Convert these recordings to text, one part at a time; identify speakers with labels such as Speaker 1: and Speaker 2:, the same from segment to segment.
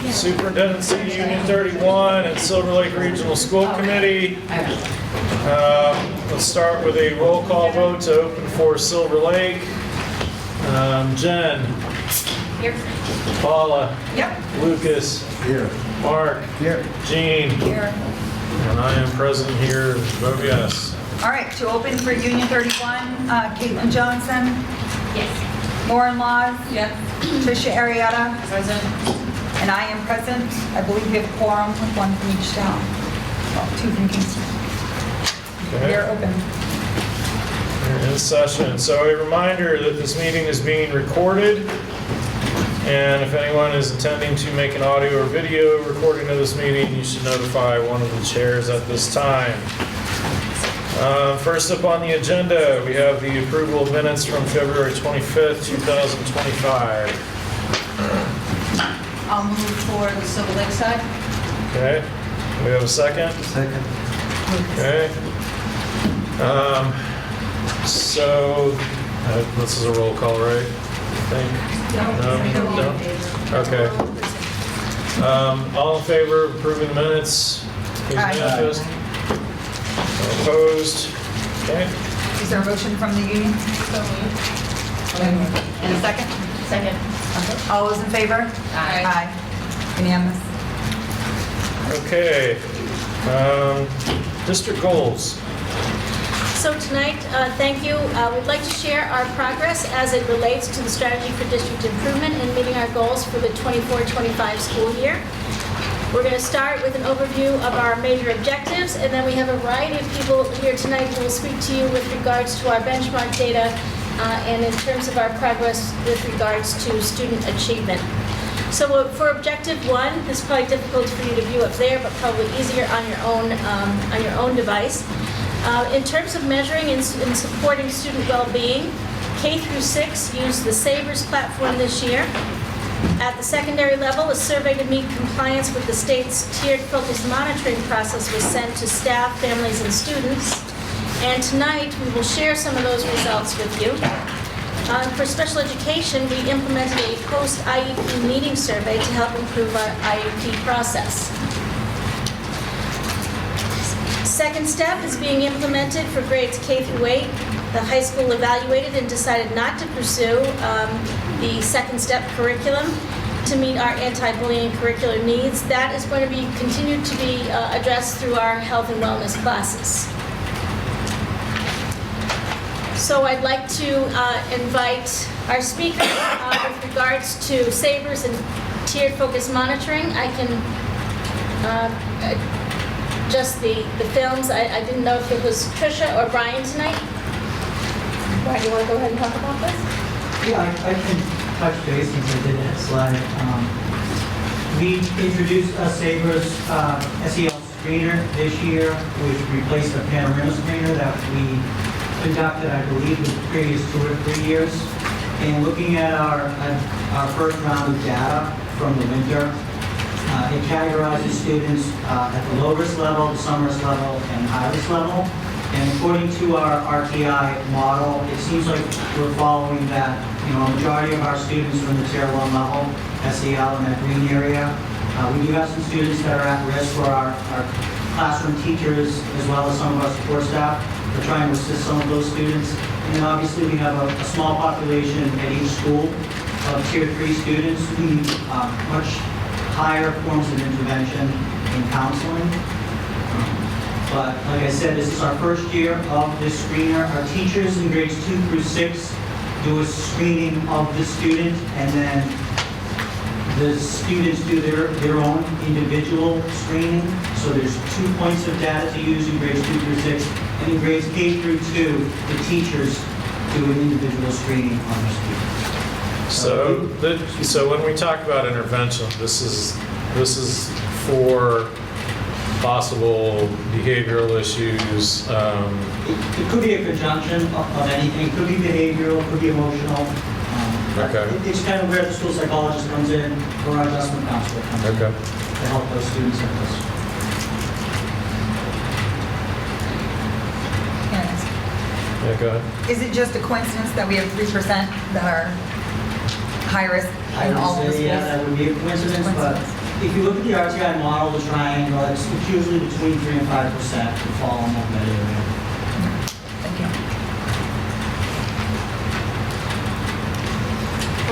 Speaker 1: Superintendency, Union 31, and Silver Lake Regional School Committee. Let's start with a roll call vote to open for Silver Lake. Jen.
Speaker 2: Here.
Speaker 1: Paula.
Speaker 2: Yep.
Speaker 1: Lucas.
Speaker 3: Here.
Speaker 1: Mark.
Speaker 3: Here.
Speaker 1: Jean.
Speaker 2: Here.
Speaker 1: And I am present here. Vote yes.
Speaker 2: All right, to open for Union 31, Caitlin Johnson,
Speaker 4: Yes.
Speaker 2: Lauren Laws,
Speaker 4: Yes.
Speaker 2: Tricia Arietta,
Speaker 4: Present.
Speaker 2: and I am present. I believe we have a quorum with one from each town. Well, two from Kingston. They're
Speaker 1: Okay.
Speaker 2: open.
Speaker 1: We're in session. So a reminder that this meeting is being recorded. And if anyone is intending to make an audio or video recording of this meeting, you should notify one of the chairs at this time. First up on the agenda, we have the approval of minutes from February 25th, 2025.
Speaker 4: I'll move for the Silver Lake side.
Speaker 1: Okay, we have a second?
Speaker 3: Second.
Speaker 1: Okay. So, this is a roll call, right? I think? No? Okay. All in favor of approving the minutes? Please
Speaker 2: Aye.
Speaker 1: manifest. Opposed? Okay.
Speaker 2: Is there a motion from the union? And a second?
Speaker 4: Second.
Speaker 2: Okay. All those in favor?
Speaker 4: Aye.
Speaker 2: Aye. Unanimous.
Speaker 1: Okay. District goals.
Speaker 5: So tonight, thank you. We'd like to share our progress as it relates to the strategy for district improvement and meeting our goals for the 24-25 school year. We're going to start with an overview of our major objectives, and then we have a variety of people here tonight who will speak to you with regards to our benchmark data and in terms of our progress with regards to student achievement. So for objective 1, this is probably difficult for you to view up there, but probably easier on your own device. In terms of measuring and supporting student well-being, K through 6 used the SABRS platform this year. At the secondary level, a survey to meet compliance with the state's tiered focused monitoring process was sent to staff, families, and students. And tonight, we will share some of those results with you. For special education, we implemented a post-IEP meeting survey to help improve our IEP process. Second step is being implemented for grades K through 8. The high school evaluated and decided not to pursue the second step curriculum to meet our anti-bullying curricular needs. That is going to be continued to be addressed through our health and wellness classes. So I'd like to invite our speakers with regards to SABRS and tiered focus monitoring. I can just the films. I didn't know if it was Tricia or Brian tonight. Brian, you want to go ahead and talk about this?
Speaker 6: Yeah, I can touch base since I did that slide. We introduced a SABRS SEL screener this year, which replaced the Panorama screener that we conducted, I believe, the previous 2 or 3 years. And looking at our first round of data from the winter, it categorizes students at the low risk level, the some risk level, and high risk level. And according to our RTI model, it seems like we're following that, a majority of our students are in the tier 1 level, SEL in that green area. We do have some students that are at risk for our classroom teachers, as well as some of our support staff. We're trying to assist some of those students. And then obviously we have a small population at each school of tier 3 students who need much higher forms of intervention and counseling. But like I said, this is our first year of this screener. Our teachers in grades 2 through 6 do a screening of the student, and then the students do their own individual screening. So there's 2 points of data to use in grades 2 through 6. And in grades K through 2, the teachers do an individual screening on their students.
Speaker 1: So when we talk about intervention, this is for possible behavioral issues.
Speaker 6: It could be a conjunction of anything. It could be behavioral, it could be emotional.
Speaker 1: Okay.
Speaker 6: It's kind of where the school psychologist comes in, or our adjustment counselor comes in
Speaker 1: Okay.
Speaker 6: to help those students in this.
Speaker 1: Yeah, go ahead.
Speaker 2: Is it just a coincidence that we have 3% that are high risk
Speaker 6: I
Speaker 2: in all
Speaker 6: would
Speaker 2: the
Speaker 6: say, yeah,
Speaker 2: schools?
Speaker 6: that would be a coincidence, but If you look at the RTI model, the triangle, it's usually between 3 and 5% to fall in that area.
Speaker 2: Thank you.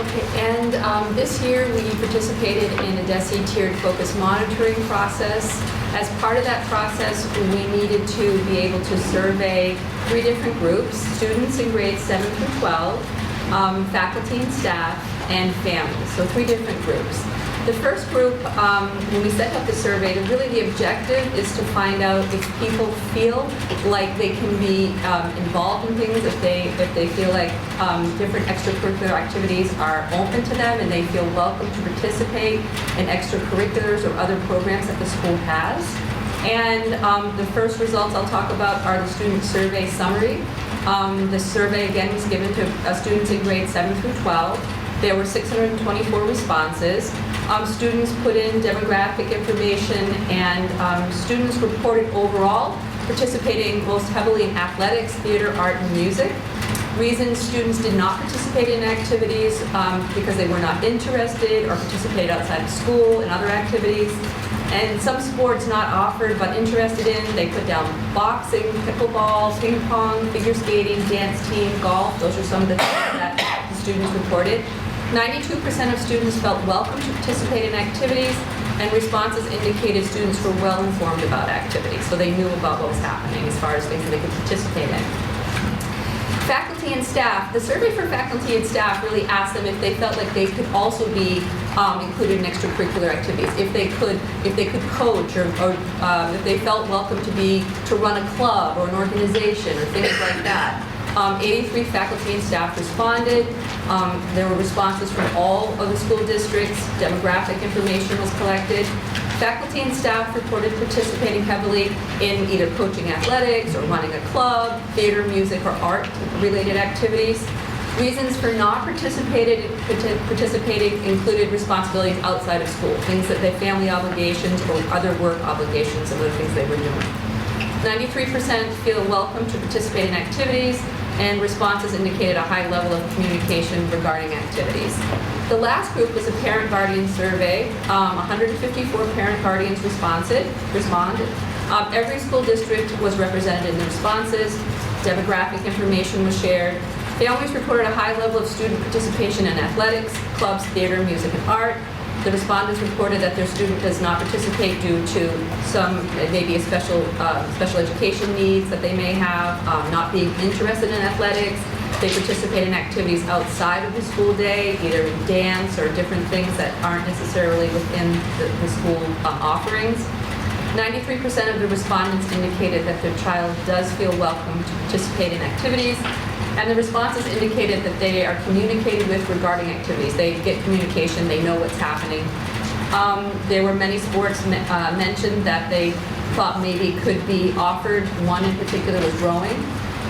Speaker 3: Okay, and this year we participated in a DESE tiered focus monitoring process. As part of that process, we needed to be able to survey 3 different groups: students in grades 7 through 12, faculty and staff, and families. So 3 different groups. The first group, when we set up the survey, really the objective is to find out if people feel like they can be involved in things, if they feel like different extracurricular activities are open to them and they feel welcome to participate in extracurriculars or other programs that the school has. And the first results I'll talk about are the student survey summary. The survey, again, was given to students in grades 7 through 12. There were 624 responses. Students put in demographic information, and students reported overall participating most heavily in athletics, theater, art, and music. Reasons students did not participate in activities because they were not interested or participated outside of school in other activities. And some sports not offered but interested in, they put down boxing, pickleball, ping pong, figure skating, dance team, golf. Those are some of the things that the students reported. 92% of students felt welcome to participate in activities, and responses indicated students were well informed about activities, so they knew about what was happening as far as things that they could participate in. Faculty and staff. The survey for faculty and staff really asked them if they felt like they could also be included in extracurricular activities, if they could coach, or if they felt welcome to run a club or an organization or things like that. 83 faculty and staff responded. There were responses from all of the school districts. Demographic information was collected. Faculty and staff reported participating heavily in either coaching athletics or running a club, theater, music, or art-related activities. Reasons for not participating included responsibilities outside of school, things that their family obligations or other work obligations and other things they were doing. 93% feel welcome to participate in activities, and responses indicated a high level of communication regarding activities. The last group was a parent-guardian survey. 154 parent-guardians responded. Every school district was represented in the responses. Demographic information was shared. Families reported a high level of student participation in athletics, clubs, theater, music, and art. The respondents reported that their student does not participate due to maybe a special education needs that they may have, not being interested in athletics. They participate in activities outside of the school day, either in dance or different things that aren't necessarily within the school offerings. 93% of the respondents indicated that their child does feel welcome to participate in activities. And the responses indicated that they are communicated with regarding activities. They get communication, they know what's happening. There were many sports mentioned that they thought maybe could be offered. One in particular was rowing.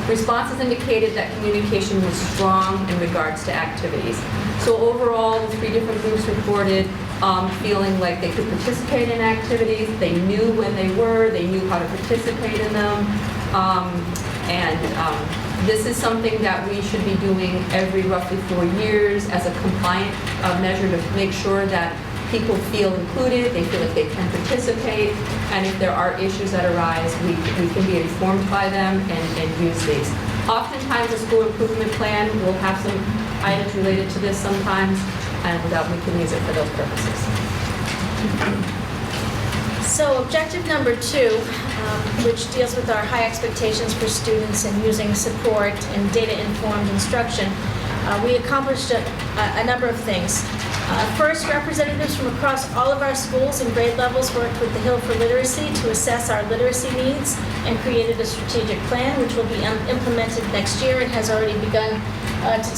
Speaker 3: Responses indicated that communication was strong in regards to activities. So overall, the 3 different groups reported feeling like they could participate in activities. They knew when they were, they knew how to participate in them. This is something that we should be doing every roughly 4 years as a compliant measure to make sure that people feel included, they feel like they can participate, and if there are issues that arise, we can be informed by them and use these. Oftentimes, a school improvement plan will have some items related to this sometimes, and we can use it for those purposes.
Speaker 5: So objective number 2, which deals with our high expectations for students and using support and data-informed instruction, we accomplished a number of things. First, representatives from across all of our schools and grade levels worked with the Hill for Literacy to assess our literacy needs and created a strategic plan which will be implemented next year and has already begun to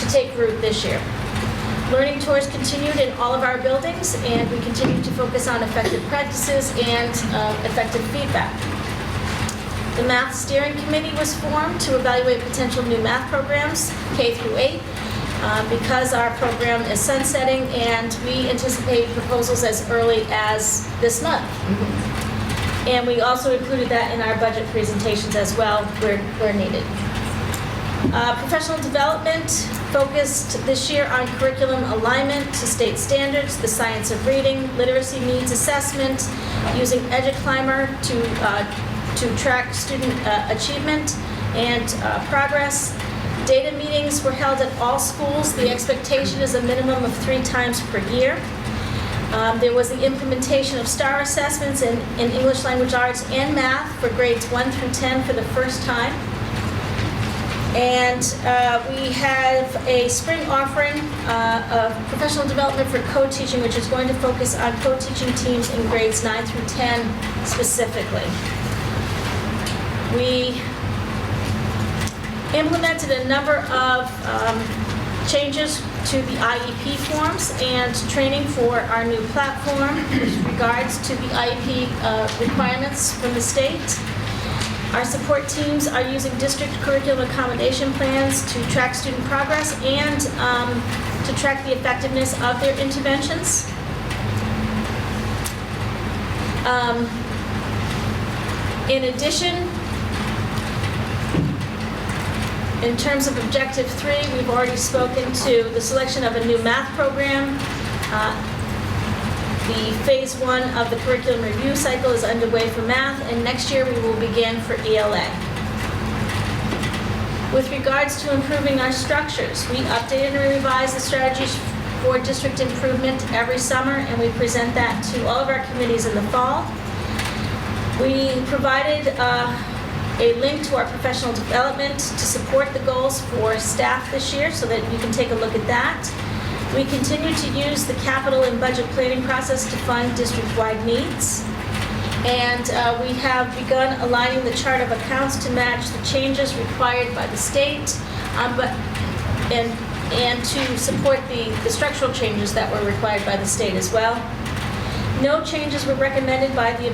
Speaker 5: take root this year. Learning tours continued in all of our buildings, and we continue to focus on effective practices and effective feedback. The Math Steering Committee was formed to evaluate potential new math programs, K through 8, because our program is sunsetting, and we anticipate proposals as early as this month. And we also included that in our budget presentations as well, where needed. Professional development focused this year on curriculum alignment to state standards, the science of reading, literacy needs assessment, using EduClimber to track student achievement and progress. Data meetings were held at all schools. The expectation is a minimum of 3 times per year. There was the implementation of STAR assessments in English language arts and math for grades 1 through 10 for the first time. And we have a spring offering of professional development for co-teaching, which is going to focus on co-teaching teams in grades 9 through 10 specifically. We implemented a number of changes to the IEP forms and training for our new platform with regards to the IEP requirements from the state. Our support teams are using district curriculum accommodation plans to track student progress and to track the effectiveness of their interventions. In addition, in terms of Objective 3, we've already spoken to the selection of a new math program. The phase 1 of the curriculum review cycle is underway for math, and next year we will begin for ELA. With regards to improving our structures, we updated and revised the strategies for district improvement every summer, and we present that to all of our committees in the fall. We provided a link to our professional development to support the goals for staff this year so that you can take a look at that. We continue to use the capital and budget planning process to fund district-wide needs. And we have begun aligning the chart of accounts to match the changes required by the state, and to support the structural changes that were required by the state as well. No changes were recommended by the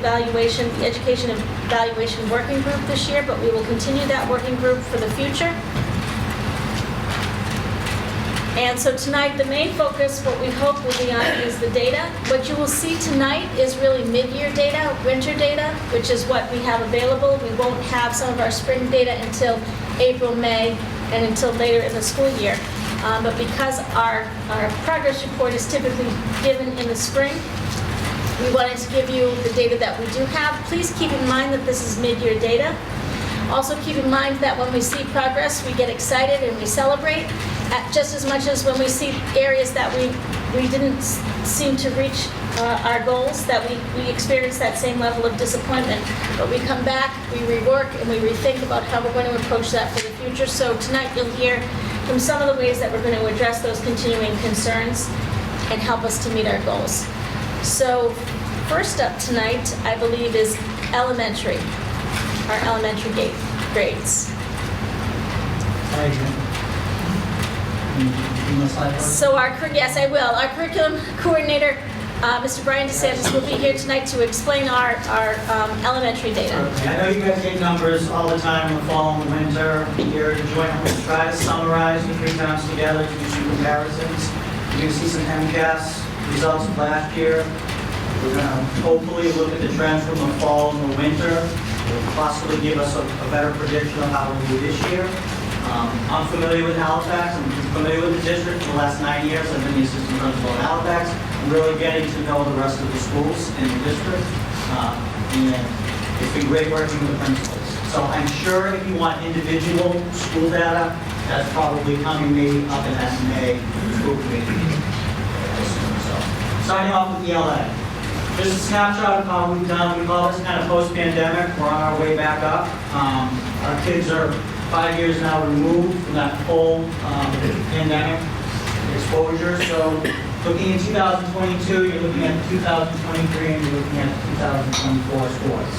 Speaker 5: Education Evaluation Working Group this year, but we will continue that working group for the future. And so tonight, the main focus, what we hope will be on, is the data. What you will see tonight is really mid-year data, winter data, which is what we have available. We won't have some of our spring data until April, May, and until later in the school year. But because our progress report is typically given in the spring, we wanted to give you the data that we do have. Please keep in mind that this is mid-year data. Also keep in mind that when we see progress, we get excited and we celebrate, just as much as when we see areas that we didn't seem to reach our goals, that we experience that same level of disappointment. But we come back, we rework, and we rethink about how we're going to approach that for the future. So tonight you'll hear from some of the ways that we're going to address those continuing concerns and help us to meet our goals. So first up tonight, I believe, is elementary, our elementary grades. So yes, I will. Our curriculum coordinator, Mr. Brian DeSantis, will be here tonight to explain our elementary data.
Speaker 6: Okay. I know you guys get numbers all the time in the fall and the winter. Here to join them, we'll try to summarize the 3 times together to do some comparisons. You're going to see some MCAS results of last year. We're going to hopefully look at the trends from the fall and the winter. It'll possibly give us a better prediction of how we'll do this year. I'm familiar with Halifax. I'm familiar with the district for the last 9 years. I've been the assistant principal at Halifax. I'm really getting to know the rest of the schools in the district. And it's been great working with the principals. So I'm sure if you want individual school data, that's probably coming maybe up in that May school committee. So starting off with ELA. Just a snapshot of how we've done. We call this kind of post-pandemic. We're on our way back up. Our kids are 5 years now removed from that full pandemic exposure. So looking at 2022, you're looking at 2023, and you're looking at 2024 scores.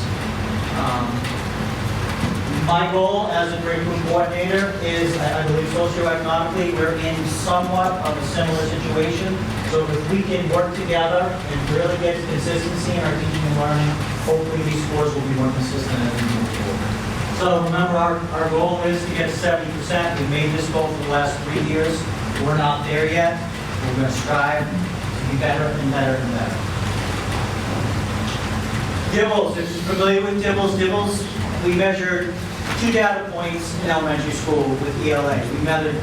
Speaker 6: My goal as a curriculum coordinator is, I believe socioeconomically, we're in somewhat of a similar situation. So if we can work together and really get consistency in our teaching and learning, hopefully these scores will be more consistent as we move forward. So remember, our goal is to get to 70%. We made this goal for the last 3 years. We're not there yet. We're going to strive to be better and better and better. DIBELS, if you're familiar with DIBELS, we measured two data points in elementary school with ELA. We measured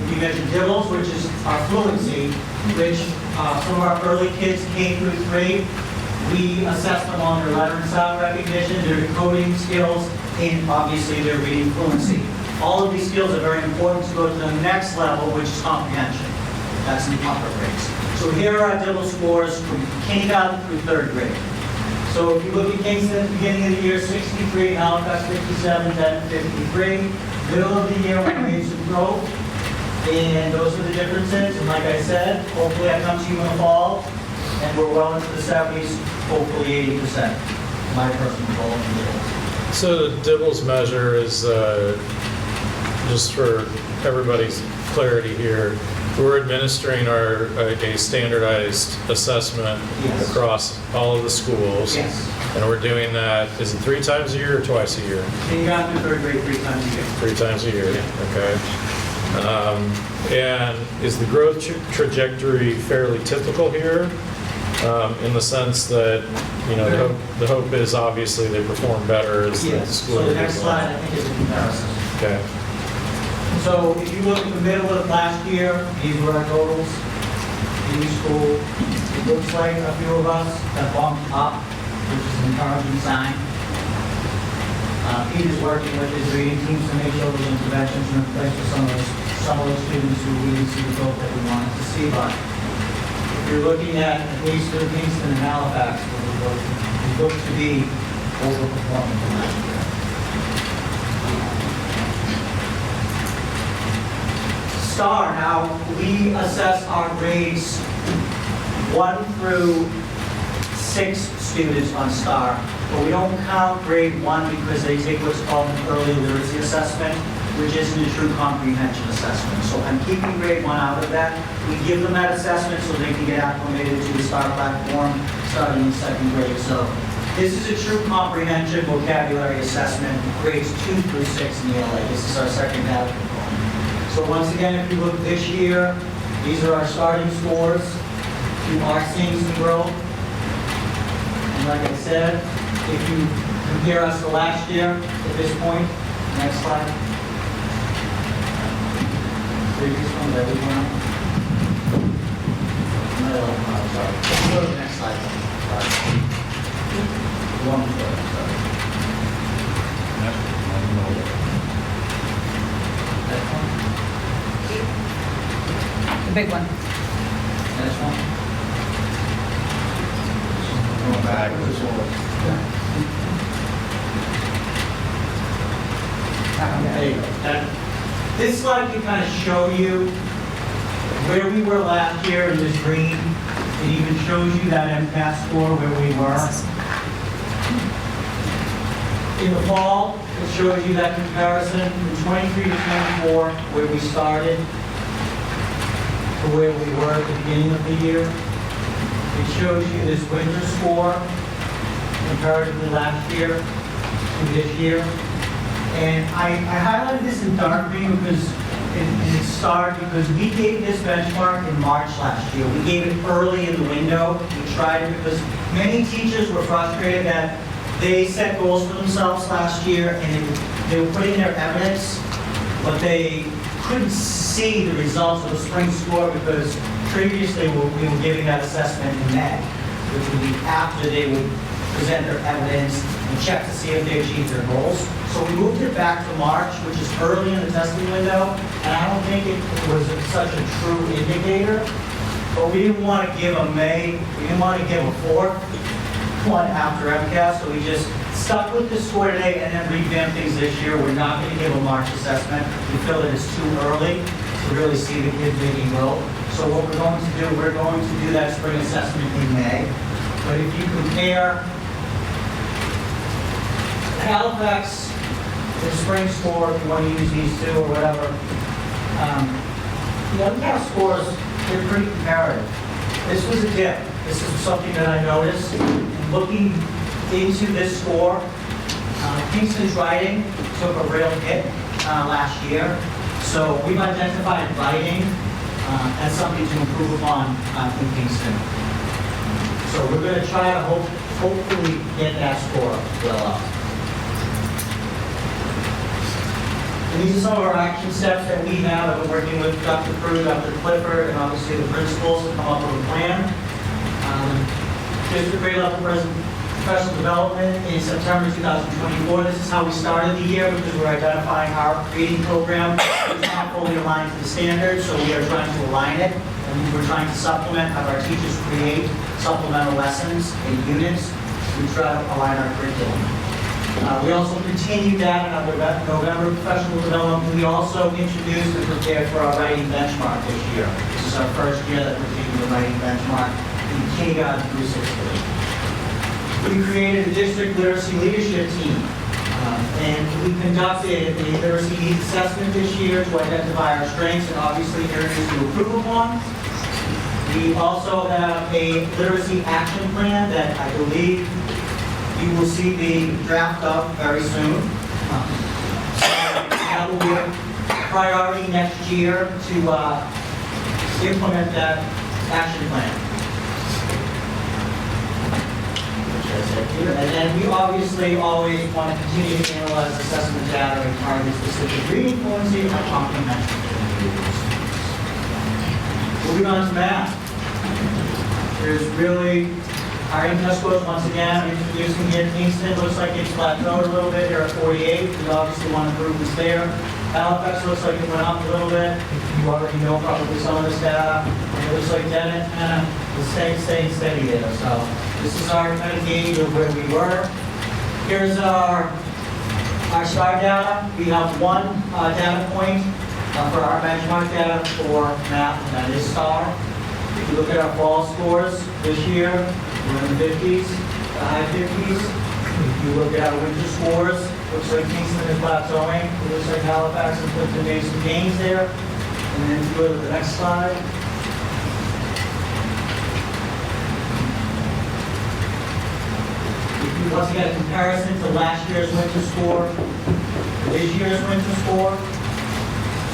Speaker 6: DIBELS, which is our fluency, which some of our early kids, K through 3, we assess them on their letter and sound recognition, their decoding skills, and obviously their reading fluency. All of these skills are very important to go to the next level, which is comprehension. That's in the upper grades. So here are our DIBELS scores from kindergarten through 3rd grade. So if you look at Kingston at the beginning of the year, 63, Halifax 57, Denton 53. Middle of the year, we made some growth, and those are the differences. And like I said, hopefully I come to you in the fall, and we're well into the 70s, hopefully 80%. My personal goal in DIBELS.
Speaker 1: So the DIBELS measure is, just for everybody's clarity here, we're administering a standardized assessment
Speaker 6: Yes.
Speaker 1: across all of the schools.
Speaker 6: Yes.
Speaker 1: And we're doing that, is it 3 times a year or twice a year?
Speaker 6: Kindergarten through 3rd grade, 3 times a year.
Speaker 1: 3 times a year, okay. And is the growth trajectory fairly typical here? In the sense that, you know, the hope is obviously they perform better as the
Speaker 6: Yes.
Speaker 1: school.
Speaker 6: So the next
Speaker 1: goes
Speaker 6: slide,
Speaker 1: on.
Speaker 6: I think, is a comparison.
Speaker 1: Okay,
Speaker 6: So if you look at the middle of last year, these were our totals in each school. It looks like a few of us have bumped up, which is an encouraging sign. Peter's working with his reading teams to make sure those interventions are in place for some of those students who really see the growth that we wanted to see. But if you're looking at least through Kingston and Halifax, we look to be overperforming from last year. STAR, now we assess our grades 1 through 6 students on STAR, but we don't count grade 1 because they take what's called an early literacy assessment, which isn't a true comprehension assessment. So I'm keeping grade 1 out of that. We give them that assessment so they can get acclimated to the STAR platform starting in 2nd grade. So this is a true comprehension vocabulary assessment, grades 2 through 6 in the ELA. This is our second data component. So once again, if you look this year, these are our starting scores. You are seeing some growth. And like I said, if you compare us to last year at this point, next slide. Previous one, that was one. No, sorry. Go to the next slide. Sorry. One more, sorry. Next one.
Speaker 2: The big one.
Speaker 6: Next one.
Speaker 7: Going back.
Speaker 6: There you go. This slide can kind of show you where we were last year in this green. It even shows you that MCAS score where we were. In the fall, it shows you that comparison from 23 to 24, where we started, to where we were at the beginning of the year. It shows you this winter score comparatively last year to this year. And I highlighted this in dark green because it started because we gave this benchmark in March last year. We gave it early in the window. We tried it because many teachers were frustrated that they set goals for themselves last year and they were putting their evidence, but they couldn't see the results of the spring score because previously we were giving that assessment in May, which would be after they would present their evidence and check to see if they achieved their goals. So we moved it back to March, which is early in the testing window, and I don't think it was such a true indicator, but we didn't want to give a May, we didn't want to give a 4th one after MCAS, so we just stuck with the score today and then revamped things this year. We're not going to give a March assessment. We feel that it's too early to really see the kids making growth. So what we're going to do, we're going to do that spring assessment in May. But if you compare Halifax, the spring score, if you want to use these two or whatever, the MCAS scores, they're pretty comparative. This was a dip. This is something that I noticed. And looking into this score, Kingston's writing took a real hit last year. So we've identified writing as something to improve upon in Kingston. So we're going to try to hopefully get that score well up. And these are some of our action steps that we have. I've been working with Dr. Prue, Dr. Clifford, and obviously the principals to come up with a plan. District grade level professional development in September 2024. This is how we started the year because we're identifying our reading program. It's not fully aligned to the standards, so we are trying to align it. And we're trying to supplement, have our teachers create supplemental lessons in units. We try to align our curriculum. We also continued that in our November professional development. We also introduced and prepared for our writing benchmark this year. This is our first year that we're taking the writing benchmark in kindergarten through sixth grade. We created a district literacy leadership team. And we conducted a literacy needs assessment this year to identify our strengths and obviously areas to improve upon. We also have a literacy action plan that I believe you will see the draft up very soon. That will be a priority next year to implement that action plan. And then we obviously always want to continue to analyze assessment data and target specific reading fluency and comprehension. Moving on to math. There's really our in-test scores, once again, I'm introducing here. Kingston looks like it's plateaued a little bit. They're at 48. We obviously want improvements there. Halifax looks like it went up a little bit. You already know probably some of this data. And it looks like Denton kind of is staying steady there. So this is our kind of gauge of where we were. Here's our STAR data. We have one data point for our benchmark data for math, and that is STAR. If you look at our fall scores this year, we're in the 50s, the high 50s. If you look at our winter scores, looks like Kingston is plateauing. It looks like Halifax and Clifton made some gains there. And then if you go to the next slide. If you once again a comparison to last year's winter score, this year's winter score.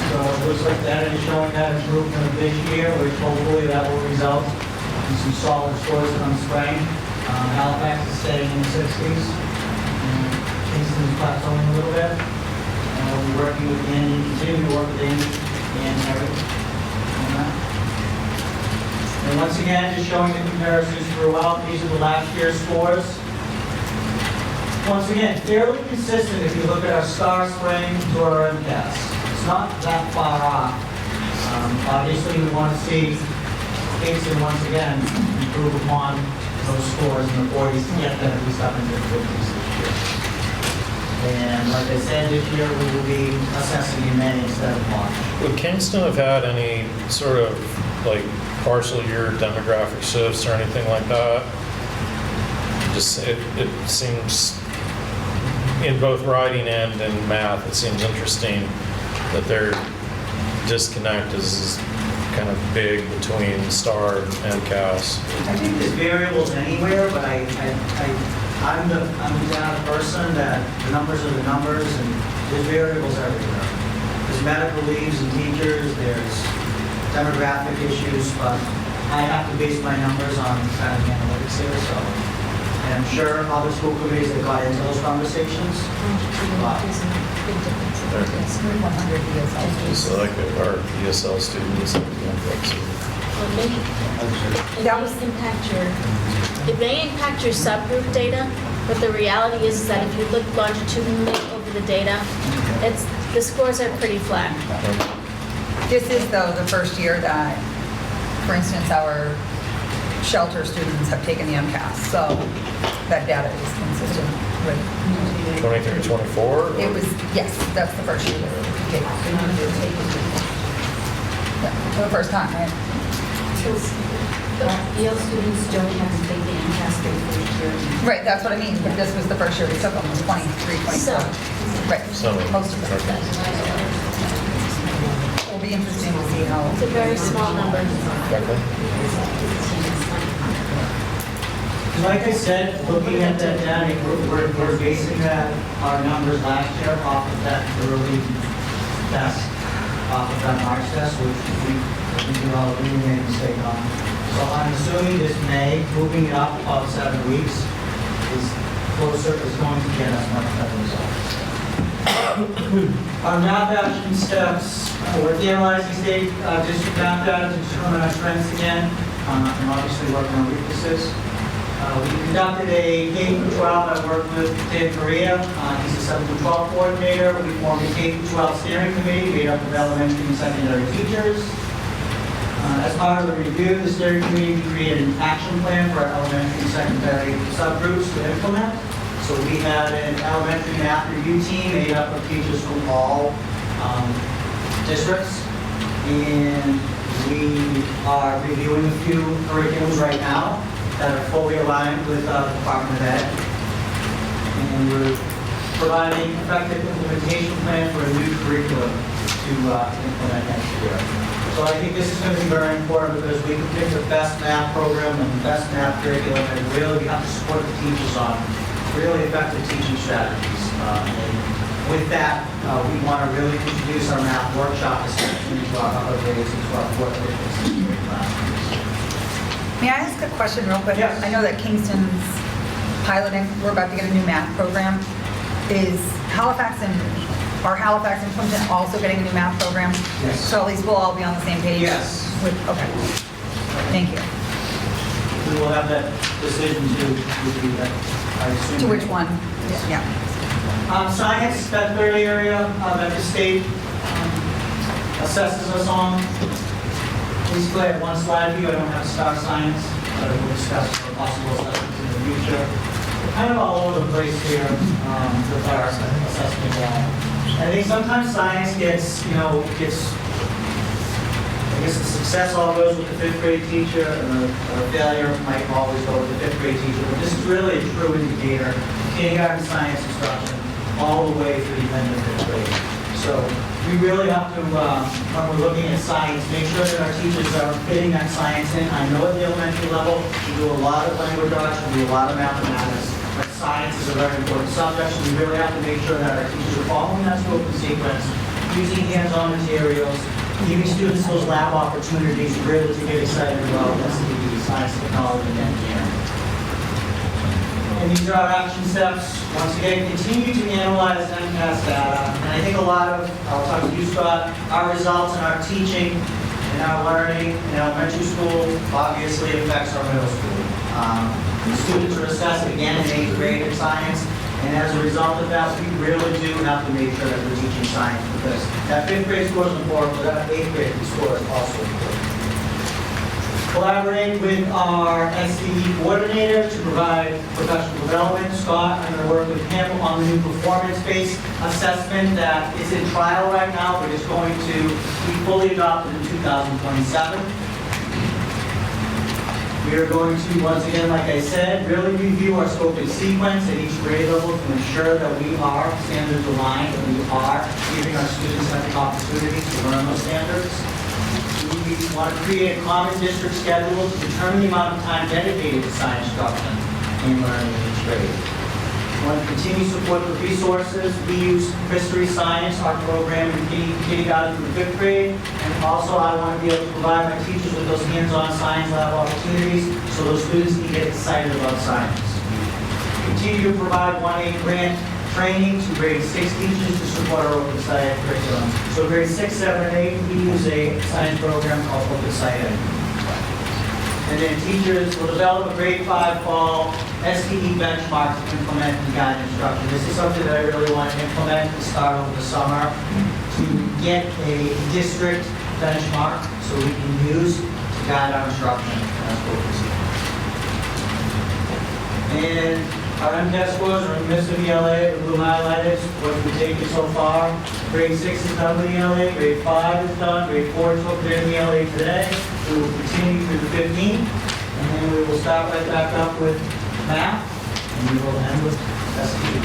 Speaker 6: So it looks like that is showing that improvement of this year, which hopefully that will result in some solid scores come spring. Halifax is staying in the 60s. Kingston is plateauing a little bit. And we'll be working with Andy, continue to work with Andy and Eric on that. And once again, just showing the comparisons throughout. These are the last year's scores. Once again, fairly consistent if you look at our STAR spring to our MCAS. It's not that far off. Obviously, we want to see Kingston once again improve upon those scores in the 40s to get them at least up into the 50s this year. And like I said, this year we will be assessing in May instead of March.
Speaker 1: Would Kingston have had any sort of like partial year demographic shifts or anything like that? Just it seems in both writing and in math, it seems interesting that their disconnect is kind of big between STAR and CAS.
Speaker 6: I think there's variables anywhere, but I'm the data person that the numbers are the numbers, and there's variables everywhere. There's medical leaves and teachers, there's demographic issues, but I have to base my numbers on kind of analytics here, so. And I'm sure other school committees that got into those conversations.
Speaker 1: So like our ESL students.
Speaker 5: It may impact your subgroup data, but the reality is that if you look longitudinally over the data, the scores are pretty flat.
Speaker 2: This is though the first year that, for instance, our shelter students have taken the MCAS, so that data is consistent with.
Speaker 1: 23, 24?
Speaker 2: It was, yes, that's the first year that they taken. Yeah, for the first time, right?
Speaker 7: Yale students don't have to take the MCAS their first year.
Speaker 2: Right, that's what I mean, but this was the first year we took them, was 23, 24. Right,
Speaker 1: Some.
Speaker 2: most of them. It'll be interesting to see how.
Speaker 5: It's a very small number.
Speaker 6: Like I said, looking at that data, we're basing our numbers last year off of that early test, off of that March test, which I think we all agree we made a mistake on. So I'm assuming this May, moving it up about 7 weeks, is going to get us much better results. Our math action steps, we're analyzing state district math data to determine our strengths again, and obviously working on weaknesses. We conducted a K-12, I worked with Dan Correa, he's a 7 to 12 coordinator. We formed a K-12 steering committee made up of elementary and secondary teachers. As part of the review, the steering committee created an action plan for our elementary and secondary subgroups to implement. So we had an elementary math review team made up of teachers from all districts. And we are reviewing a few curriculums right now that are fully aligned with the Department of Ed. And we're providing effective implementation plan for a new curriculum to implement next year. So I think this is going to be very important because we can pick the best math program and the best math curriculum and really we have to support the teachers on really effective teaching strategies. And with that, we want to really introduce our math workshop, especially to our other grades and to our fourth grade and sixth grade classes.
Speaker 2: May I ask a question real quick?
Speaker 6: Yes.
Speaker 2: I know that Kingston's piloting, we're about to get a new math program. Is Halifax and Plimpton also getting a new math program?
Speaker 6: Yes.
Speaker 2: So at least we'll all be on the same page?
Speaker 6: Yes.
Speaker 2: Okay. Thank you.
Speaker 6: We will have that decision to review that, I assume.
Speaker 2: To which one? Yeah.
Speaker 6: Science, that third area that the state assesses us on. Basically, I have one slide here. I don't have star science, but I will discuss possible assessments in the future. We're kind of all over the place here with our assessment. I think sometimes science gets, I guess the success all goes with the fifth grade teacher, and the failure might always go with the fifth grade teacher. But this is really a true indicator, kindergarten science instruction, all the way through the end of fifth grade. So we really have to, when we're looking at science, make sure that our teachers are fitting that science in. I know at the elementary level, we do a lot of language arts, we do a lot of mathematics, but science is a very important subject, so we really have to make sure that our teachers are following that scope and sequence, using hands-on materials, giving students those lab opportunities really to get excited about STD, science, technology, and engineering. And these are our action steps. Once again, continue to analyze MCAS data. And I think a lot of, I'll talk to you, Scott, our results and our teaching and our learning in elementary school obviously affects our middle school. The students are assessed again in 8th grade in science. And as a result of that, we really do have to make sure that we're teaching science because that 5th grade score is important, but that 8th grade score is also important. Collaborate with our SCE coordinator to provide professional development. Scott, I'm going to work with him on the new performance-based assessment that is in trial right now, but is going to be fully adopted in 2027. We are going to, once again, like I said, really review our scope and sequence at each grade level to ensure that we are standards aligned and we are giving our students the opportunity to learn those standards. We want to create a common district schedule to determine the amount of time dedicated to science instruction and learning in each grade. We want to continue to support the resources. We use history, science, our program in kindergarten through 5th grade. And also I want to be able to provide my teachers with those hands-on science lab opportunities so those students can get excited about science. Continue to provide 1A grant training to grade 6 teachers to support our open science curriculum. So grade 6, 7, and 8, we use a science program called Open Science. And then teachers will develop a grade 5 fall STE benchmark to implement and guide instruction. This is something that I really want to implement at the start of the summer to get a district benchmark so we can use to guide our instruction. That's what we see. And our MCAS scores are in the midst of ELA, the blue highlighted, what we've taken so far. Grade 6 is done with ELA, grade 5 is done, grade 4 is hooked in ELA today. We will continue through the 15th, and then we will start right back up with math, and we will end with STE.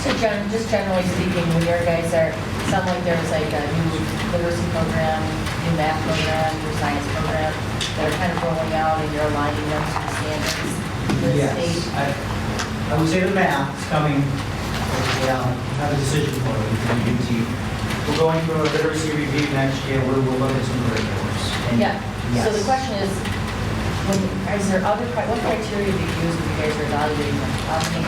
Speaker 4: So just generally speaking, when your guys are, sound like there's like a new literacy program, new math program, new science program that are kind of rolling out and you're aligning them to the standards for the
Speaker 6: Yes,
Speaker 4: state?
Speaker 6: I would say the math is coming, have a decision for it from UT. We're going through a literacy review next year where we'll look at some curriculums. And
Speaker 4: Yeah, so the
Speaker 6: yes.
Speaker 4: question is there other, what criteria do you use when you guys are evaluating them? How many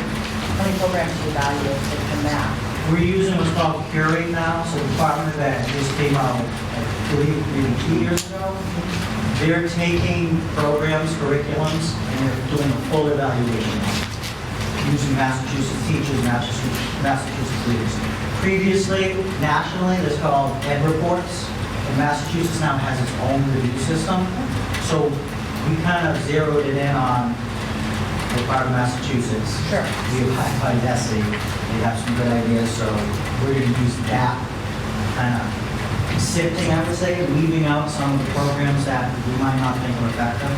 Speaker 4: How many programs do you evaluate in math?
Speaker 6: We're using what's called Curate now, so the Department of Ed just came out, I believe, maybe 2 years ago. They're taking programs, curriculums, and they're doing a full evaluation using Massachusetts teachers, Massachusetts leaders. Previously, nationally, it's called Ed Reports, and Massachusetts now has its own review system. So we kind of zeroed it in on the part of Massachusetts.
Speaker 4: Sure.
Speaker 6: We have by DESE, they have some good ideas, so we're going to use that kind of sifting, I would say, leaving out some of the programs that we might not think are effective.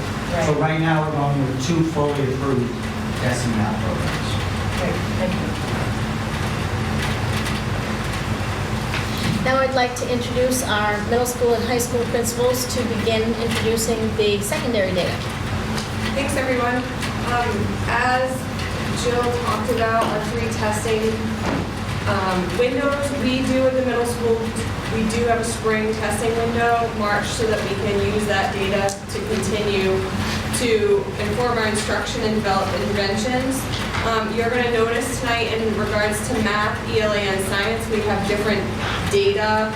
Speaker 6: So
Speaker 4: Right.
Speaker 6: right now, we're going with 2 fully approved DESE math programs.
Speaker 4: Great, thank you.
Speaker 5: Now I'd like to introduce our middle school and high school principals to begin introducing the secondary data.
Speaker 8: Thanks, everyone. As Jill talked about, our 3 testing windows we do at the middle school, we do have a spring testing window, March, so that we can use that data to continue to inform our instruction and develop interventions. You're going to notice tonight in regards to math, ELA, and science, we have different data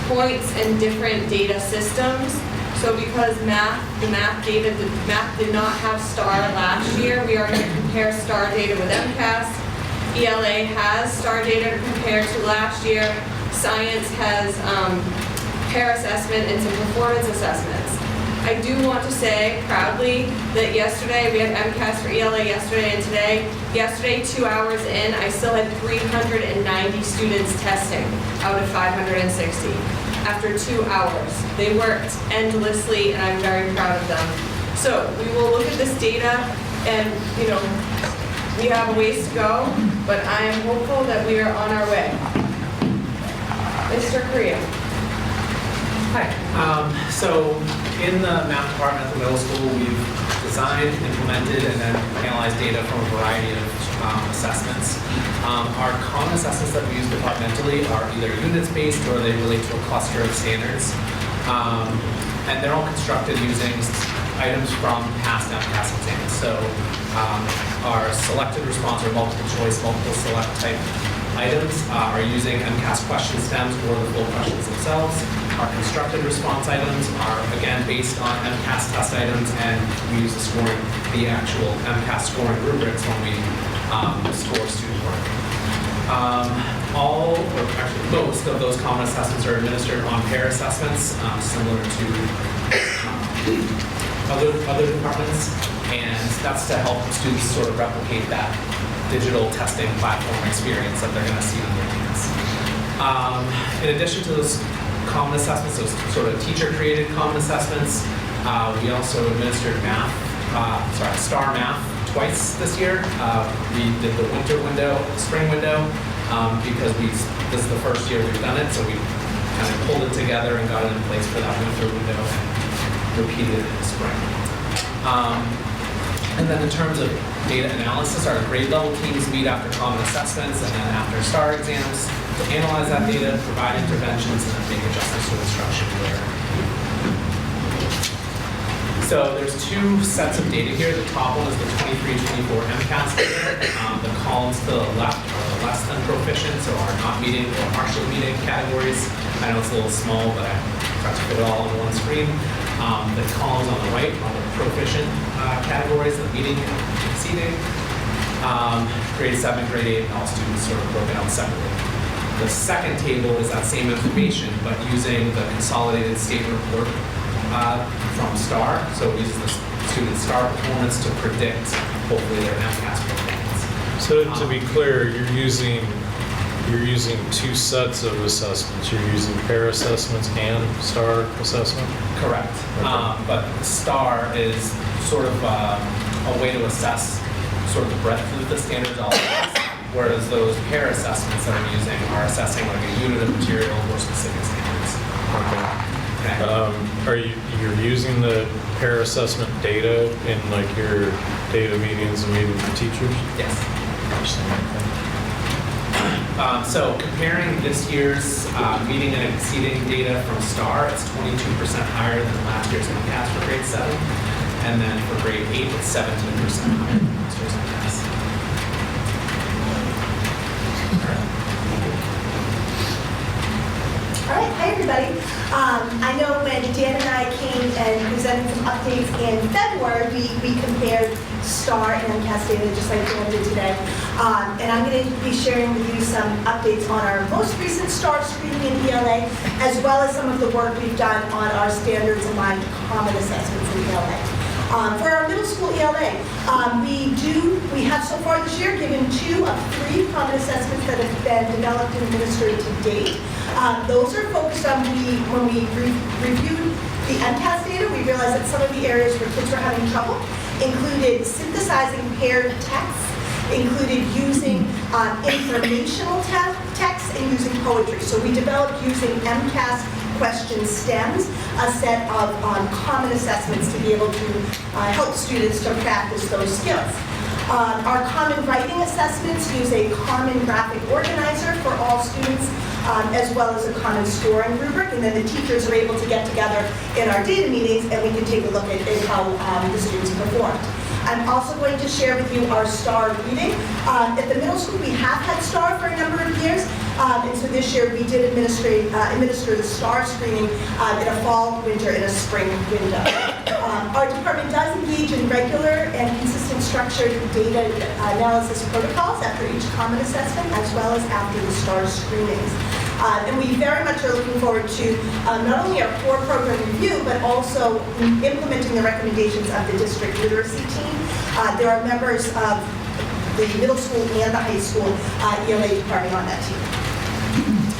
Speaker 8: points and different data systems. So because the math did not have STAR last year, we are going to compare STAR data with MCAS. ELA has STAR data to compare to last year. Science has pair assessment and some performance assessments. I do want to say proudly that yesterday, we had MCAS for ELA yesterday and today. Yesterday, 2 hours in, I still had 390 students testing out of 560. After 2 hours. They worked endlessly, and I'm very proud of them. So we will look at this data, and we have a ways to go, but I am hopeful that we are on our way. Mr. Korea.
Speaker 9: Hi. So in the math department at the middle school, we've designed, implemented, and then analyzed data from a variety of assessments. Our common assessments that we use departmentally are either units-based or they relate to a cluster of standards. And they're all constructed using items from past MCAS exams. So our selected response or multiple choice, multiple select type items are using MCAS question stems or the full questions themselves. Our constructed response items are, again, based on MCAS test items, and we use the actual MCAS scoring rubrics when we score student work. All, or actually most of those common assessments are administered on pair assessments, similar to other departments, and that's to help students sort of replicate that digital testing platform experience that they're going to see on their hands. In addition to those common assessments, those sort of teacher-created common assessments, we also administered STAR Math twice this year. We did the winter window, spring window, because this is the first year we've done it, so we kind of pulled it together and got it in place for that winter window and repeated it in the spring. And then in terms of data analysis, our grade level teams meet after common assessments and then after STAR exams to analyze that data, provide interventions, and then make adjustments to instruction where. So there's 2 sets of data here. The top one is the 23-24 MCAS data. The columns to the left are the less than proficient, so are not meeting or partially meeting categories. I know it's a little small, but I tried to fit it all on one screen. The columns on the right are the proficient categories, the meeting and exceeding. Grade 7, grade 8, and all students sort of broken out separately. The second table is that same information, but using the consolidated state report from STAR. So it uses the student STAR performance to predict, hopefully, their MCAS performance.
Speaker 1: So to be clear, you're using 2 sets of assessments. You're using pair assessments and STAR assessment?
Speaker 9: Correct.
Speaker 1: Okay.
Speaker 9: But STAR is sort of a way to assess sort of the breadth of the standards all at once, whereas those pair assessments that I'm using are assessing like a unit of material or specific standards.
Speaker 1: Okay.
Speaker 9: Okay.
Speaker 1: You're using the pair assessment data in like your data meetings and meetings with teachers?
Speaker 9: Yes.
Speaker 1: Okay.
Speaker 9: So comparing this year's meeting and exceeding data from STAR, it's 22% higher than last year's MCAS for grade 7. And then for grade 8, it's 17% higher than last year's MCAS.
Speaker 10: All right, hi everybody. I know when Dan and I came and presented some updates in February, we compared STAR and MCAS data just like Dan did today. And I'm going to be sharing with you some updates on our most recent STAR screening in ELA, as well as some of the work we've done on our standards aligned common assessments in ELA. For our middle school ELA, we have so far this year given 2 of 3 common assessments that have been developed and administered to date. Those are focused on when we reviewed the MCAS data, we realized that some of the areas where kids were having trouble included synthesizing paired texts, included using informational texts, and using poetry. So we developed using MCAS question stems, a set of common assessments to be able to help students to practice those skills. Our common writing assessments use a common graphic organizer for all students, as well as a common scoring rubric, and then the teachers are able to get together in our data meetings and we can take a look at how the students performed. I'm also going to share with you our STAR reading. At the middle school, we have had STAR for a number of years, and so this year we did administer the STAR screening in a fall, winter, and a spring window. Our department does engage in regular and consistent structured data analysis protocols after each common assessment, as well as after the STAR screenings. And we very much are looking forward to not only our core program review, but also implementing the recommendations of the district literacy team. There are members of the middle school and the high school ELA department on that team.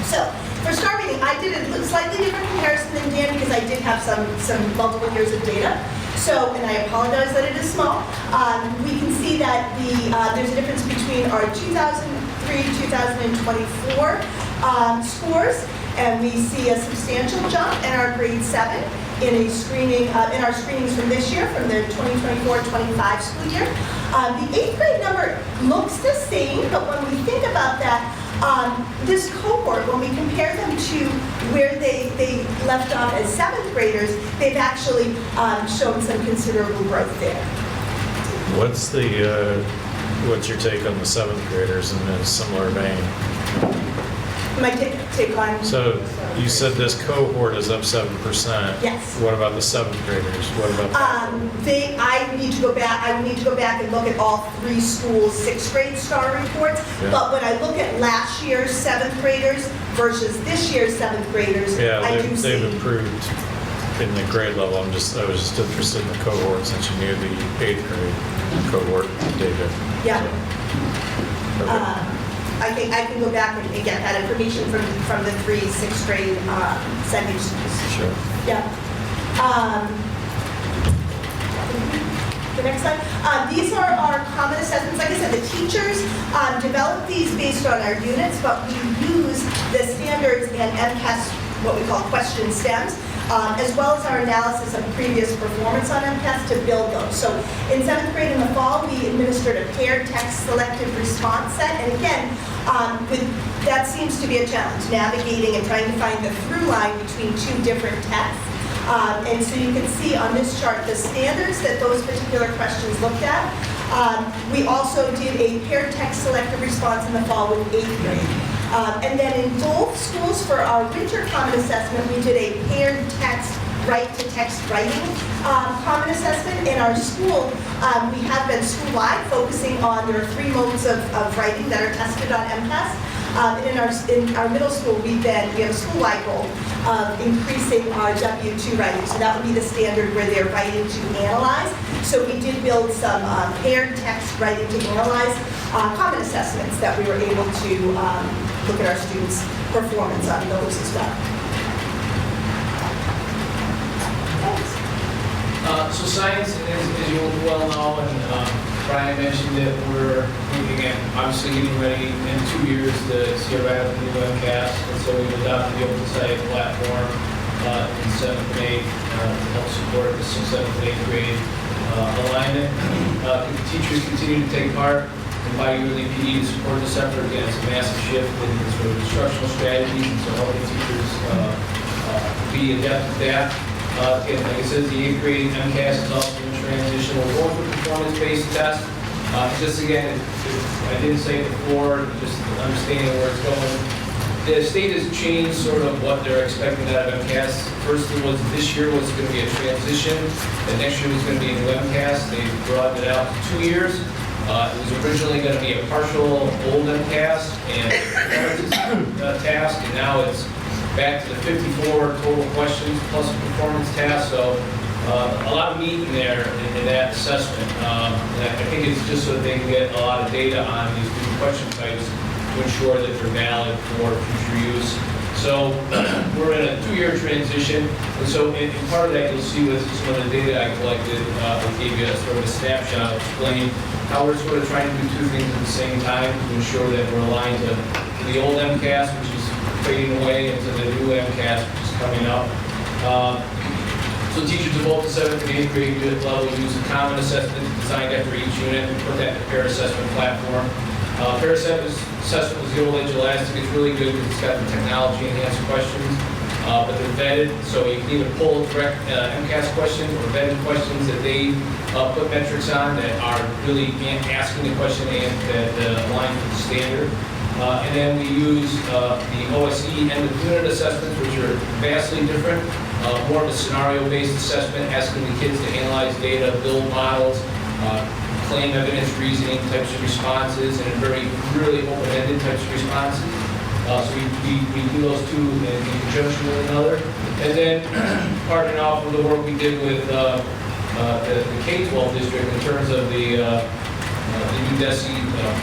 Speaker 10: So, for STAR reading, I did a slightly different comparison than Dan because I did have some multiple years of data. So, and I apologize that it is small. We can see that there's a difference between our 2003-2024 scores, and we see a substantial jump in our grade 7 in a screening in our screenings from this year, from the 2024-25 school year. The 8th grade number looks the same, but when we think about that, this cohort, when we compare them to where they left off as 7th graders, they've actually shown some considerable growth there.
Speaker 1: What's your take on the 7th graders in a similar vein?
Speaker 10: My take on.
Speaker 1: So you said this cohort is up 7%.
Speaker 10: Yes.
Speaker 1: What about the 7th graders? What about
Speaker 10: I would need to go back and look at all 3 schools' 6th grade STAR reports.
Speaker 1: Yeah.
Speaker 10: But when I look at last year's 7th graders versus this year's 7th graders,
Speaker 1: Yeah,
Speaker 10: I do see.
Speaker 1: they've improved in the grade level. I was just interested in the cohort since you knew the 8th grade cohort data.
Speaker 10: Yeah.
Speaker 1: So, okay.
Speaker 10: I can go back and get that information from the 3 6th grade sending schools.
Speaker 1: Sure.
Speaker 10: Yeah. The next slide. These are our common assessments. Like I said, the teachers develop these based on our units, but we use the standards and MCAS, what we call question stems, as well as our analysis of previous performance on MCAS to build those. So in 7th grade in the fall, we administered a paired text selective response set. And again, that seems to be a challenge, navigating and trying to find the through line between 2 different texts. And so you can see on this chart the standards that those particular questions looked at. We also did a paired text selective response in the fall with 8th grade. And then in both schools for our winter common assessment, we did a paired text write-to-text writing common assessment. In our school, we have been school-wide focusing on, there are 3 modes of writing that are tested on MCAS. In our middle school, we have a school-wide goal of increasing our W2 writing. So that would be the standard where they're writing to analyze. So we did build some paired text writing to analyze common assessments that we were able to look at our students' performance on those as well.
Speaker 11: So science, as you well know, and Brian mentioned that we're looking at obviously getting ready in 2 years to see a radical new MCAS, and so we've adopted the Open Site platform in 7th and 8th to help support the 6th, 7th, and 8th grade alignment. Teachers continue to take part in bi-yearly PD to support this effort. Again, it's a massive shift in sort of instructional strategies, and so helping teachers be adept at that. Again, like I said, the 8th grade MCAS is also in transition. We're going through performance-based tests. Just again, I didn't say it before, just understanding where it's going. The state has changed sort of what they're expecting out of MCAS. First it was this year was going to be a transition, and next year was going to be a new MCAS. They broadened it out to 2 years. It was originally going to be a partial old MCAS and task, and now it's back to the 54 total questions plus a performance task. So a lot of meat in there in that assessment. And I think it's just so that they can get a lot of data on these new question types to ensure that they're valid for future use. So we're in a 2-year transition, and so in part of that you'll see with some of the data I collected, I gave you a sort of a snapshot, explain how we're sort of trying to do 2 things at the same time to ensure that we're aligned to the old MCAS, which is fading away, and to the new MCAS, which is coming up. So teachers of both the 7th and 8th grade unit level use a common assessment designed after each unit and put that in the peer assessment platform. Peer assessment was the old edge elastic. It's really good because it's got the technology enhanced questions, but they're vetted, so you can either pull direct MCAS questions or vetted questions that they put metrics on that are really asking the question and that align with the standard. And then we use the OSE end of unit assessments, which are vastly different. More of a scenario-based assessment, asking the kids to analyze data, build models, claim evidence reasoning types of responses, and really open-ended types of responses. So we do those 2 in conjunction with another. And then partnering off with the work we did with the K-12 district in terms of the new DESE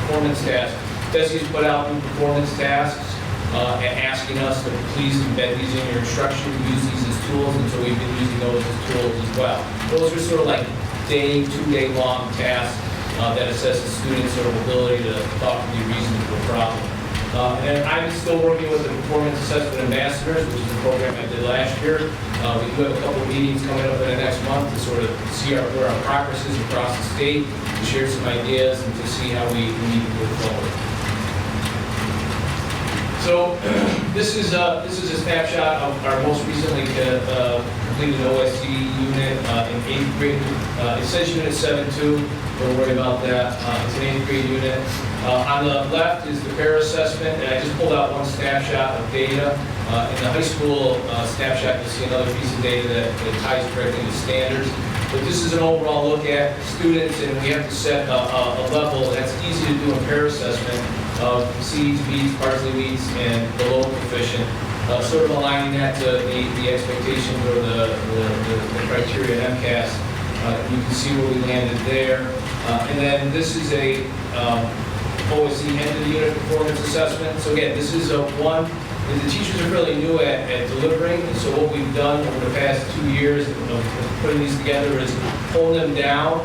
Speaker 11: performance task. DESE's put out new performance tasks and asking us to please embed these in your instruction, use these as tools, and so we've been using those as tools as well. Those are sort of like 2-day long tasks that assess the student's sort of ability to thoughtfully reason through a problem. And I'm still working with the Performance Assessment Ambassadors, which is a program I did last year. We do have a couple of meetings coming up in the next month to sort of see where our progress is across the state, to share some ideas, and to see how we need to move forward. So this is a snapshot of our most recently completed OSE unit in 8th grade. It says unit 7-2, don't worry about that. It's an 8th grade unit. On the left is the peer assessment, and I just pulled out one snapshot of data. In the high school snapshot, you'll see another piece of data that ties directly to standards. But this is an overall look at students, and we have to set a level that's easy to do in peer assessment of C's, B's, partially meets, and below proficient, sort of aligning that to the expectations or the criteria in MCAS. You can see where we landed there. And then this is a OSE end of the unit performance assessment. So again, this is one that the teachers are really new at delivering. And so what we've done over the past 2 years of putting these together is pull them down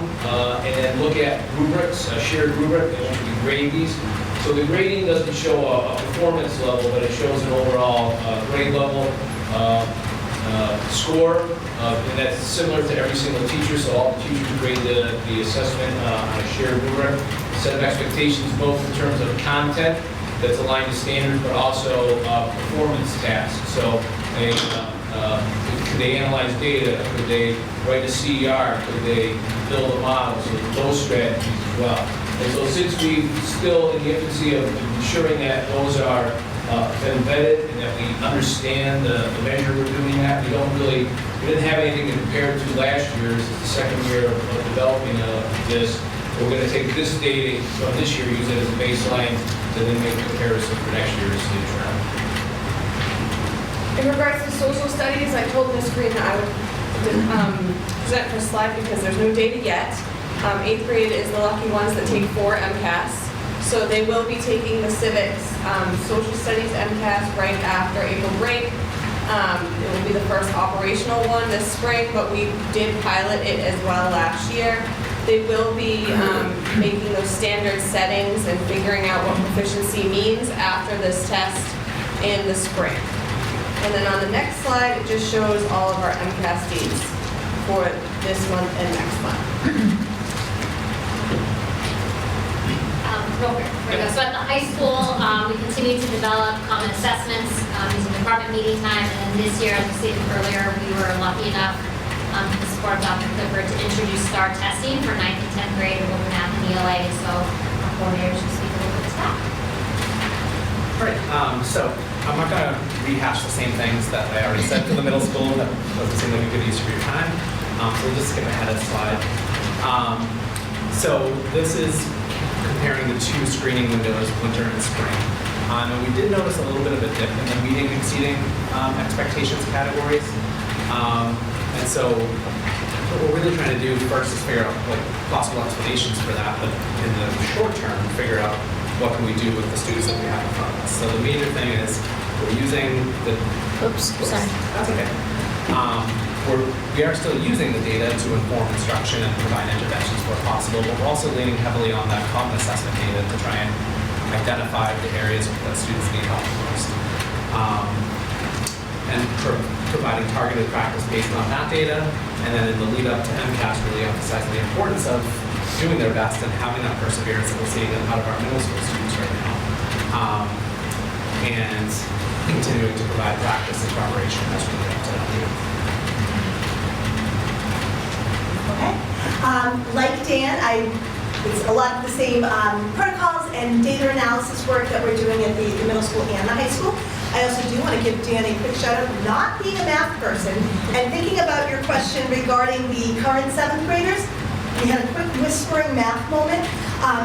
Speaker 11: and then look at rubrics, a shared rubric, and we grade these. So the grading doesn't show a performance level, but it shows an overall grade level score, and that's similar to every single teacher. So all the teachers grade the assessment on a shared rubric, set of expectations both in terms of content that's aligned to standards, but also performance tasks. So could they analyze data? Could they write a CER? Could they build a model? So those strategies as well. And so since we're still in the infancy of ensuring that those are embedded and that we understand the measure we're doing that, we didn't have anything to compare to last year. This is the second year of developing this. We're going to take this data from this year, use it as a baseline, to then make a comparison for next year's state round.
Speaker 8: In regards to social studies, I told Ms. Green that I would present her slide because there's no data yet. 8th grade is the lucky ones that take 4 MCAS. So they will be taking the civics, social studies MCAS right after April break. It will be the first operational one this spring, but we did pilot it as well last year. They will be making those standard settings and figuring out what proficiency means after this test in the spring. And then on the next slide, it just shows all of our MCAS dates for this month and next month.
Speaker 12: Real quick. So at the high school, we continue to develop common assessments using department meeting time. And this year, as I stated earlier, we were lucky enough to support Dr. Clifford to introduce STAR testing for 9th and 10th grade in math and ELA. So our coordinators will speak a little bit to that.
Speaker 9: Right. So I'm not going to rehash the same things that I already said to the middle school. That doesn't seem like a good use of your time. So we'll just skip ahead a slide. So this is comparing the two screening windows, winter and spring. And we did notice a little bit of a dip in the meeting exceeding expectations categories. And so what we're really trying to do first is figure out like possible explanations for that, but in the short term, figure out what can we do with the students that we have in front of us. So the major thing is we're using the...
Speaker 5: Oops, sorry.
Speaker 9: That's okay. We are still using the data to inform instruction and provide interventions where possible, but we're also leaning heavily on that common assessment data to try and identify the areas that students need help most. And providing targeted practice based on that data, and then in the lead up to MCAS, really emphasizing the importance of doing their best and having that perseverance that we're seeing out of our middle school students right now. And continuing to provide practice and preparation as we lead up to that lead.
Speaker 10: Okay. Like Dan, it's a lot of the same protocols and data analysis work that we're doing at the middle school and the high school. I also do want to give Dan a quick shout out for not being a math person and thinking about your question regarding the current 7th graders. We had a quick whispering math moment,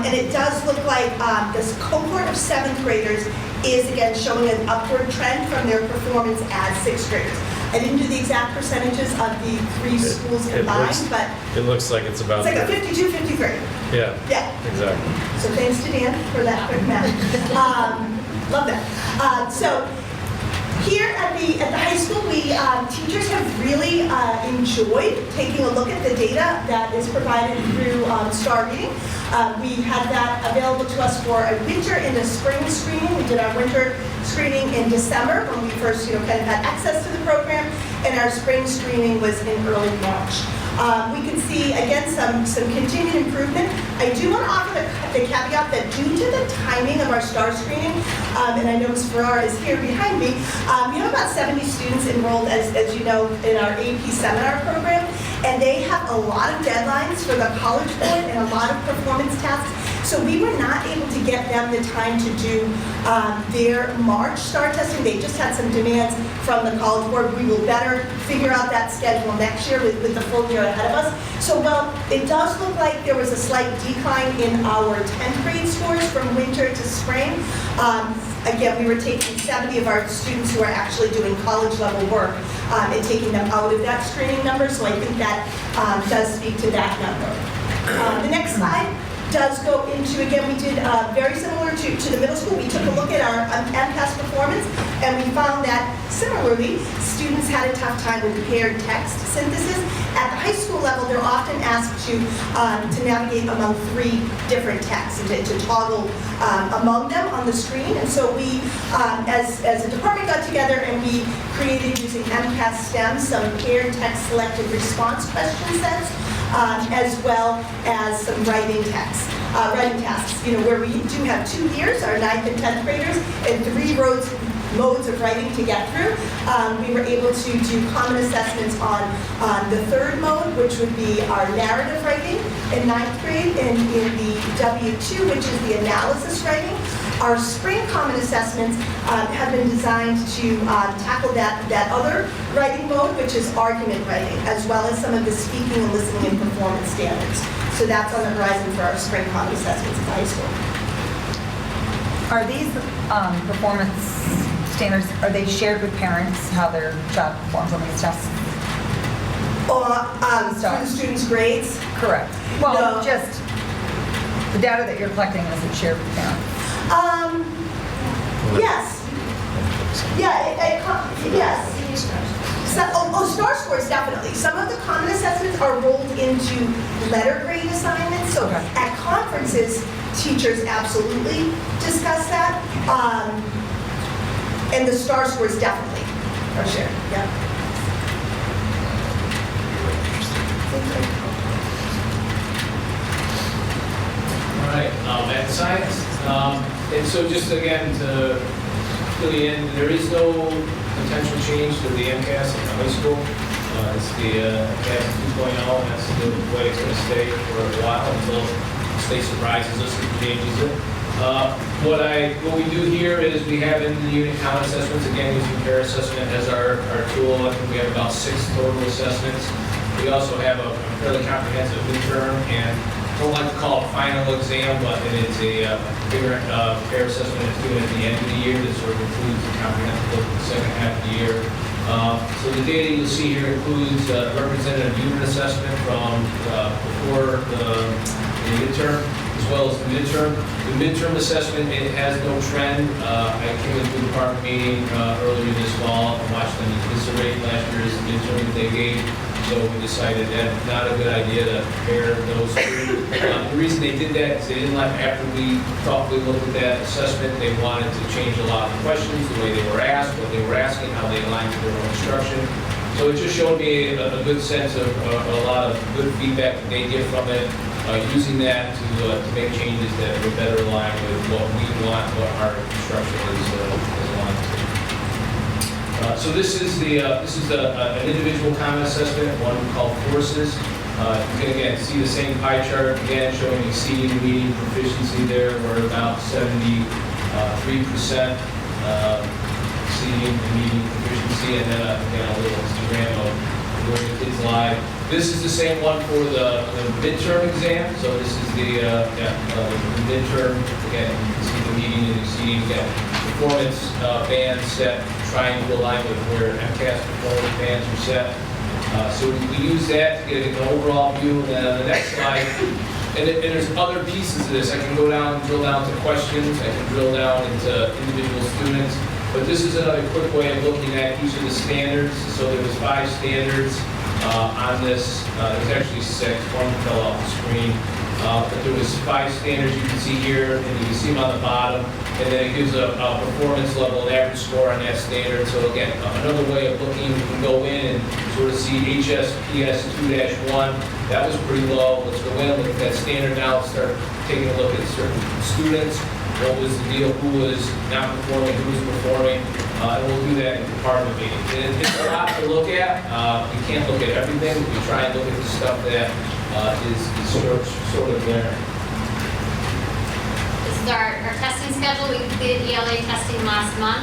Speaker 10: and it does look like this cohort of 7th graders is again showing an upward trend from their performance as 6th graders. I didn't do the exact percentages of the 3 schools combined, but
Speaker 1: It looks like it's about...
Speaker 10: it's like a 52, 53.
Speaker 1: Yeah,
Speaker 10: Yeah.
Speaker 1: exactly.
Speaker 10: So thanks to Dan for that quick math. Love that. So here at the high school, we teachers have really enjoyed taking a look at the data that is provided through STAR Reading. We had that available to us for a winter and a spring screening. We did our winter screening in December when we first, kind of had access to the program, and our spring screening was in early March. We can see, again, some continued improvement. I do want to offer the caveat that due to the timing of our STAR screening, and I know Ms. Farrar is here behind me, we have about 70 students enrolled, as you know, in our AP seminar program, and they have a lot of deadlines for the College Board and a lot of performance tasks. So we were not able to get them the time to do their March STAR testing. They just had some demands from the College Board. We will better figure out that schedule next year with the full year ahead of us. So while it does look like there was a slight decline in our 10th grade scores from winter to spring, again, we were taking 70 of our students who are actually doing college level work and taking them out of that screening number. So I think that does speak to that number. The next slide does go into, again, we did very similar to the middle school. We took a look at our MCAS performance, and we found that similarly, students had a tough time with paired text synthesis. At the high school level, they're often asked to navigate among 3 different texts and to toggle among them on the screen. And so we, as a department, got together and we created, using MCAS STEM, some paired text selected response question sets, as well as some writing tasks, where we do have 2 years, our 9th and 10th graders, and 3 modes of writing to get through. We were able to do common assessments on the 3rd mode, which would be our narrative writing in 9th grade, and in the W2, which is the analysis writing. Our spring common assessments have been designed to tackle that other writing mode, which is argument writing, as well as some of the speaking and listening and performance standards. So that's on the horizon for our spring common assessments at the high school.
Speaker 2: Are these performance standards, are they shared with parents, how their child performs on these tests?
Speaker 10: Or through the students' grades?
Speaker 2: Correct. Well,
Speaker 10: No.
Speaker 2: just the data that you're collecting, is it shared with parents?
Speaker 10: Yes. Yes. STAR scores, definitely. Some of the common assessments are rolled into letter grade assignments. So
Speaker 2: Okay.
Speaker 10: at conferences, teachers absolutely discuss that. And the STAR scores definitely are shared. Yeah.
Speaker 11: All right, math science. And so just again, to fill you in, there is no potential change to the MCAS at the high school. It's the MCAS 2.0, and that's the way it's going to stay for a while until state surprises us and changes it. What we do here is we have in the unit common assessments, again, using peer assessment as our tool. I think we have about 6 total assessments. We also have a fairly comprehensive midterm, and I don't like to call it final exam, but it's a bigger peer assessment that's due at the end of the year that sort of includes the comprehensive look at the second half of the year. So the data you'll see here includes representative unit assessment from before the midterm, as well as the midterm. The midterm assessment, it has no trend. I came into the department meeting earlier this fall and watched them eviscerate last year's midterm that they gave. So we decided that not a good idea to compare those two. The reason they did that is they didn't like, after we thoughtfully looked at that assessment, they wanted to change a lot of the questions, the way they were asked, what they were asking, how they aligned to their own instruction. So it just showed me a good sense of a lot of good feedback that they get from it, using that to make changes that were better aligned with what we want, what our instruction is aligned to. So this is an individual common assessment, one called Forces. You can again see the same pie chart again showing exceeding and meeting proficiency there. We're about 73% exceeding and meeting proficiency, and then again a little histogram of where the kids lie. This is the same one for the midterm exam. So this is the midterm. Again, you can see the meeting and exceeding. Again, performance bands set, trying to align with where MCAS performance bands are set. So we use that to get an overall view. And then on the next slide, and there's other pieces of this. I can go down, drill down to questions. I can drill down into individual students. But this is another quick way of looking at each of the standards. So there was 5 standards on this. There's actually 6. One fell off the screen. But there was 5 standards you can see here, and you can see them on the bottom. And then it gives a performance level, an average score on that standard. So again, another way of looking, you can go in and sort of see HSPS 2-1. That was pretty low. Let's go in and look at that standard now. Let's start taking a look at certain students. What was the deal? Who was not performing? Who was performing? And we'll do that in department meetings. And it's a lot to look at. You can't look at everything. We try and look at the stuff that is sort of there.
Speaker 12: This is our testing schedule. We completed ELA testing last month,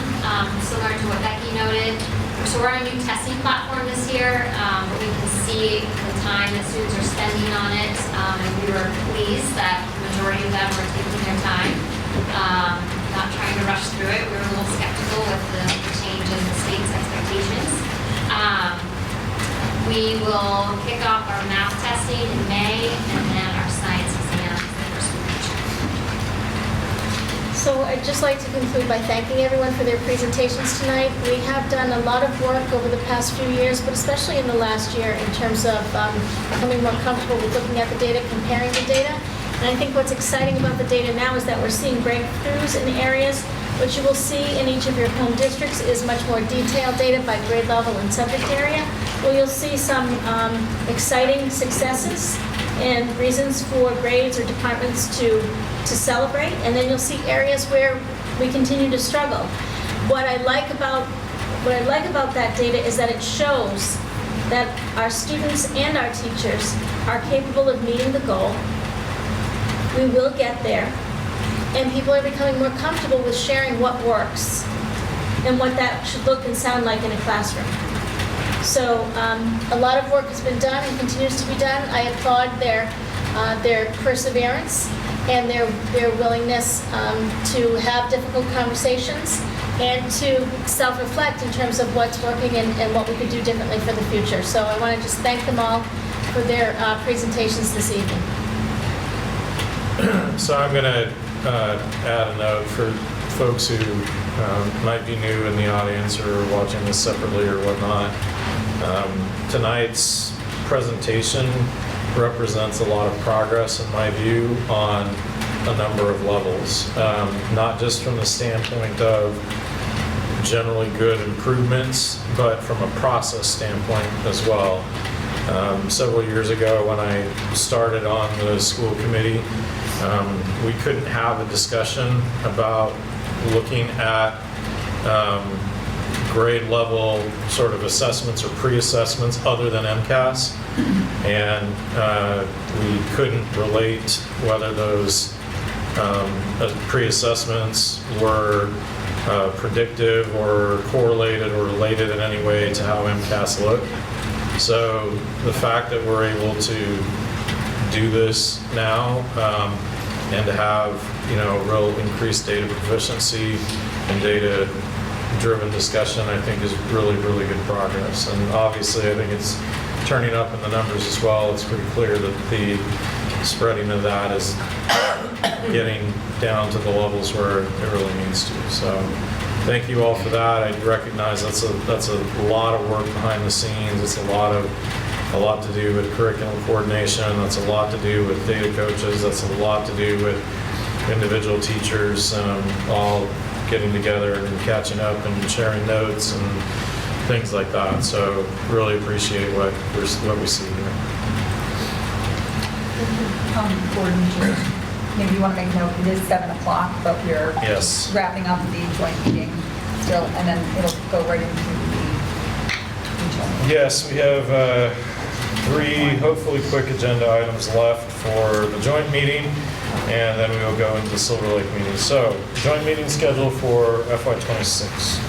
Speaker 12: similar to what Becky noted. So we're on a new testing platform this year, but we can see the time that students are spending on it, and we were pleased that the majority of them were taking their time, not trying to rush through it. We were a little skeptical with the change in the state's expectations. We will kick off our math testing in May, and then our science exam the first week of June.
Speaker 5: So I'd just like to conclude by thanking everyone for their presentations tonight. We have done a lot of work over the past few years, but especially in the last year in terms of becoming more comfortable with looking at the data, comparing the data. And I think what's exciting about the data now is that we're seeing breakthroughs in areas. What you will see in each of your home districts is much more detailed data by grade level and subject area, where you'll see some exciting successes and reasons for grades or departments to celebrate, and then you'll see areas where we continue to struggle. What I like about that data is that it shows that our students and our teachers are capable of meeting the goal. We will get there, and people are becoming more comfortable with sharing what works and what that should look and sound like in a classroom. So a lot of work has been done and continues to be done. I applaud their perseverance and their willingness to have difficult conversations and to self-reflect in terms of what's working and what we could do differently for the future. So I want to just thank them all for their presentations this evening.
Speaker 1: So I'm going to add a note for folks who might be new in the audience or watching this separately or whatnot. Tonight's presentation represents a lot of progress, in my view, on a number of levels. Not just from the standpoint of generally good improvements, but from a process standpoint as well. Several years ago when I started on the school committee, we couldn't have a discussion about looking at grade level sort of assessments or pre-assessments other than MCAS. And we couldn't relate whether those pre-assessments were predictive or correlated or related in any way to how MCAS looked. So the fact that we're able to do this now and to have, real increased data proficiency and data-driven discussion, I think is really, really good progress. And obviously, I think it's turning up in the numbers as well. It's pretty clear that the spreading of that is getting down to the levels where it really needs to. So thank you all for that. I recognize that's a lot of work behind the scenes. It's a lot to do with curriculum coordination. That's a lot to do with data coaches. That's a lot to do with individual teachers all getting together and catching up and sharing notes and things like that. So really appreciate what we see here.
Speaker 2: Gordon, maybe you want to make a note, it is 7 o'clock, but we're
Speaker 1: Yes.
Speaker 2: wrapping up the joint meeting still, and then it'll go right into the regional meeting.
Speaker 1: Yes, we have 3 hopefully quick agenda items left for the joint meeting, and then we will go into the Silver Lake meeting. So, joint meeting schedule for FY26.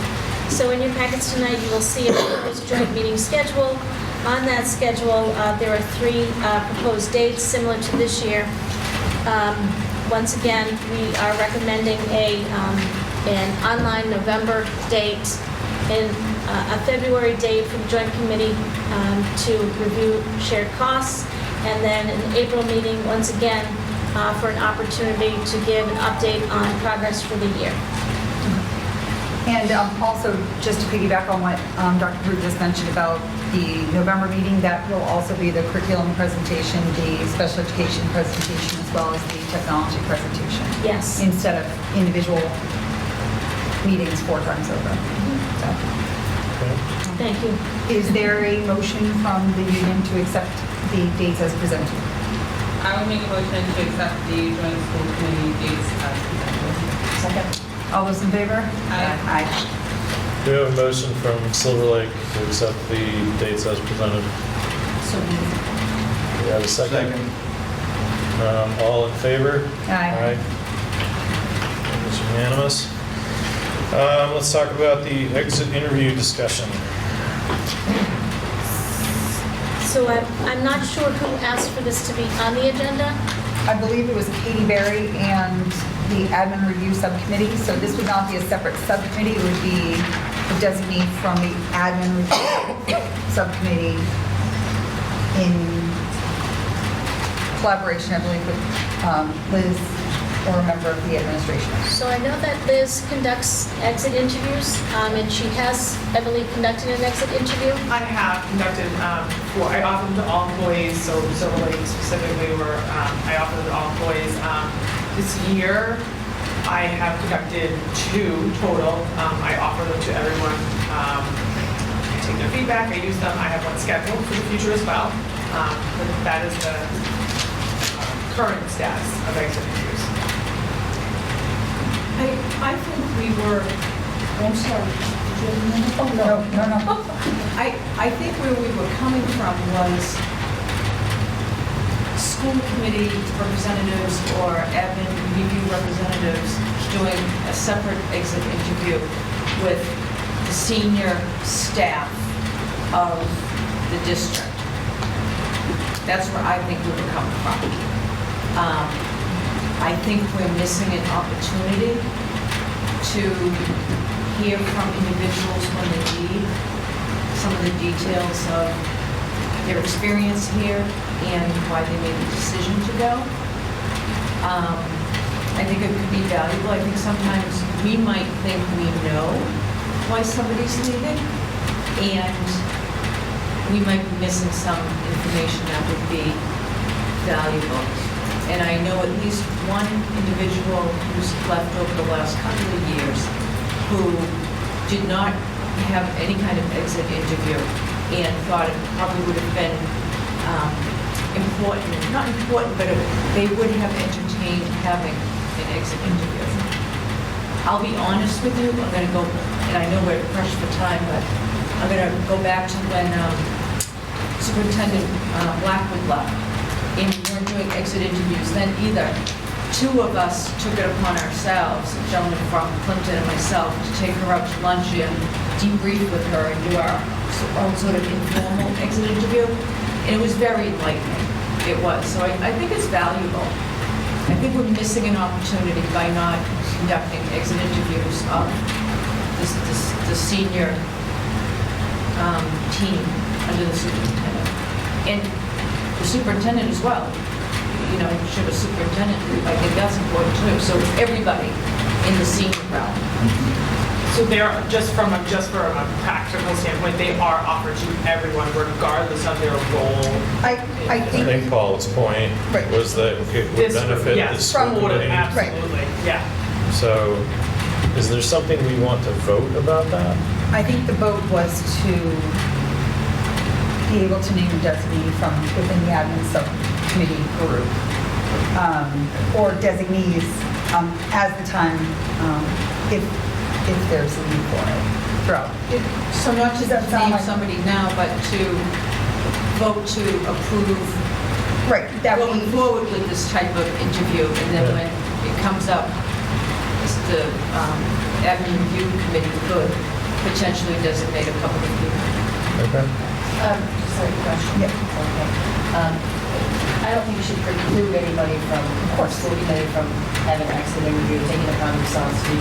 Speaker 5: So in your packets tonight, you will see a proposed joint meeting schedule. On that schedule, there are 3 proposed dates similar to this year. Once again, we are recommending an online November date and a February date for the joint committee to review shared costs, and then an April meeting, once again, for an opportunity to give an update on progress for the year.
Speaker 2: And also, just to piggyback on what Dr. Brew just mentioned about the November meeting, that will also be the curriculum presentation, the special education presentation, as well as the technology presentation.
Speaker 5: Yes.
Speaker 2: Instead of individual meetings 4 times over. So,
Speaker 5: Thank you.
Speaker 2: is there a motion from the union to accept the dates as presented?
Speaker 13: I will make a motion to accept the joint school committee dates as presented.
Speaker 2: Second. All those in favor?
Speaker 13: Aye.
Speaker 2: Aye.
Speaker 1: Do we have a motion from Silver Lake to accept the dates as presented?
Speaker 13: So moved.
Speaker 1: Do we have a second? All in favor?
Speaker 2: Aye.
Speaker 1: It's unanimous. Let's talk about the exit interview discussion.
Speaker 5: So I'm not sure who asked for this to be on the agenda.
Speaker 2: I believe it was Katie Berry and the admin review subcommittee, so this would not be a separate subcommittee, it would be a designee from the admin review subcommittee in collaboration, I believe, with Liz or a member of the administration.
Speaker 5: So I know that Liz conducts exit interviews, and she has, I believe, conducted an exit interview.
Speaker 14: I have conducted, I offer them to all employees, so really specifically where I offer them to all employees. This year, I have conducted 2 total. I offer them to everyone. I take their feedback, I use them. I have one scheduled for the future as well. But that is the current status of exit interviews.
Speaker 13: I think we were, I'm sorry.
Speaker 2: Oh, no.
Speaker 13: I think where we were coming from was school committee representatives or admin review representatives doing a separate exit interview with the senior staff of the district. That's where I think we were coming from. I think we're missing an opportunity to hear from individuals when they leave some of the details of their experience here and why they made the decision to go. I think it could be valuable. I think sometimes we might think we know why somebody's leaving, and we might be missing some information that would be valuable. And I know at least one individual who's left over the last couple of years who did not have any kind of exit interview and thought it probably would have been important, not important, but they would have entertained having an exit interview. I'll be honest with you, I'm going to go, and I know we're pressed for time, but I'm going to go back to when Superintendent Blackwood left, and we weren't doing exit interviews. Then either two of us took it upon ourselves, a gentleman from Plimpton and myself, to take her out to lunch and debrief with her and do our own sort of informal exit interview. And it was very enlightening. It was. So I think it's valuable. I think we're missing an opportunity by not conducting exit interviews of the senior team under the superintendent. And the superintendent as well. You know, you should have a superintendent. I think that's important too. So everybody in the senior realm.
Speaker 14: So they're, just from a practical standpoint, they are offered to everyone regardless of their role.
Speaker 2: I
Speaker 1: I
Speaker 2: think,
Speaker 1: think Paul's point
Speaker 2: Right.
Speaker 1: was that it would
Speaker 14: This
Speaker 1: benefit the
Speaker 14: yes,
Speaker 1: school
Speaker 14: would
Speaker 1: committee.
Speaker 14: absolutely, yeah.
Speaker 1: So is there something we want to vote about that?
Speaker 2: I think the vote was to be able to name a designee from within the admin subcommittee group, or designees as the time, if there's a need for it throughout.
Speaker 13: So not to
Speaker 2: Does that sound
Speaker 13: name
Speaker 2: like-
Speaker 13: somebody now, but to vote to approve
Speaker 2: Right, that
Speaker 13: going
Speaker 2: we,
Speaker 13: forward with this type of interview, and then
Speaker 1: Yeah.
Speaker 13: when it comes up, the admin review committee could potentially designate a couple of people.
Speaker 1: Okay.
Speaker 4: Just a question.
Speaker 2: Yeah.
Speaker 4: Okay. I don't think we should preclude anybody from, of course, school committee from having an exit interview, taking it upon themselves to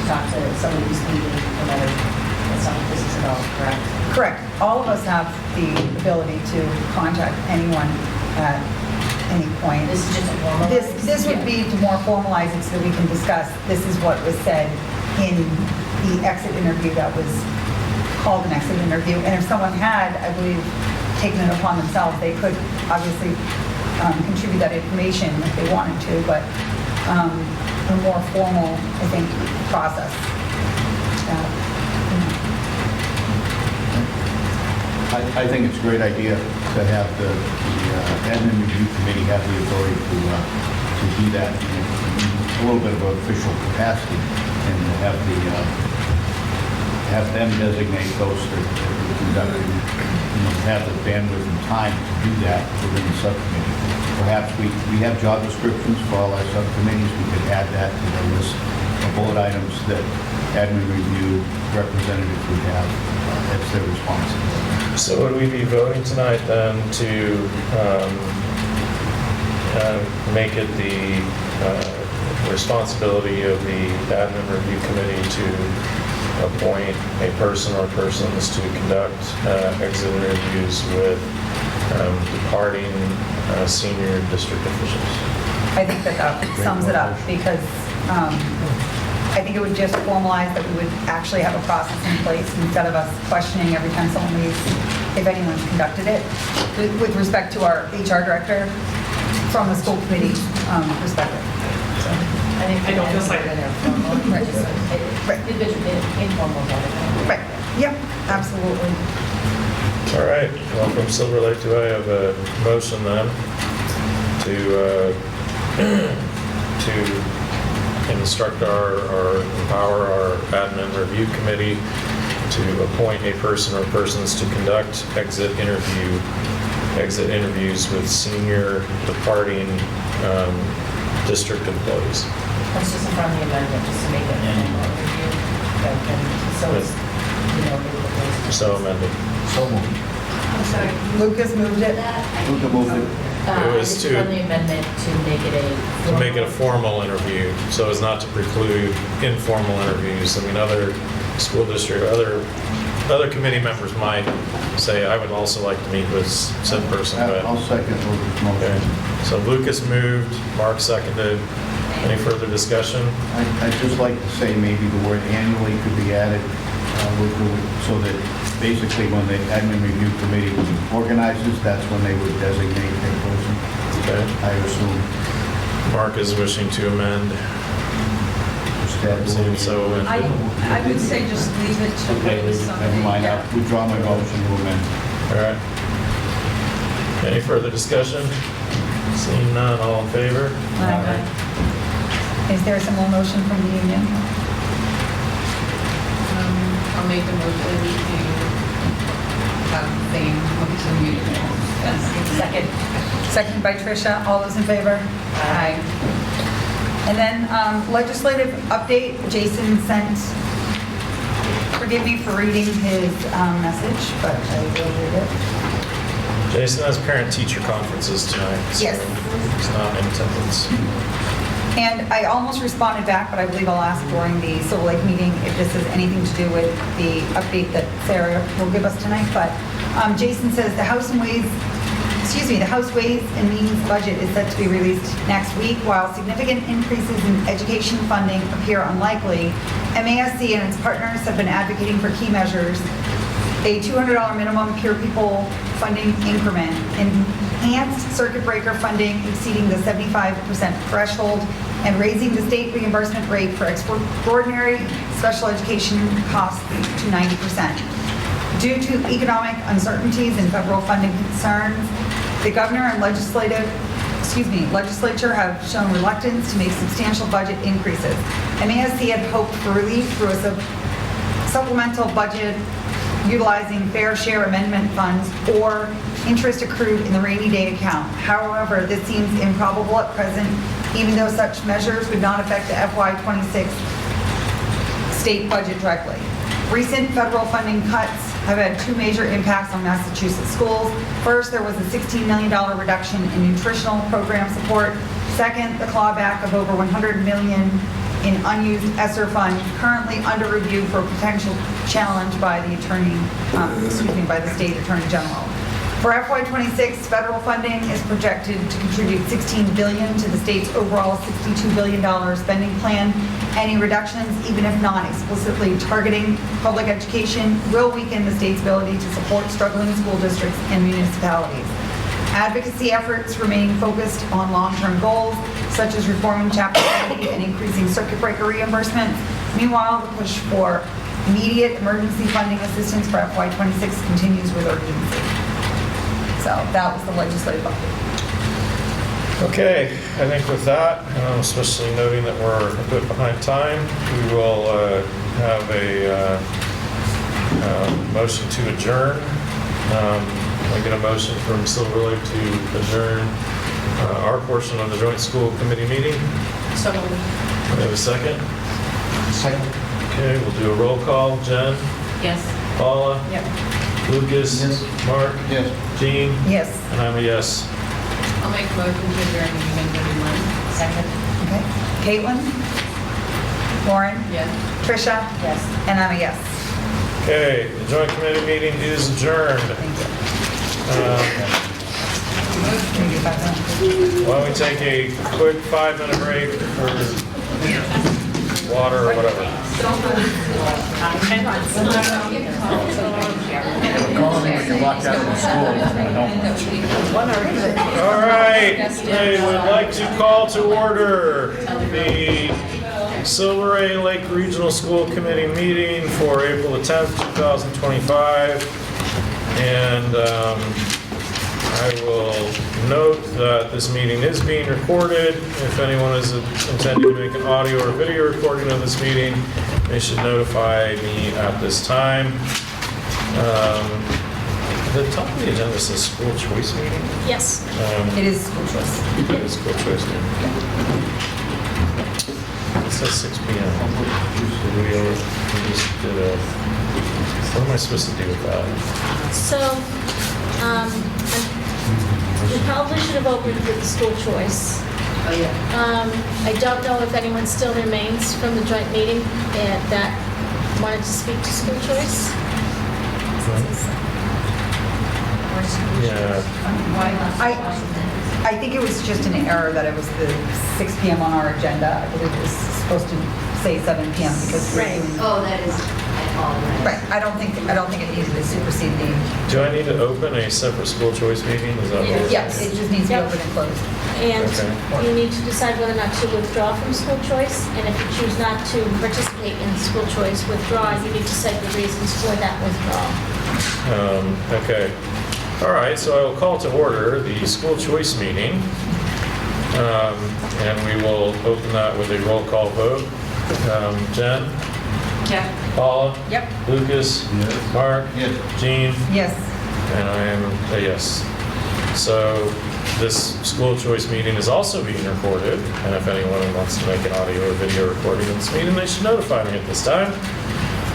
Speaker 4: talk to somebody who's leaving, no matter, that's not what this is about, correct?
Speaker 2: correct, all of us have the ability to contact anyone at any point.
Speaker 4: This is just a formal.
Speaker 2: This would be to more formalize it so that we can discuss, this is what was said in the exit interview that was called an exit interview. And if someone had, I believe, taken it upon themselves, they could obviously contribute that information if they wanted to, but a more formal, I think, process.
Speaker 15: I think it's a great idea to have the admin review committee have the authority to do that in a little bit of an official capacity, and to have them designate those that are conducting, have the bandwidth and time to do that within the subcommittee. Perhaps we have job descriptions for all our subcommittees. We could add that to the list of bullet items that admin review representatives would have. That's their responsibility.
Speaker 1: So would we be voting tonight then to make it the responsibility of the admin review committee to appoint a person or persons to conduct exit interviews with departing senior district officials?
Speaker 2: I think that sums it up, because I think it would just formalize that we would actually have a process in place instead of us questioning every time someone leaves, if anyone's conducted it, with respect to our HR director from a school committee perspective. So,
Speaker 4: I think
Speaker 14: I don't feel like-
Speaker 2: Right. Right.
Speaker 4: Informal.
Speaker 2: Right, yep, absolutely.
Speaker 1: All right, well, from Silver Lake, do I have a motion then to instruct or empower our admin review committee to appoint a person or persons to conduct exit interviews with senior departing district employees?
Speaker 4: That's just in front of the amendment, just to make it an overview. So it's,
Speaker 1: So amended.
Speaker 15: So moved.
Speaker 4: I'm sorry.
Speaker 2: Lucas moved it.
Speaker 15: Luca moved it.
Speaker 1: It was
Speaker 4: It's
Speaker 1: to-
Speaker 4: friendly amendment to make it a.
Speaker 1: To make it a formal interview, so as not to preclude informal interviews. I mean, other school district, other committee members might say, I would also like to meet with said person, but.
Speaker 15: I'll second Luca's
Speaker 1: Okay,
Speaker 15: motion.
Speaker 1: so Lucas moved, Mark seconded. Any further discussion?
Speaker 15: I'd just like to say maybe the word annually could be added, so that basically when the admin review committee organizes, that's when they would designate their person,
Speaker 1: Okay,
Speaker 15: I assume.
Speaker 1: Mark is wishing to amend. Seems so amended.
Speaker 13: I would say just leave it to
Speaker 15: Okay,
Speaker 13: maybe somebody.
Speaker 15: never mind,
Speaker 13: yeah.
Speaker 15: I'll withdraw my motion to amend.
Speaker 1: All right. Any further discussion? Seeing none, all in favor?
Speaker 2: Aye. Is there a similar motion from the union?
Speaker 13: I'll make the motion to have the same motion meeting.
Speaker 2: Second. Second by Tricia. All those in favor? Aye. And then legislative update, Jason sent, forgive me for reading his message, but I will read it.
Speaker 1: Jason has parent-teacher conferences tonight. So
Speaker 2: Yes.
Speaker 1: he's not in attendance.
Speaker 2: And I almost responded back, but I believe I'll ask during the Silver Lake meeting if this has anything to do with the update that Sarah will give us tonight. But Jason says the House Ways and Means budget is set to be released next week. While significant increases in education funding appear unlikely, MASC and its partners have been advocating for key measures: a $200 minimum peer pupil funding increment, enhanced circuit breaker funding exceeding the 75% threshold, and raising the state reimbursement rate for extraordinary special education costs to 90%. Due to economic uncertainties and federal funding concerns, the governor and legislature have shown reluctance to make substantial budget increases. MASC had hoped for relief through a supplemental budget utilizing fair share amendment funds or interest accrued in the rainy day account. However, this seems improbable at present, even though such measures would not affect the FY26 state budget directly. Recent federal funding cuts have had two major impacts on Massachusetts schools. First, there was a $16 million reduction in nutritional program support. Second, the clawback of over $100 million in unused ESSER funds currently under review for potential challenge by the by the state attorney general. For FY26, federal funding is projected to contribute $16 billion to the state's overall $62 billion spending plan. Any reductions, even if not explicitly targeting public education, will weaken the state's ability to support struggling school districts and municipalities. Advocacy efforts remain focused on long-term goals, such as reforming Chapter 70 and increasing circuit breaker reimbursement. Meanwhile, the push for immediate emergency funding assistance for FY26 continues with urgency. So that was the legislative update.
Speaker 1: Okay, I think with that, especially noting that we're a bit behind time, we will have a motion to adjourn. I get a motion from Silver Lake to adjourn our portion of the joint school committee meeting.
Speaker 13: So moved.
Speaker 1: We have a second?
Speaker 6: Second.
Speaker 1: Okay, we'll do a roll call. Jen?
Speaker 13: Yes.
Speaker 1: Paula?
Speaker 13: Yep.
Speaker 1: Lucas?
Speaker 6: Yes.
Speaker 1: Mark?
Speaker 15: Yes.
Speaker 1: Jean?
Speaker 2: Yes.
Speaker 1: And I'm a yes.
Speaker 13: I'll make a motion to adjourn the meeting, everyone.
Speaker 4: Second?
Speaker 2: Okay. Caitlin? Lauren?
Speaker 13: Yes.
Speaker 2: Tricia?
Speaker 4: Yes.
Speaker 2: And I'm a yes.
Speaker 1: Okay, the joint committee meeting is adjourned.
Speaker 2: Thank you.
Speaker 1: Why don't we take a quick 5-minute break for water or whatever. All right, I would like to call to order the Silver Lake Regional School Committee meeting for April the 10th, 2025. And I will note that this meeting is being recorded. If anyone is intending to make an audio or video recording of this meeting, they should notify me at this time. The top of the agenda says school choice meeting.
Speaker 5: Yes.
Speaker 2: It is school choice.
Speaker 1: It is school choice meeting. It says 6 p.m. We just did a, what am I supposed to do with that?
Speaker 5: So, we probably should have opened with the school choice.
Speaker 4: Oh, yeah.
Speaker 5: I don't know if anyone still remains from the joint meeting that wanted to speak to school choice.
Speaker 1: Yeah.
Speaker 2: I think it was just an error that it was the 6 p.m. on our agenda. I believe it was supposed to say 7 p.m. because we're
Speaker 5: Right.
Speaker 2: doing.
Speaker 7: Oh, that is, I apologize.
Speaker 2: Right, I don't think it needs to supersede the.
Speaker 1: Do I need to open a separate school choice meeting? Is that what we're
Speaker 2: Yes, it just needs to be
Speaker 5: Yep.
Speaker 2: open and closed.
Speaker 5: And
Speaker 1: Okay.
Speaker 5: you need to decide whether or not to withdraw from school choice. And if you choose not to participate in school choice withdraw, you need to cite the reasons for that withdrawal.
Speaker 1: Okay. All right, so I will call to order the school choice meeting. And we will open that with a roll call vote. Jen?
Speaker 2: Yeah.
Speaker 1: Paula?
Speaker 2: Yep.
Speaker 1: Lucas?
Speaker 15: Yes.
Speaker 1: Mark?
Speaker 15: Yes.
Speaker 1: Jean?
Speaker 2: Yes.
Speaker 1: And I am a yes. So this school choice meeting is also being recorded, and if anyone wants to make an audio or video recording of this meeting, they should notify me at this time.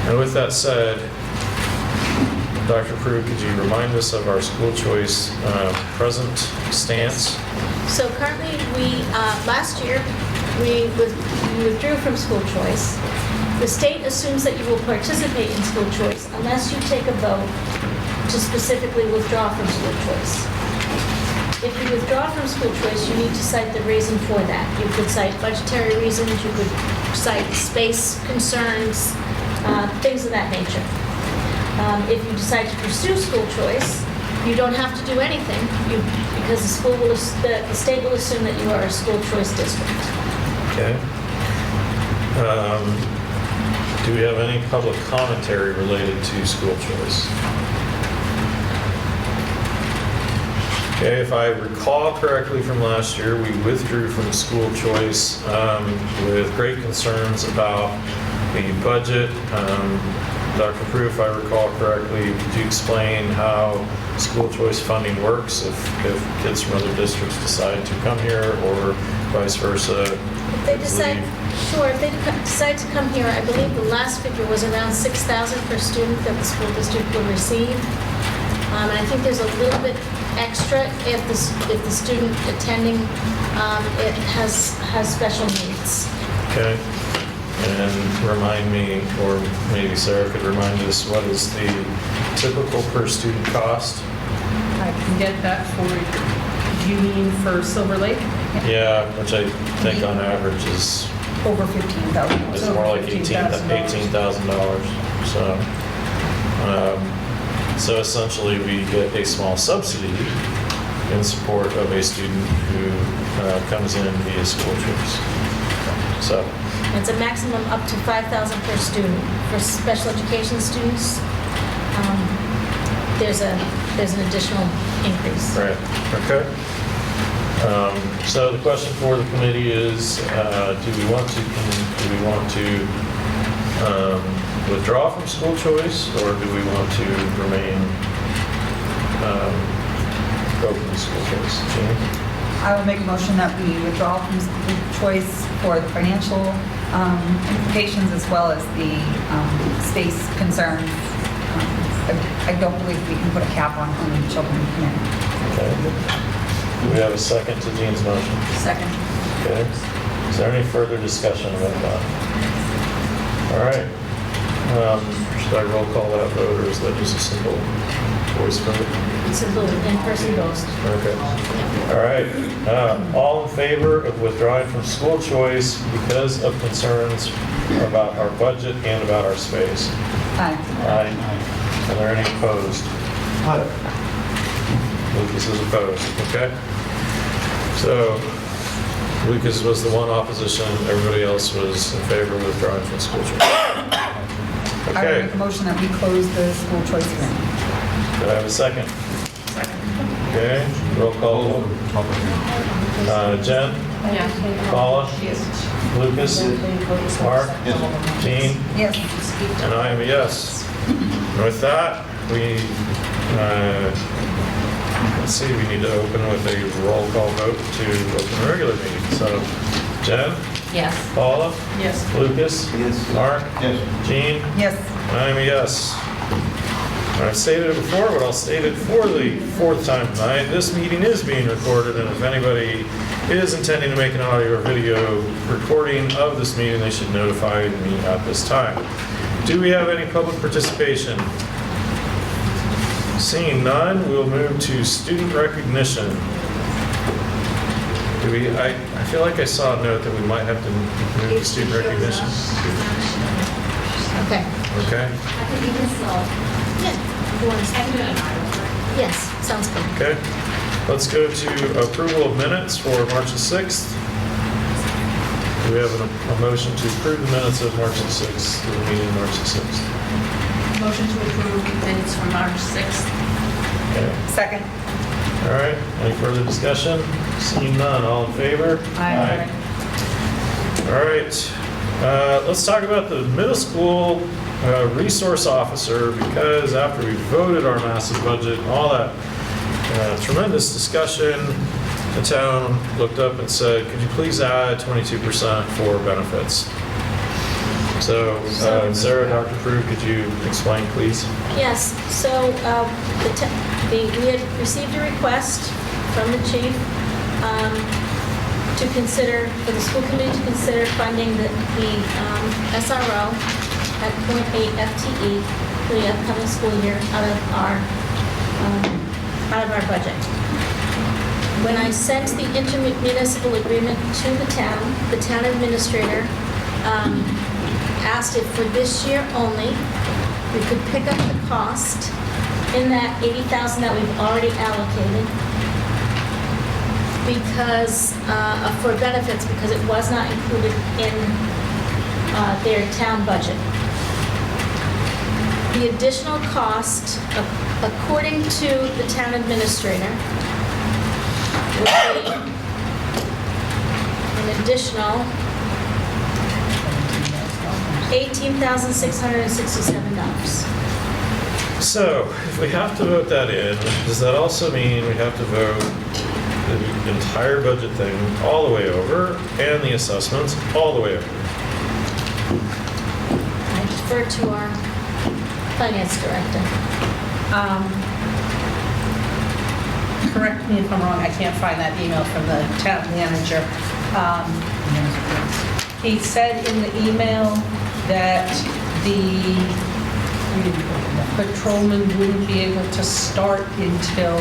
Speaker 1: And with that said, Dr. Prue, could you remind us of our school choice present stance?
Speaker 5: So currently, last year, we withdrew from school choice. The state assumes that you will participate in school choice unless you take a vote to specifically withdraw from school choice. If you withdraw from school choice, you need to cite the reason for that. You could cite budgetary reasons, you could cite space concerns, things of that nature. If you decide to pursue school choice, you don't have to do anything because the state will assume that you are a school choice district.
Speaker 1: Okay. Do we have any public commentary related to school choice? Okay, if I recall correctly from last year, we withdrew from school choice with great concerns about the budget. Dr. Prue, if I recall correctly, could you explain how school choice funding works if kids from other districts decide to come here or vice versa?
Speaker 5: If they decide, sure, if they decide to come here, I believe the last figure was around $6,000 per student that the school district would receive. And I think there's a little bit extra if the student attending it has special needs.
Speaker 1: Okay. And remind me, or maybe Sarah could remind us, what is the typical per student cost?
Speaker 14: I can get that for you. You mean for Silver Lake?
Speaker 1: Yeah, which I think on average is
Speaker 2: Over 15,000.
Speaker 1: is more like $18,000. So essentially, we get a small subsidy in support of a student who comes in via school choice. So.
Speaker 5: It's a maximum up to $5,000 per student. For special education students, there's an additional increase.
Speaker 1: Right, okay. So the question for the committee is, do we want to withdraw from school choice, or do we want to remain open to school choice? Jean?
Speaker 2: I will make a motion that we withdraw from school choice for the financial implications as well as the space concerns. I don't believe we can put a cap on how many children come in.
Speaker 1: Okay. Do we have a second to Jean's motion?
Speaker 2: Second.
Speaker 1: Okay. Is there any further discussion about that? All right. Should I roll call that vote, or is that just a simple voice vote?
Speaker 5: It's a little in-person vote.
Speaker 1: Okay. All right. All in favor of withdrawing from school choice because of concerns about our budget and about our space?
Speaker 2: Aye.
Speaker 1: Aye. Are there any opposed? Lucas is opposed. Okay. So Lucas was the one opposition. Everybody else was in favor of withdrawing from school choice.
Speaker 2: I will
Speaker 1: Okay.
Speaker 2: make a motion that we close the school choice hearing.
Speaker 1: Do I have a second? Okay, roll call. Jen?
Speaker 14: Yes.
Speaker 1: Paula? Lucas? Mark? Jean?
Speaker 2: Yes.
Speaker 1: And I am a yes. And with that, we, let's see, we need to open with a roll call vote to open the regular meeting. So, Jen?
Speaker 4: Yes.
Speaker 1: Paula?
Speaker 14: Yes.
Speaker 1: Lucas?
Speaker 15: Yes.
Speaker 1: Mark?
Speaker 15: Yes.
Speaker 1: Jean?
Speaker 2: Yes.
Speaker 1: And I am a yes. I've stated it before, but I'll state it for the fourth time tonight. This meeting is being recorded, and if anybody is intending to make an audio or video recording of this meeting, they should notify me at this time. Do we have any public participation? Seeing none, we'll move to student recognition. Do we? I feel like I saw a note that we might have to move to student recognition.
Speaker 5: Okay.
Speaker 1: Okay.
Speaker 12: I could be this slow.
Speaker 5: Yeah.
Speaker 12: I can do it in order.
Speaker 5: Yes, sounds good.
Speaker 1: Okay, let's go to approval of minutes for March the 6th. Do we have a motion to approve the minutes of March the 6th, the meeting March the 6th?
Speaker 4: Motion to approve minutes from March 6th.
Speaker 1: Okay,
Speaker 2: Second.
Speaker 1: all right, any further discussion? Seeing none, all in favor?
Speaker 2: Aye.
Speaker 1: All right, let's talk about the middle school resource officer, because after we voted our massive budget and all that tremendous discussion, the town looked up and said, could you please add 22% for benefits? So, Sarah, Dr. Prue, could you explain, please?
Speaker 5: Yes, so we had received a request from the chief to consider, for the school committee to consider funding the SRO at 0.8 FTE for the upcoming school year out of our budget. When I sent the intermunicipal agreement to the town administrator asked if for this year only, we could pick up the cost in that $80,000 that we've already allocated because for benefits, because it was not included in their town budget. The additional cost, according to the town administrator, would be an additional $18,667.
Speaker 1: So, if we have to vote that in, does that also mean we have to vote the entire budget thing all the way over and the assessments all the way over?
Speaker 5: I defer to our finance director.
Speaker 16: Correct me if I'm wrong, I can't find that email from the town manager. He said in the email that the patrolman wouldn't be able to start until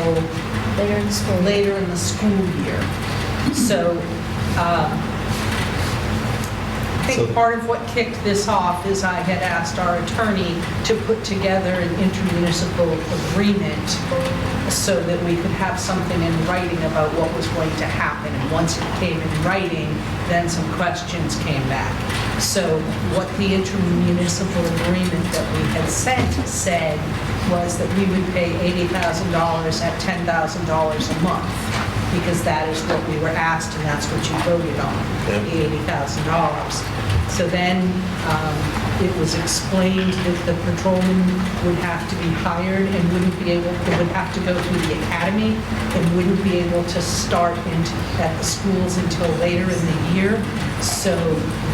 Speaker 16: later in the school year. So I think part of what kicked this off is I had asked our attorney to put together an intermunicipal agreement so that we could have something in writing about what was going to happen. And once it came in writing, then some questions came back. So what the intermunicipal agreement that we had sent said was that we would pay $80,000 at $10,000 a month, because that is what we were asked and that's what you voted on, the $80,000. So then it was explained that the patrolman would have to be hired and would have to go through the academy and wouldn't be able to start at the schools until later in the year. So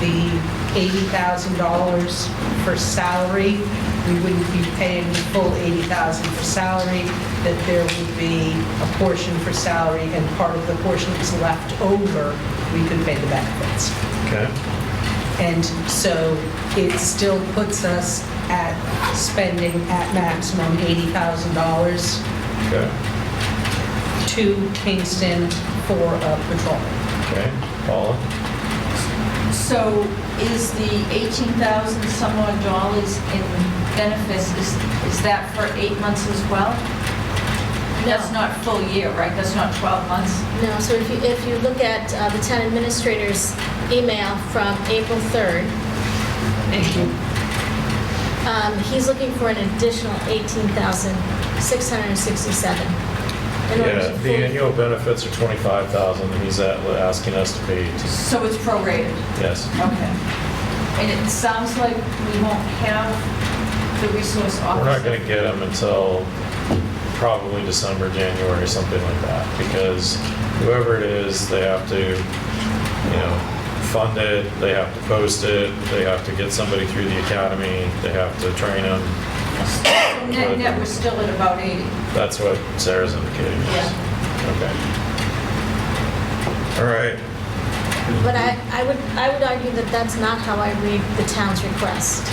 Speaker 16: the $80,000 for salary, we wouldn't be paying the full $80,000 for salary, that there would be a portion for salary and part of the portion that was left over, we could pay the benefits.
Speaker 1: Okay.
Speaker 16: And so it still puts us at spending at maximum $80,000
Speaker 1: Okay.
Speaker 16: to Kingston for a patrolman.
Speaker 1: Okay. Paula?
Speaker 13: So is the 18,000 some odd dollars in benefits, is that for 8 months as well? That's not full year, right? That's not 12 months?
Speaker 5: No, so if you look at the town administrator's email from April 3rd,
Speaker 16: Thank you.
Speaker 5: He's looking for an additional $18,667.
Speaker 1: Yeah, the annual benefits are $25,000 and he's asking us to pay $18,000.
Speaker 13: So it's prorated?
Speaker 1: Yes.
Speaker 13: Okay. And it sounds like we won't have the resource officer.
Speaker 1: We're not going to get them until probably December, January, something like that, because whoever it is, they have to, fund it, they have to post it, they have to get somebody through the academy, they have to train them.
Speaker 13: Net, we're still at about 80.
Speaker 1: That's what Sarah's indicating. Yes. Okay. All right.
Speaker 5: But I would argue that that's not how I read the town's request.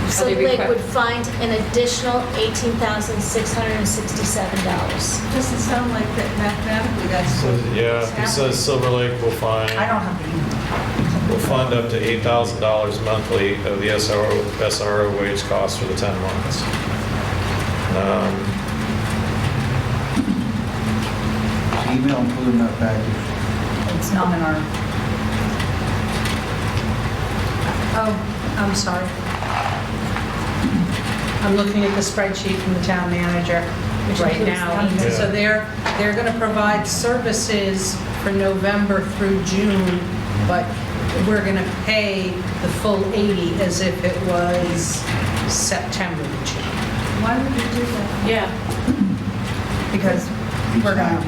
Speaker 5: Silver Lake would find an additional $18,667.
Speaker 13: Doesn't sound like that mathematically, that's what
Speaker 1: Yeah, he says Silver Lake will find.
Speaker 16: I don't have the
Speaker 1: We'll fund up to $8,000 monthly of the SRO wage costs for the 10 months.
Speaker 15: Email included in that package.
Speaker 2: It's not in our... Oh, I'm sorry.
Speaker 16: I'm looking at the spreadsheet from the town manager
Speaker 2: Which
Speaker 16: right
Speaker 2: includes
Speaker 16: now.
Speaker 2: benefits.
Speaker 16: So they're going to provide services for November through June, but we're going to pay the full 80 as if it was September to June.
Speaker 2: Why would you do that?
Speaker 16: Yeah.
Speaker 2: Because we're gonna,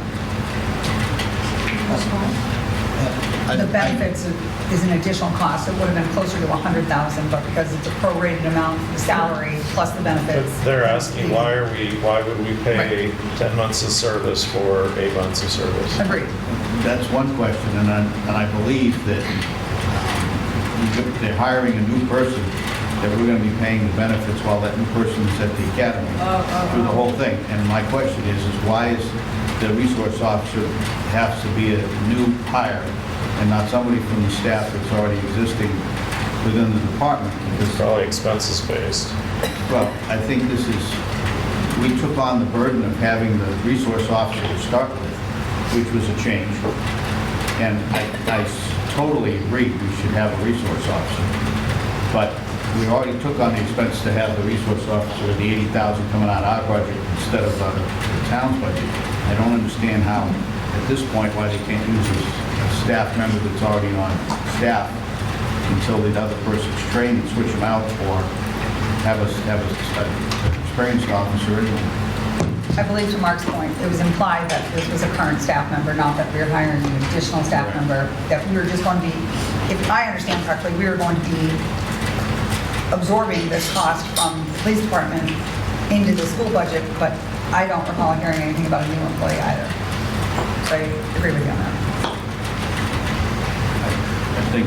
Speaker 2: the benefits is an additional cost. It would have been closer to 100,000, but because it's a prorated amount for the salary plus the
Speaker 1: But
Speaker 2: benefits.
Speaker 1: they're asking, why would we pay 10 months of service for 8 months of service?
Speaker 2: Agreed.
Speaker 15: That's one question, and I believe that they're hiring a new person, that we're going to be paying the benefits while that new person is at the academy through the whole thing. And my question is why is the resource officer has to be a new hire and not somebody from the staff that's already existing within the department?
Speaker 1: It's probably expenses based.
Speaker 15: Well, I think we took on the burden of having the resource officer to start with, which was a change. And I totally agree we should have a resource officer. But we already took on the expense to have the resource officer with the 80,000 coming out of our budget instead of the town's budget. I don't understand how, at this point, why they can't use a staff member that's already on staff until the other person's trained and switch them out, or have an experienced officer anyway.
Speaker 2: I believe to Mark's point, it was implied that this was a current staff member, not that we were hiring an additional staff member, that we were just going to be, if I understand correctly, we were going to be absorbing this cost from the police department into the school budget, but I don't recall hearing anything about a new employee either. So I agree with you on that.
Speaker 15: I think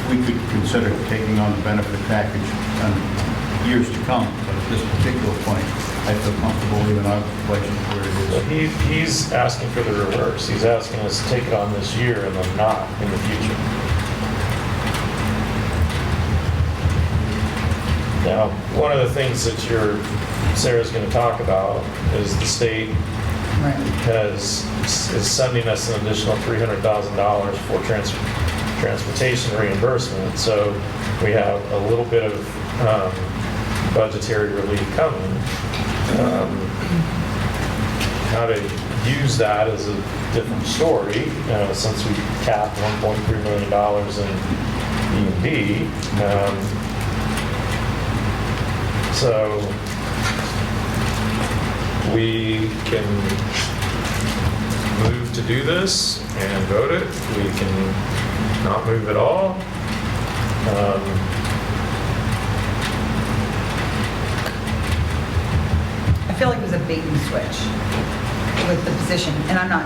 Speaker 15: we could consider taking on the benefit package in years to come, but at this particular point, I feel comfortable leaving our budget where it is.
Speaker 1: He's asking for the reverse. He's asking us to take it on this year and then not in the future. Now, one of the things that Sarah's going to talk about is the state is sending us an additional $300,000 for transportation reimbursement. So we have a little bit of budgetary relief coming. How to use that is a different story, since we capped $1.3 million in E&D. So we can move to do this and vote it. We can not move at all.
Speaker 2: I feel like it was a bait and switch with the position, and I'm not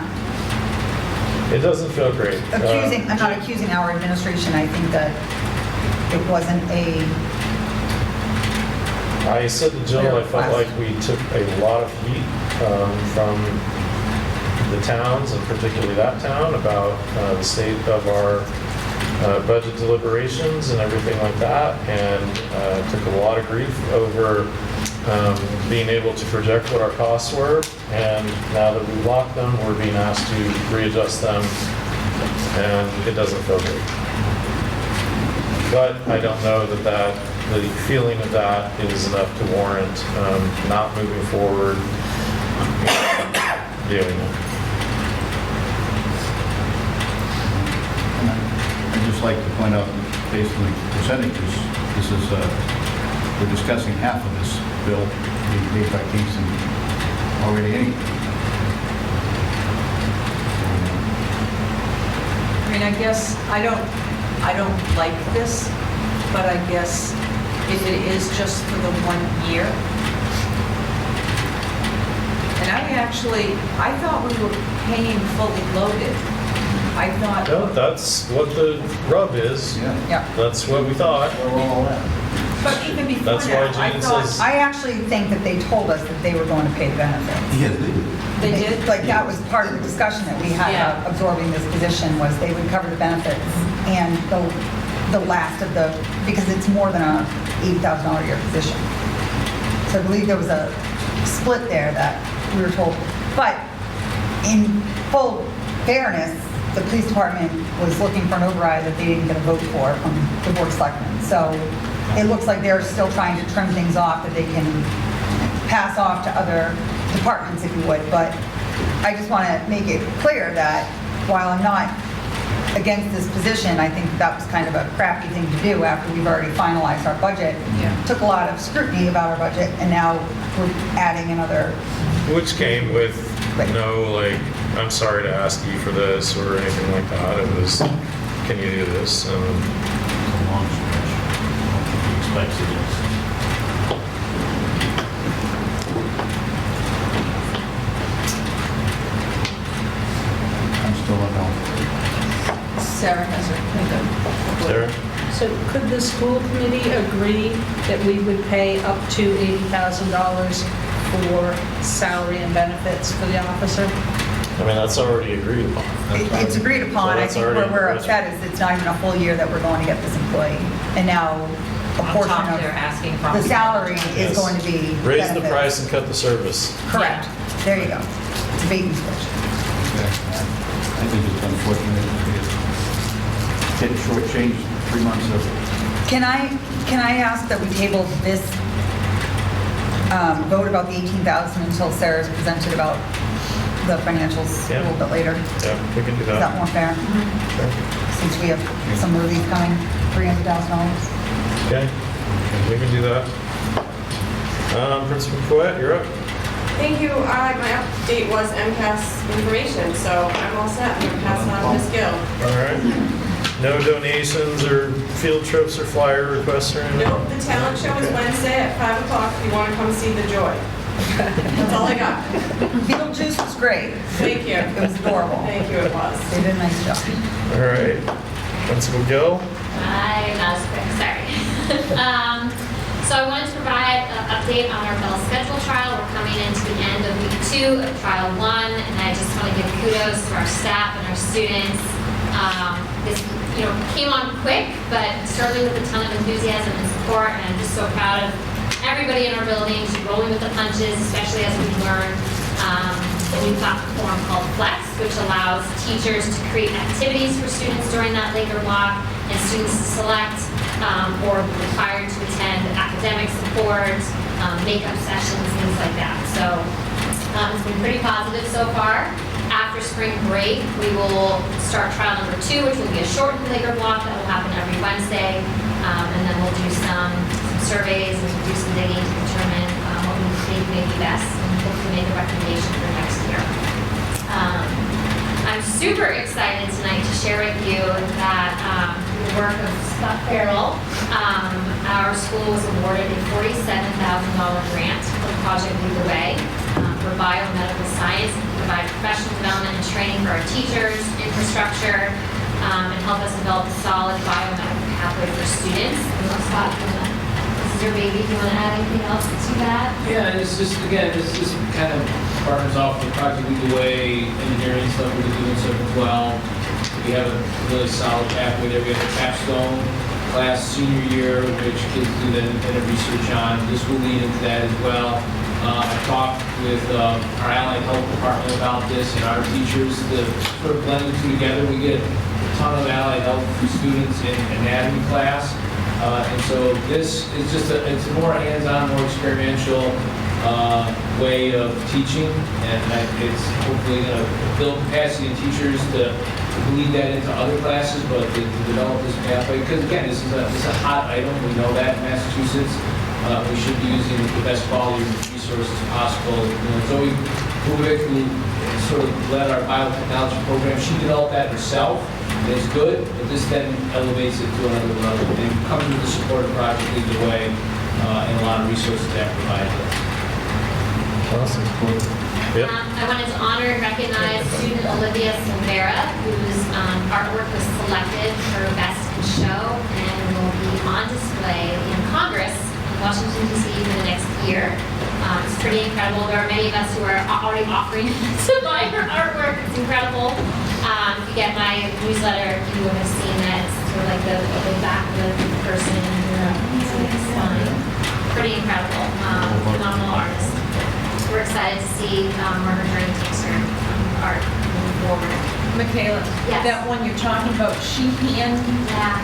Speaker 1: It doesn't feel great.
Speaker 2: I'm not accusing our administration. I think that it wasn't
Speaker 1: I said to Jill, I felt like we took a lot of heat from the towns, and particularly that town, about the state of our budget deliberations and everything like that, and took a lot of grief over being able to project what our costs were. And now that we've locked them, we're being asked to readjust them, and it doesn't feel good. But I don't know that the feeling of that is enough to warrant not moving forward and doing it.
Speaker 15: And I'd just like to point out, based on the percentages, this is, we're discussing half of this bill being paid by Kingston already anyway.
Speaker 13: I mean, I guess, I don't like this, but I guess if it is just for the 1 year. And I thought we were paying fully loaded. I thought.
Speaker 1: No, that's what the rub is.
Speaker 2: Yeah.
Speaker 1: That's what we thought.
Speaker 13: But even before
Speaker 1: That's why
Speaker 13: that, I
Speaker 1: Jane
Speaker 13: thought.
Speaker 1: says-
Speaker 2: I actually think that they told us that they were going to pay the benefits.
Speaker 15: Yes, they do.
Speaker 13: They did?
Speaker 2: Like, that was part of the discussion that we had
Speaker 13: Yeah.
Speaker 2: about absorbing this position, was they would cover the benefits and the last of the, because it's more than a $80,000 a year position. So I believe there was a split there that we were told. But in full fairness, the police department was looking for an override that they didn't get a vote for from the board of selectmen. So it looks like they're still trying to trim things off that they can pass off to other departments, if you would. But I just want to make it clear that while I'm not against this position, I think that was kind of a crafty thing to do after we've already finalized our budget. Took a lot of scrutiny about our budget, and now we're adding another.
Speaker 1: Which came with no, like, I'm sorry to ask you for this or anything like that. It was, can you do this?
Speaker 15: It's a long stretch. I don't think he expects it is. I'm still a no.
Speaker 16: Sarah has her.
Speaker 1: Sarah?
Speaker 16: So could the school committee agree that we would pay up to $80,000 for salary and benefits for the officer?
Speaker 1: I mean, that's already agreed upon.
Speaker 2: It's agreed upon. I
Speaker 1: that's
Speaker 2: think where
Speaker 1: already
Speaker 2: we're
Speaker 1: written.
Speaker 2: upset is it's not even a full year that we're going to get this employee. And now a portion of
Speaker 13: they're asking for-
Speaker 2: the salary
Speaker 1: Yes.
Speaker 2: is going to be
Speaker 1: Raise the
Speaker 2: benefits.
Speaker 1: price and cut the service.
Speaker 2: Correct. There you go. It's a bait and switch.
Speaker 15: I think it's unfortunate. Getting shortchanged 3 months of.
Speaker 2: Can I ask that we table this vote about the 18,000 until Sarah's presented about the financials a little bit later?
Speaker 1: Yeah, we can do
Speaker 2: Is that
Speaker 1: that.
Speaker 2: more fair?
Speaker 1: Sure.
Speaker 2: Since we have some relief coming, $300,000.
Speaker 1: Okay, we can do that. Principal Coet, you're up.
Speaker 8: Thank you. My update was MCAS information, so I'm all set. I'm going to pass it on to Ms. Gill.
Speaker 1: All right. No donations or field trips or flyer requests or anything?
Speaker 8: Nope, the talent show is Wednesday at 5 o'clock if you want to come see the joy. That's all I got.
Speaker 2: Beetlejuice was great.
Speaker 8: Thank you.
Speaker 2: It was adorable.
Speaker 8: Thank you, it was.
Speaker 2: They did a nice job.
Speaker 1: All right. Principal Gill?
Speaker 12: I'm not as quick, sorry. So I wanted to provide an update on our Bell Schedule trial. We're coming into the end of week 2 of trial 1, and I just want to give kudos to our staff and our students. This, came on quick, but certainly with a ton of enthusiasm and support, and I'm just so proud of everybody in our building just rolling with the punches, especially as we've learned a new platform called Flex, which allows teachers to create activities for students during that later block, and students to select or be required to attend academic support, makeup sessions, things like that. So it's been pretty positive so far. After spring break, we will start trial number 2, which will be a shortened later block that will happen every Wednesday, and then we'll do some surveys and do some digging to determine what we think may be best and hopefully make a recommendation for next year. I'm super excited tonight to share with you that the work of Scott Farrell, our school was awarded a $47,000 grant for Project Lead the Way for biomedical science, to provide professional development and training for our teachers, infrastructure, and help us develop a solid biomedical pathway for students. Scott, this is your baby. Do you want to add anything else to that?
Speaker 11: Yeah, and it's just, again, this just kind of partners off with Project Lead the Way, engineering stuff we're doing so as well. We have a really solid pathway there. We have a capstone class senior year, which kids do then a research on. This will lead into that as well. I talked with our Allied Health Department about this and our teachers, the sort of blending the two together. We get a ton of Allied Health students in anatomy class. And so this is just it's a more hands-on, more experiential way of teaching, and it's hopefully going to build capacity in teachers to lead that into other classes, but to develop this pathway. Because again, this is a hot item. We know that in Massachusetts. We should be using the best quality resources possible. Zoe Kubik, who sort of led our biotechnology program, she developed that herself. And it's good, but this then elevates it to another level. And comes with the support of Project Lead the Way and a lot of resources that provides us.
Speaker 1: Awesome. Yep.
Speaker 12: I wanted to honor and recognize student Olivia Silvera, whose artwork was selected for Best in Show and will be on display in Congress in Washington, D.C. for the next year. It's pretty incredible. There are many of us who are already offering to buy her artwork. It's incredible. If you get my newsletter, you would have seen that. It's sort of like the back of the person using the spine. Pretty incredible. Phenomenal artist. We're excited to see where her journey takes her art moving forward.
Speaker 13: Michaela,
Speaker 12: Yes.
Speaker 13: that one you're talking about, she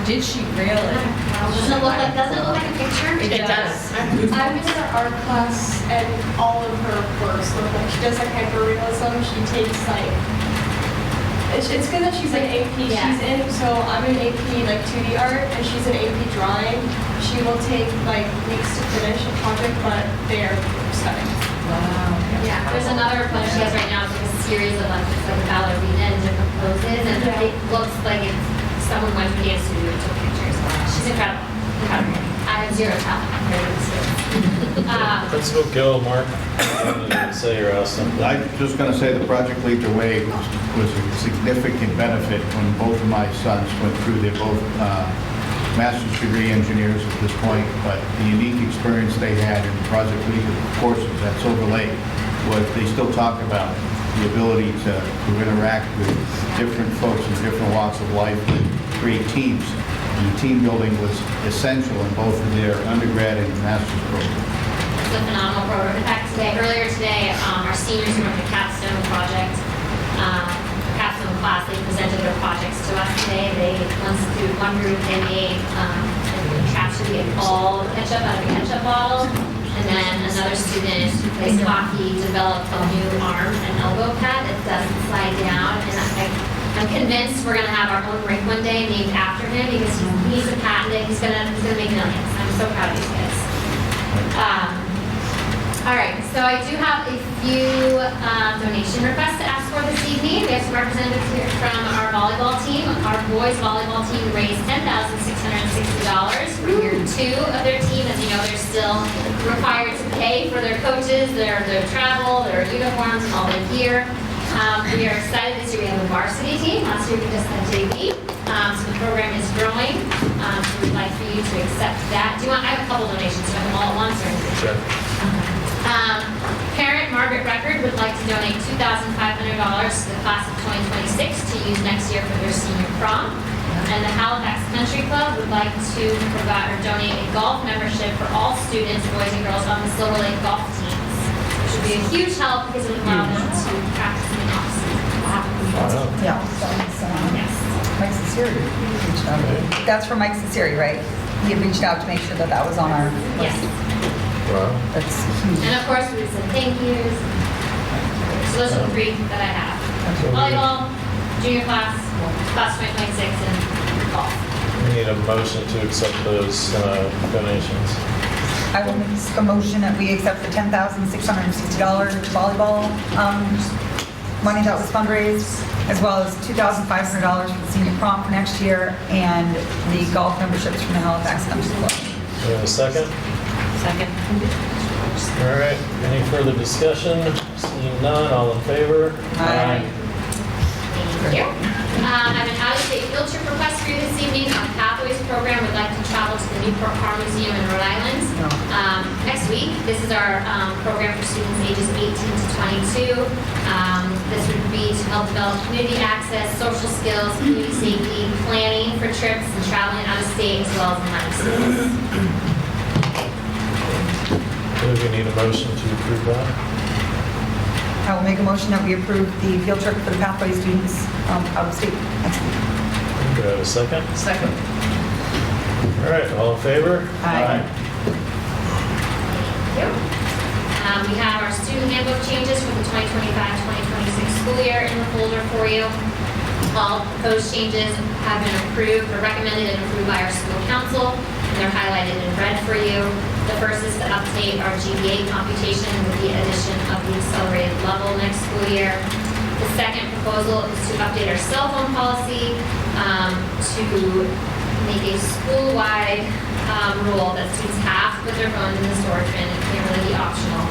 Speaker 13: did she really?
Speaker 12: Doesn't it look like a picture?
Speaker 13: It does.
Speaker 8: I was in her art class and all of her works look like, she does like hyperrealism, she takes like, it's good that she's in AP,
Speaker 12: Yeah.
Speaker 8: she's in, so I'm in AP like 2D art and she's in AP drawing. She will take like weeks to finish a project, but they're stunning.
Speaker 13: Wow.
Speaker 12: Yeah, there's another one she has right now, it's like a series of like, it's like a ballerina and different poses, and it looks like it's, someone went to a dance studio and took pictures. She's incredible, incredible. I have zero talent.
Speaker 1: Principal Gill, Mark, you wanted to say or ask something?
Speaker 15: I'm just going to say the Project Lead the Way was a significant benefit when both of my sons went through. They're both master's degree engineers at this point, but the unique experience they had in the Project Lead courses at Silver Lake was they still talk about the ability to interact with different folks in different walks of life and create teams. And the team building was essential in both of their undergrad and master's programs.
Speaker 12: It's a phenomenal program. In fact, earlier today, our seniors who were in the capstone project, capstone class, they presented their projects to us today. One group, they made a capture a ball ketchup out of a ketchup bottle. And then another student who plays hockey developed a new arm and elbow pad that doesn't slide down. And I'm convinced we're going to have our own rink one day named after him because he's a patent. He's going to make millions. I'm so proud of these kids. All right, so I do have a few donation requests to ask for this evening. We have some representatives here from our volleyball team. Our boys volleyball team raised $10,660 for year 2 of their team. As you know, they're still required to pay for their coaches, their travel, their uniforms, and all their gear. We are excited this year we have a varsity team. Last year we just had JV. So the program is growing. So we'd like for you to accept that. I have a couple donations. Do you want them all at once or anything?
Speaker 1: Sure.
Speaker 12: Parent Margaret Record would like to donate $2,500 to the class of 2026 to use next year for their senior prom. And the Halifax Country Club would like to provide or donate a golf membership for all students, boys and girls, on the Silver Lake golf teams, which would be a huge help because it would allow them to practice in the off season.
Speaker 2: Yeah.
Speaker 12: Yes.
Speaker 2: Mike Ciceri reached out. That's from Mike Ciceri, right? He had reached out to make sure that that was on our
Speaker 12: Yes.
Speaker 2: list.
Speaker 1: Wow.
Speaker 2: That's huge.
Speaker 12: And of course, we said thank yous. So those are the 3 that I have. Volleyball, junior class 2026, and golf.
Speaker 1: We need a motion to accept those donations.
Speaker 2: I will make a motion that we accept the $10,660 volleyball money that was fundraised, as well as $2,500 for the senior prom for next year, and the golf memberships from the Halifax Country Club.
Speaker 1: Do we have a second?
Speaker 13: Second.
Speaker 1: All right, any further discussion? Seeing none, all in favor?
Speaker 2: Aye.
Speaker 12: Thank you. I have an out-of-state field trip request for you this evening. Our Pathways program would like to travel to the Newport Car Museum in Rhode Island next week. This is our program for students ages 18 to 22. This would be to help develop community access, social skills, community safety, planning for trips, and traveling out of state, as well as in life skills.
Speaker 1: Do we need a motion to approve that?
Speaker 2: I will make a motion that we approve the field trip for the Pathway students out of state next week.
Speaker 1: Do I have a second?
Speaker 13: Second.
Speaker 1: All right, all in favor?
Speaker 2: Aye.
Speaker 12: Thank you. We have our student handbook changes for the 2025-2026 school year in the folder for you. All proposed changes have been approved or recommended and approved by our school council, and they're highlighted in red for you. The first is to update our GPA computation with the addition of the accelerated level next school year. The second proposal is to update our cell phone policy to make a school-wide rule that students have to put their phones in the storage bin. It can't really be optional.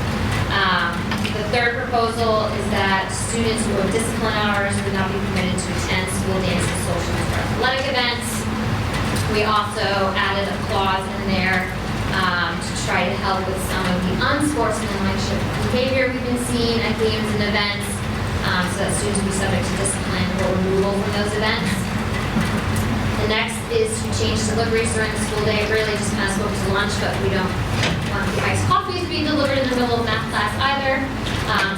Speaker 12: The third proposal is that students who have discipline hours would not be permitted to attend school dances, socials, or athletic events. We also added a clause in there to try to help with some of the unsportsmanlike behavior we've been seeing at games and events, so that students will be subject to discipline or removal from those events. The next is to change deliveries during the school day. It really just kind of spoke to lunch, but we don't want the iced coffees being delivered in the middle of math class either.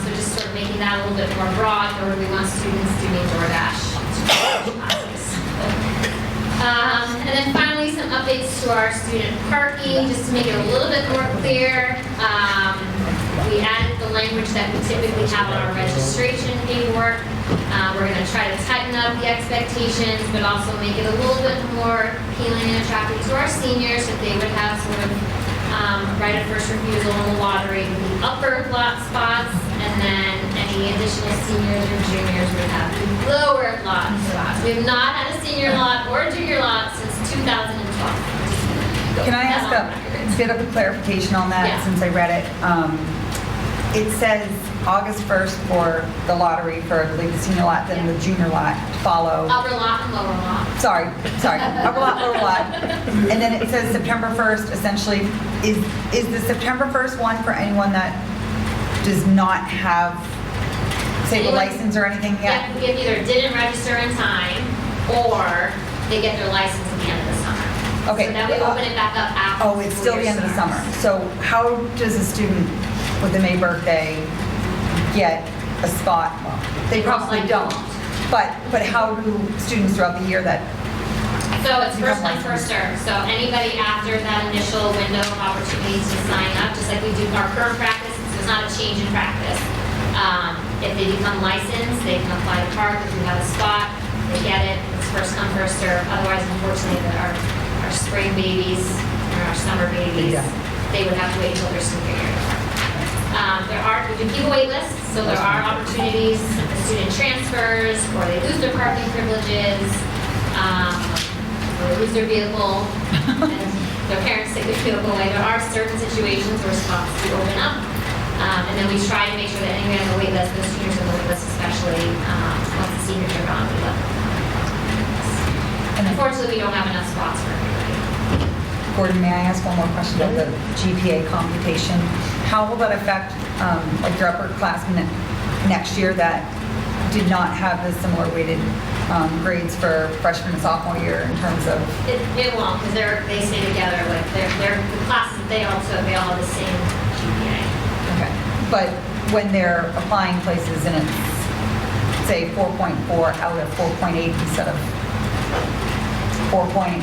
Speaker 12: So just sort of making that a little bit more broad, or we want students to make DoorDash classes. And then finally, some updates to our student parking, just to make it a little bit more clear. We added the language that we typically have on our registration paperwork. We're going to try to tighten up the expectations, but also make it a little bit more appealing and attractive to our seniors, that they would have sort of right of first refusal in the lottery with the upper lot spots, and then any additional seniors or juniors would have the lower lot spots. We have not had a senior lot or a junior lot since 2012.
Speaker 2: Can I ask a bit of a clarification on that,
Speaker 12: Yeah.
Speaker 2: since I read it? It says August 1st for the lottery for, I believe, the senior lot, then the junior lot to follow.
Speaker 12: Upper lot and lower lot.
Speaker 2: Sorry, upper lot, lower lot. And then it says September 1st, essentially, is the September 1st one for anyone that does not have, say, the
Speaker 12: Anyone-
Speaker 2: license or anything yet?
Speaker 12: If either didn't register in time, or they get their license at the end of the summer.
Speaker 2: Okay.
Speaker 12: So then we open it back up after.
Speaker 2: Oh, it's still the end of the summer. So how does a student with a May birthday get a spot? Well, they probably don't. But how do students throughout the year that?
Speaker 12: So it's
Speaker 2: You have
Speaker 12: first come, first served. So anybody after that initial window of opportunity to sign up, just like we do our current practice, it's not a change in practice. If they become licensed, they can apply to park. If we have a spot, they get it. It's first come, first served. Otherwise, unfortunately, our spring babies or our summer babies, they would have to wait until their senior year. We do people wait lists, so there are opportunities if the student transfers, or they lose their parking privileges, or they lose their vehicle, and their parents take their vehicle away. There are certain situations where spots do open up, and then we try to make sure that anybody on the wait list, the seniors on the wait list especially, once the seniors are gone, we let them know. And unfortunately, we don't have enough spots for everybody.
Speaker 2: Gordon, may I ask one more question about the GPA computation? How will that affect like your upperclassmen next year that did not have the similar weighted grades for freshman and sophomore year in terms of?
Speaker 12: It won't, because they stay together, like they're the classes, they all have the same GPA.
Speaker 2: Okay. But when they're applying places and it's, say, 4.4 out of 4.8 instead of 4.5,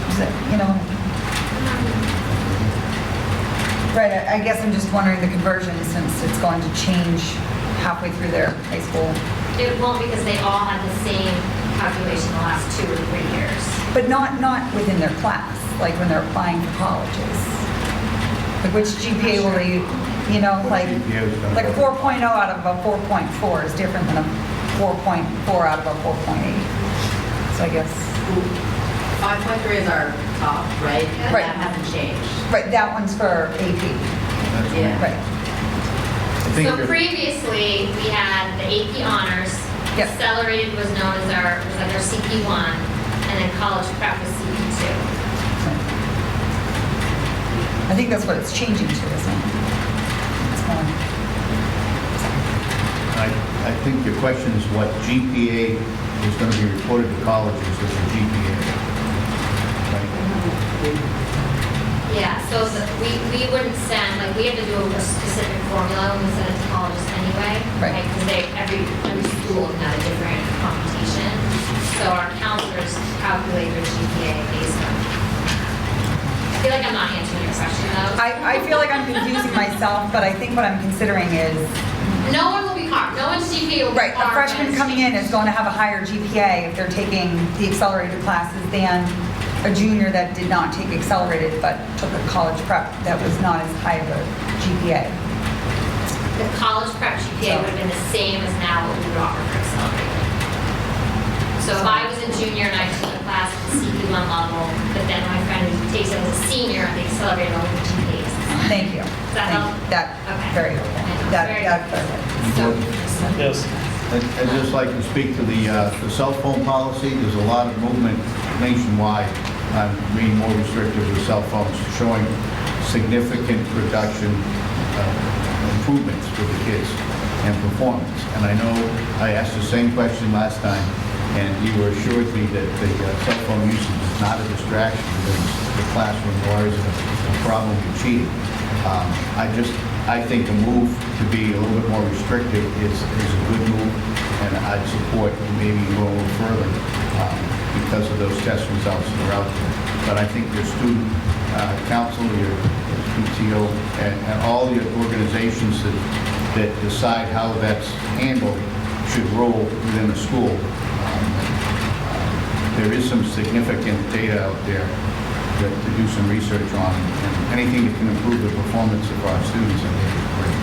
Speaker 2: is it, you know? Right, I guess I'm just wondering the conversion, since it's going to change halfway through their high school.
Speaker 12: It won't, because they all had the same calculation the last 2 or 3 years.
Speaker 2: But not within their class, like when they're applying for colleges. Like which GPA will they, you know, like a 4.0 out of a 4.4 is different than a 4.4 out of a 4.8. So I guess.
Speaker 4: 5.3 is our top, right? And
Speaker 2: Right.
Speaker 4: that hasn't changed.
Speaker 2: Right, that one's for AP.
Speaker 4: Yeah.
Speaker 2: Right.
Speaker 12: So previously, we had the AP honors.
Speaker 2: Yep.
Speaker 12: Accelerated was known as our CP1, and then college prep was CP2.
Speaker 2: I think that's what it's changing to, isn't it? It's going.
Speaker 15: I think your question is what GPA is going to be reported to colleges as a GPA. Right?
Speaker 12: Yeah, so we wouldn't send, like, we have to do a specific formula when we send it to colleges anyway.
Speaker 2: Right.
Speaker 12: Because every school can have a different computation. So our counselors calculate their GPA based on. I feel like I'm not answering your question though.
Speaker 2: I feel like I'm confusing myself, but I think what I'm considering is.
Speaker 12: No one will be harmed. No one's GPA will be
Speaker 2: Right, a
Speaker 12: harmed.
Speaker 2: freshman coming in is going to have a higher GPA if they're taking the accelerated classes than a junior that did not take accelerated but took a college prep that was not as high of a GPA.
Speaker 12: The college prep GPA would have been the same as now what we would offer for accelerated. So if I was a junior and I took a class at the CP1 level, but then my friend who takes it as a senior at the accelerated level, the GPA is the same.
Speaker 2: Thank you.
Speaker 12: Does that help?
Speaker 2: That,
Speaker 12: Okay.
Speaker 2: very helpful. That clarifies.
Speaker 1: Yes.
Speaker 15: I'd just like to speak to the cell phone policy. There's a lot of movement nationwide on being more restrictive with cell phones, showing significant reduction improvements for the kids and performance. And I know I asked the same question last time, and you assured me that the cell phone usage is not a distraction within the classroom, nor is it a problem with cheating. I think the move to be a little bit more restrictive is a good move, and I'd support maybe going a little further because of those test results that are out there. But I think your student council, your PTO, and all the organizations that decide how that's handled should roll within the school. There is some significant data out there to do some research on, and anything that can improve the performance of our students, I think is great.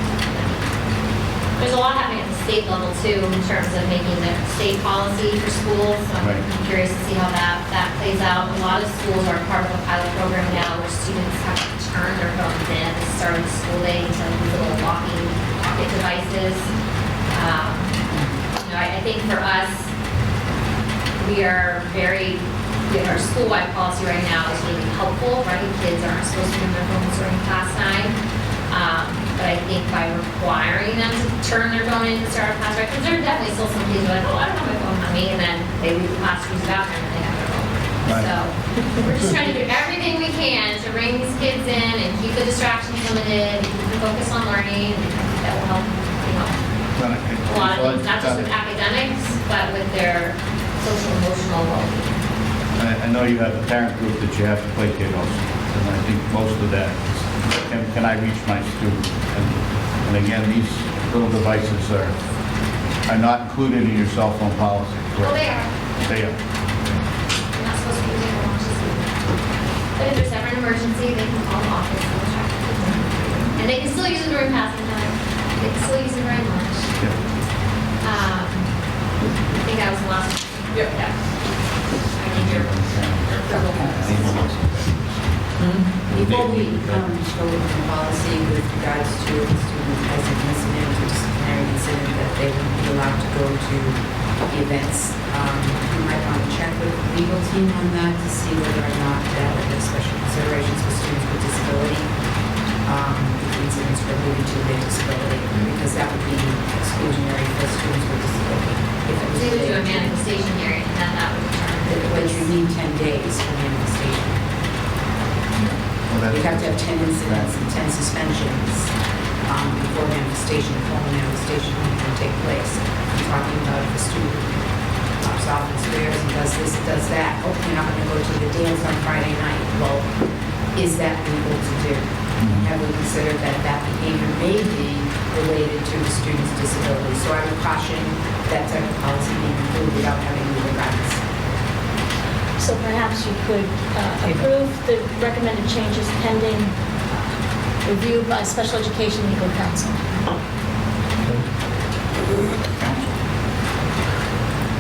Speaker 12: There's a lot happening at the state level too, in terms of making the state policy for schools. So
Speaker 15: Right.
Speaker 12: I'm curious to see how that plays out. A lot of schools are part of a pilot program now where students have to turn their phones in at the start of the school day to these little locking pocket devices. I think for us, we are our school-wide policy right now is really helpful, right? Kids aren't supposed to be on their phones during class time. But I think by requiring them to turn their phone in to start a class, right? Because there are definitely still some kids who are like, oh, I don't have my phone on me, and then they leave the class, use the bathroom, and they have their phone.
Speaker 15: Right.
Speaker 12: So we're just trying to do everything we can to bring these kids in and keep the distractions limited, and keep them focused on learning, and that will help, a lot of things, not just with academics, but with their social emotional well-being.
Speaker 15: I know you have a parent group that you have to placate also, and I think most of that is, can I reach my student? And again, these little devices are not included in your cell phone policy,
Speaker 12: Well,
Speaker 15: correct?
Speaker 12: they are.
Speaker 15: They are.
Speaker 12: They're not supposed to be using their watches. But if there's ever an emergency, they can call the office and we'll track it. And they can still use it during passing time. They can still use it during lunch. I think that was the last one.
Speaker 14: Yep.
Speaker 12: Yeah. I think you're
Speaker 7: Before we go with the policy with regards to a student has an incident or disciplinary incident that they wouldn't be allowed to go to events, you might want to check with the legal team on that to see whether or not that would have special considerations for students with disability, if incidents related to their disability, because that would be exclusionary for students with disability. If it was
Speaker 12: They would do a
Speaker 7: related to-
Speaker 12: manifestation hearing, and then that would determine.
Speaker 7: But you need 10 days for manifestation. You have to have 10 incidents and 10 suspensions before manifestation, formal manifestation can take place. I'm talking about if a student pops off and swears and does this and does that, oh, you're not going to go to the dance on Friday night. Well, is that legal to do? Have we considered that that behavior may be related to the student's disability? So I would caution that type of policy being included without having legal guidance.
Speaker 5: So perhaps you could approve the recommended changes pending review by special education legal counsel.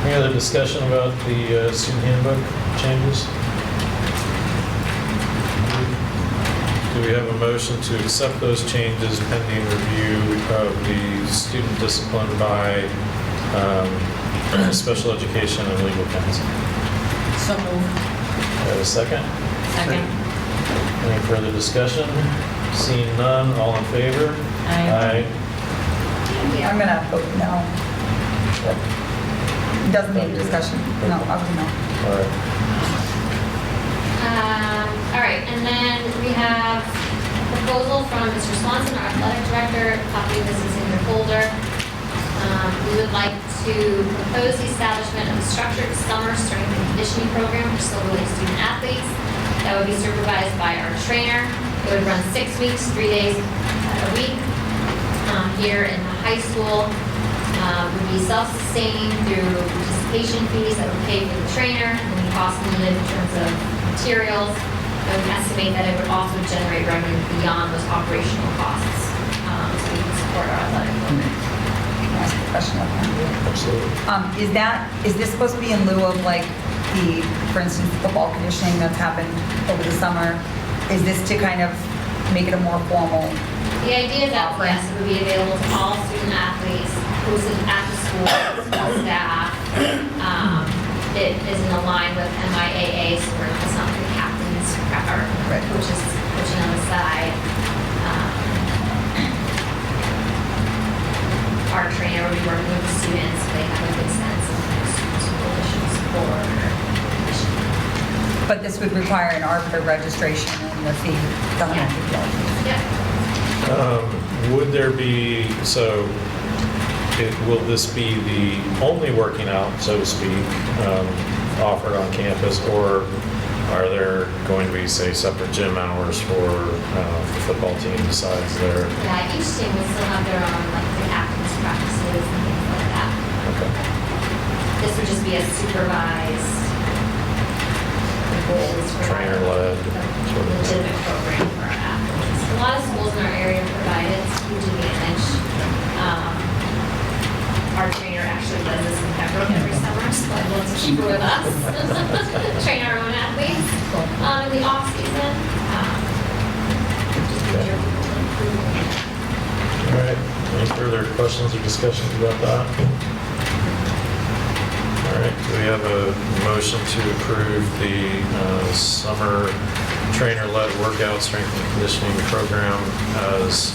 Speaker 1: Any other discussion about the student handbook changes? Do we have a motion to accept those changes pending review of the student discipline by special education and legal counsel?
Speaker 13: So moved.
Speaker 1: Have a second?
Speaker 13: Second.
Speaker 1: Any further discussion? Seeing none, all in favor?
Speaker 13: Aye.
Speaker 2: I'm gonna vote no. Doesn't need a discussion. No, I would no.
Speaker 1: All right.
Speaker 12: All right, and then we have a proposal from Mr. Swanson, our athletic director. A copy of this is in your folder. We would like to propose the establishment of a structured summer strength and conditioning program for Silver Lake student athletes that would be supervised by our trainer. It would run 6 weeks, 3 days a week here in the high school. Would be self-sustaining through participation fees that would pay for the trainer and the cost needed in terms of materials. I would estimate that it would also generate revenue beyond those operational costs, so we can support our athletic program.
Speaker 2: Can I ask a question of that?
Speaker 1: Absolutely.
Speaker 2: Is this supposed to be in lieu of like the, for instance, football conditioning that's happened over the summer? Is this to kind of make it a more formal?
Speaker 12: The idea is that, yes, it would be available to all student athletes, posted at the school, all staff. It is in line with MIAA, so it's not the captains or coaches coaching on the side. Our trainer will be working with the students, so they have a good sense of students' support or conditioning.
Speaker 2: But this would require an arbiter registration and the fee, the $150.
Speaker 12: Yeah.
Speaker 1: Would there be, will this be the only working out, so to speak, offered on campus, or are there going to be, say, separate gym hours for the football team besides their?
Speaker 12: Yeah, each team will still have their own, like, the captain's practices and things like that.
Speaker 1: Okay.
Speaker 12: This would just be a supervised,
Speaker 1: Trainer-led sort of.
Speaker 12: legitimate program for our athletes. A lot of schools in our area provide it, it's huge advantage. Our trainer actually does this in Pembroke every summer, so I'd love to keep her with us. Train our own athletes. In the off-season, just need your people to improve.
Speaker 1: All right, any further questions or discussions about that? All right, do we have a motion to approve the summer trainer-led workout strength and conditioning program as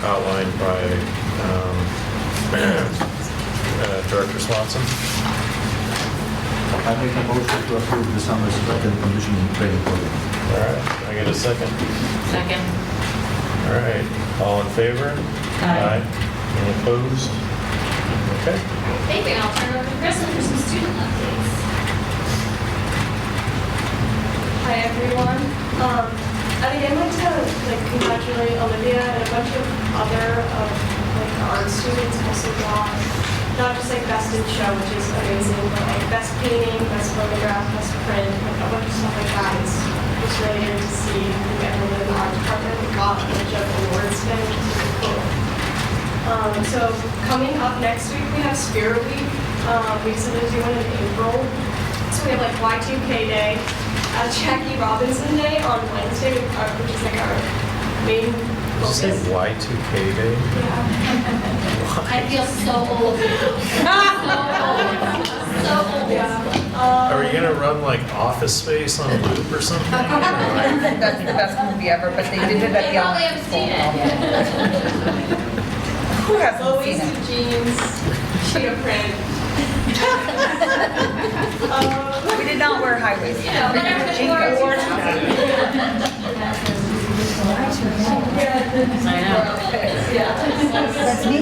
Speaker 1: outlined by Director Swanson?
Speaker 15: I make a motion to approve the summer strength and conditioning training program.
Speaker 1: All right, can I get a second?
Speaker 13: Second.
Speaker 1: All right, all in favor? Aye. Any opposed? Okay.
Speaker 12: Thank you, and I'll turn it over to Kristen for some student updates.
Speaker 8: Hi, everyone. I'd again like to congratulate Olivia and a bunch of other art students also got not just best in show, which is amazing, but best painting, best photograph, best print, a bunch of stuff like that. It's really good to see everyone in the art department got a bunch of awards today, which is really cool. So coming up next week, we have Spirit Week. We decided to do one in April. So we have Y2K Day, Jackie Robinson Day on Wednesday, which is our main focus.
Speaker 1: Did you say Y2K Day?
Speaker 12: I feel so old. So old.
Speaker 8: Yeah.
Speaker 1: Are you gonna run Office Space on a loop or something?
Speaker 2: That's the best movie ever, but they did it at
Speaker 12: They
Speaker 2: the
Speaker 12: probably haven't seen it.
Speaker 2: Who hasn't seen
Speaker 8: Low-waisted
Speaker 2: it?
Speaker 8: jeans, cheetah print.
Speaker 2: We did not wear high waisted.
Speaker 12: Yeah, whatever the word
Speaker 13: I know.
Speaker 2: That's me.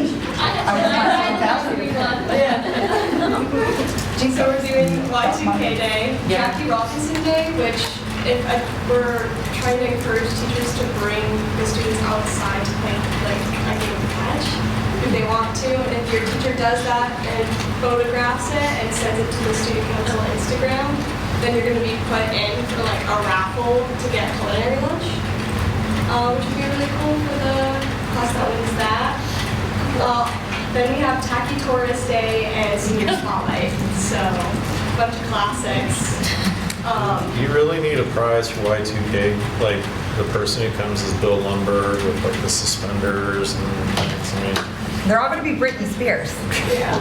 Speaker 8: So we're doing Y2K Day, Jackie Robinson Day, which we're trying to encourage teachers to bring the students outside to play, catch if they want to. And if your teacher does that and photographs it and sends it to the student council on Instagram, then you're going to be put in for a raffle to get culinary lunch, which would be really cool for the class that wins that. Then we have Tacky Tourist Day and Senior Spotlight, so a bunch of classics.
Speaker 1: Do you really need a prize for Y2K? The person who comes as Bill Lumber with the suspenders and things. I mean,
Speaker 2: They're all going to be Britney Spears.
Speaker 8: Yeah.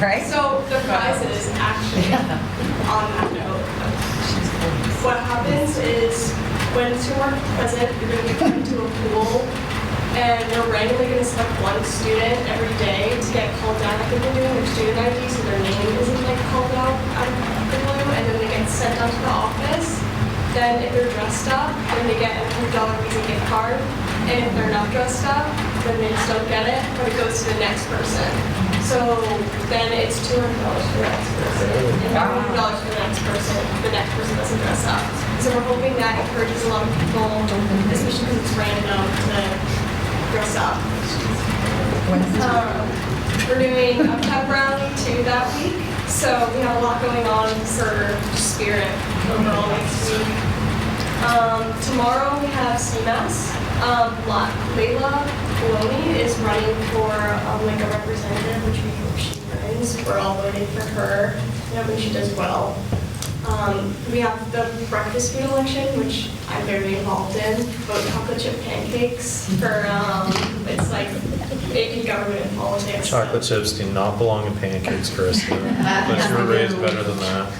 Speaker 2: Right?
Speaker 8: So the prizes actually, on that note, what happens is when it's your work present, you're going to be put into a pool, and they're randomly going to select one student every day to get called down. I think they're doing their student ID, so their name isn't called out the blue, and then they get sent down to the office. Then if they're dressed up, then they get a $100 Visa gift card. And if they're not dressed up, then they just don't get it, but it goes to the next person. So then it's $200 for the next person, and $100 for the next person if the next person doesn't dress up. So we're hoping that encourages a lot of people, especially because it's random, to dress up. We're doing a pep rally too that week, so we have a lot going on for Spirit overall next week. Tomorrow we have CMAS. Layla Bologna is running for a representative, which we hope she wins. We're all voting for her. I hope she does well. We have the breakfast food election, which I'm very involved in. Vote chocolate chip pancakes for it's in government and politics.
Speaker 1: chocolate chips do not belong in pancakes, Kristen. But you were raised better than that.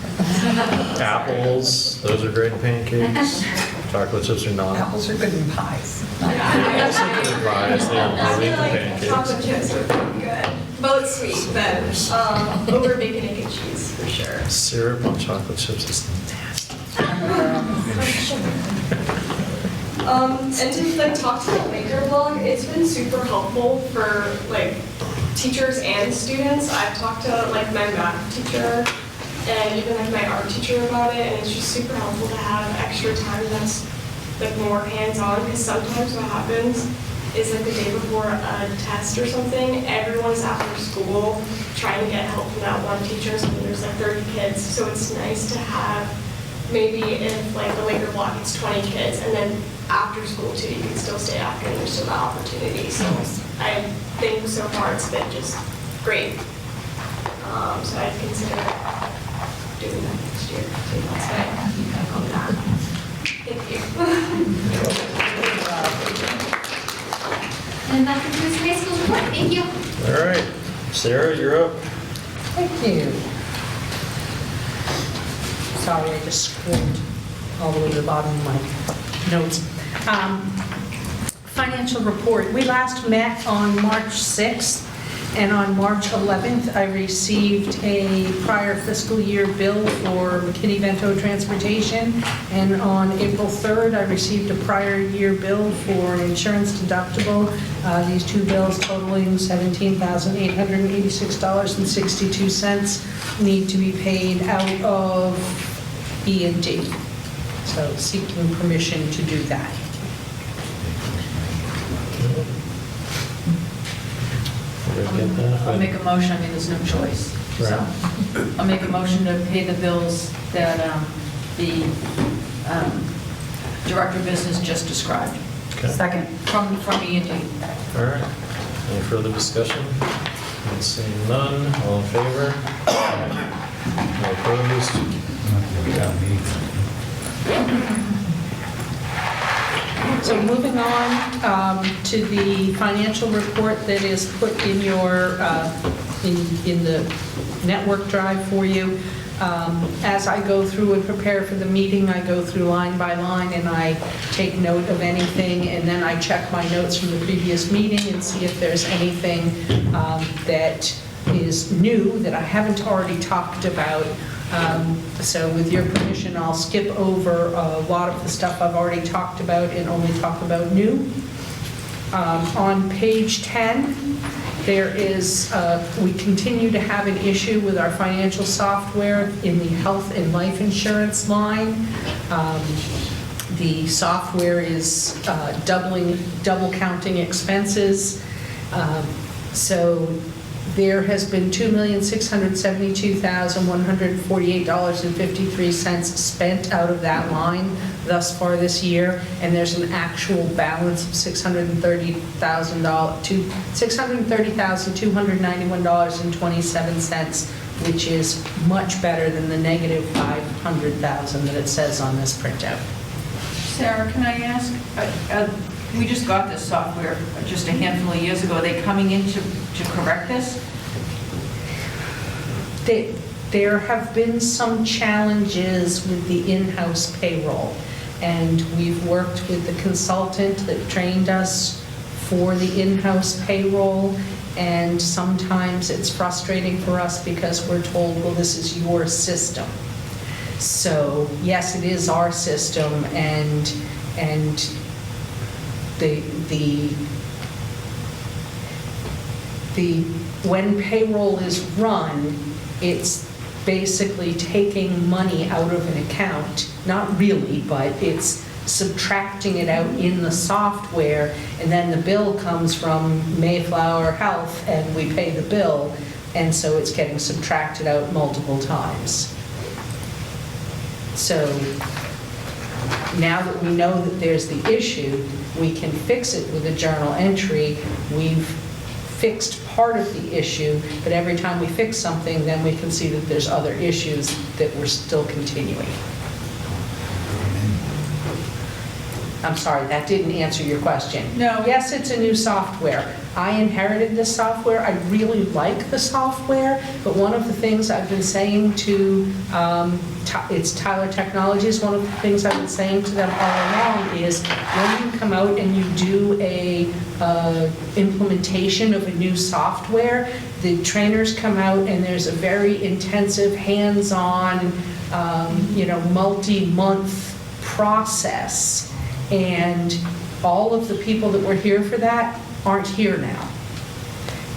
Speaker 1: Apples, those are great in pancakes. Chocolate chips are not.
Speaker 2: Apples are good in pies.
Speaker 1: Apples are good in pies, they are
Speaker 8: I
Speaker 1: great
Speaker 8: feel
Speaker 1: in
Speaker 8: like
Speaker 1: pancakes.
Speaker 8: chocolate chips are pretty good. Both sweet, but over bacon, egg, and cheese for sure.
Speaker 1: Syrup on chocolate chips is nasty.
Speaker 8: And to like talk to the Laker blog, it's been super helpful for like teachers and students. I've talked to like my math teacher and even like my art teacher about it, and it's just super helpful to have extra time that's like more hands-on, because sometimes what happens is like the day before a test or something, everyone's after school trying to get help from that one teacher, so there's like 30 kids. So it's nice to have, maybe if like the Laker block it's 20 kids, and then after school too, you can still stay after and there's still that opportunity. So I think so far it's been just great. So I'd consider doing that next year. So that's why on that. Thank you.
Speaker 12: And that concludes the high school report. Thank you.
Speaker 1: All right, Sarah, you're up.
Speaker 16: Thank you. Sorry, I just scrolled all the way to the bottom of my notes. Financial report. We last met on March 6th, and on March 11th, I received a prior fiscal year bill for McKinney-Vento Transportation, and on April 3rd, I received a prior year bill for an insurance deductible. These two bills totaling $17,886.62 need to be paid out of E&D. So seeking permission to do that.
Speaker 13: I'll make a motion, I mean, there's no choice. So I'll make a motion to pay the bills that the Director of Business just described.
Speaker 1: Okay.
Speaker 13: Second. From E&D.
Speaker 1: All right. Any further discussion? Seeing none, all in favor? No opposed?
Speaker 16: So moving on to the financial report that is put in your, in the network drive for you. As I go through and prepare for the meeting, I go through line by line and I take note of anything, and then I check my notes from the previous meeting and see if there's anything that is new that I haven't already talked about. So with your permission, I'll skip over a lot of the stuff I've already talked about and only talk about new. On page 10, there is, we continue to have an issue with our financial software in the health and life insurance line. The software is double counting expenses. So there has been $2,672,148.53 spent out of that line thus far this year, and there's an actual balance of $630,291.27, which is much better than the negative $500,000 that it says on this printout.
Speaker 13: Sarah, can I ask, we just got this software just a handful of years ago. Are they coming in to correct this?
Speaker 16: There have been some challenges with the in-house payroll, and we've worked with the consultant that trained us for the in-house payroll, and sometimes it's frustrating for us because we're told, well, this is your system. So yes, it is our system, and when payroll is run, it's basically taking money out of an account, not really, but it's subtracting it out in the software, and then the bill comes from Mayflower Health and we pay the bill, and so it's getting subtracted out multiple times. So now that we know that there's the issue, we can fix it with a journal entry. We've fixed part of the issue, but every time we fix something, then we can see that there's other issues that we're still continuing. I'm sorry, that didn't answer your question.
Speaker 13: No.
Speaker 16: Yes, it's a new software. I inherited this software. I really like the software, but one of the things I've been saying to, it's Tyler Technologies, one of the things I've been saying to them all along is when you come out and you do a implementation of a new software, the trainers come out and there's a very intensive, hands-on, multi-month process. And all of the people that were here for that aren't here now.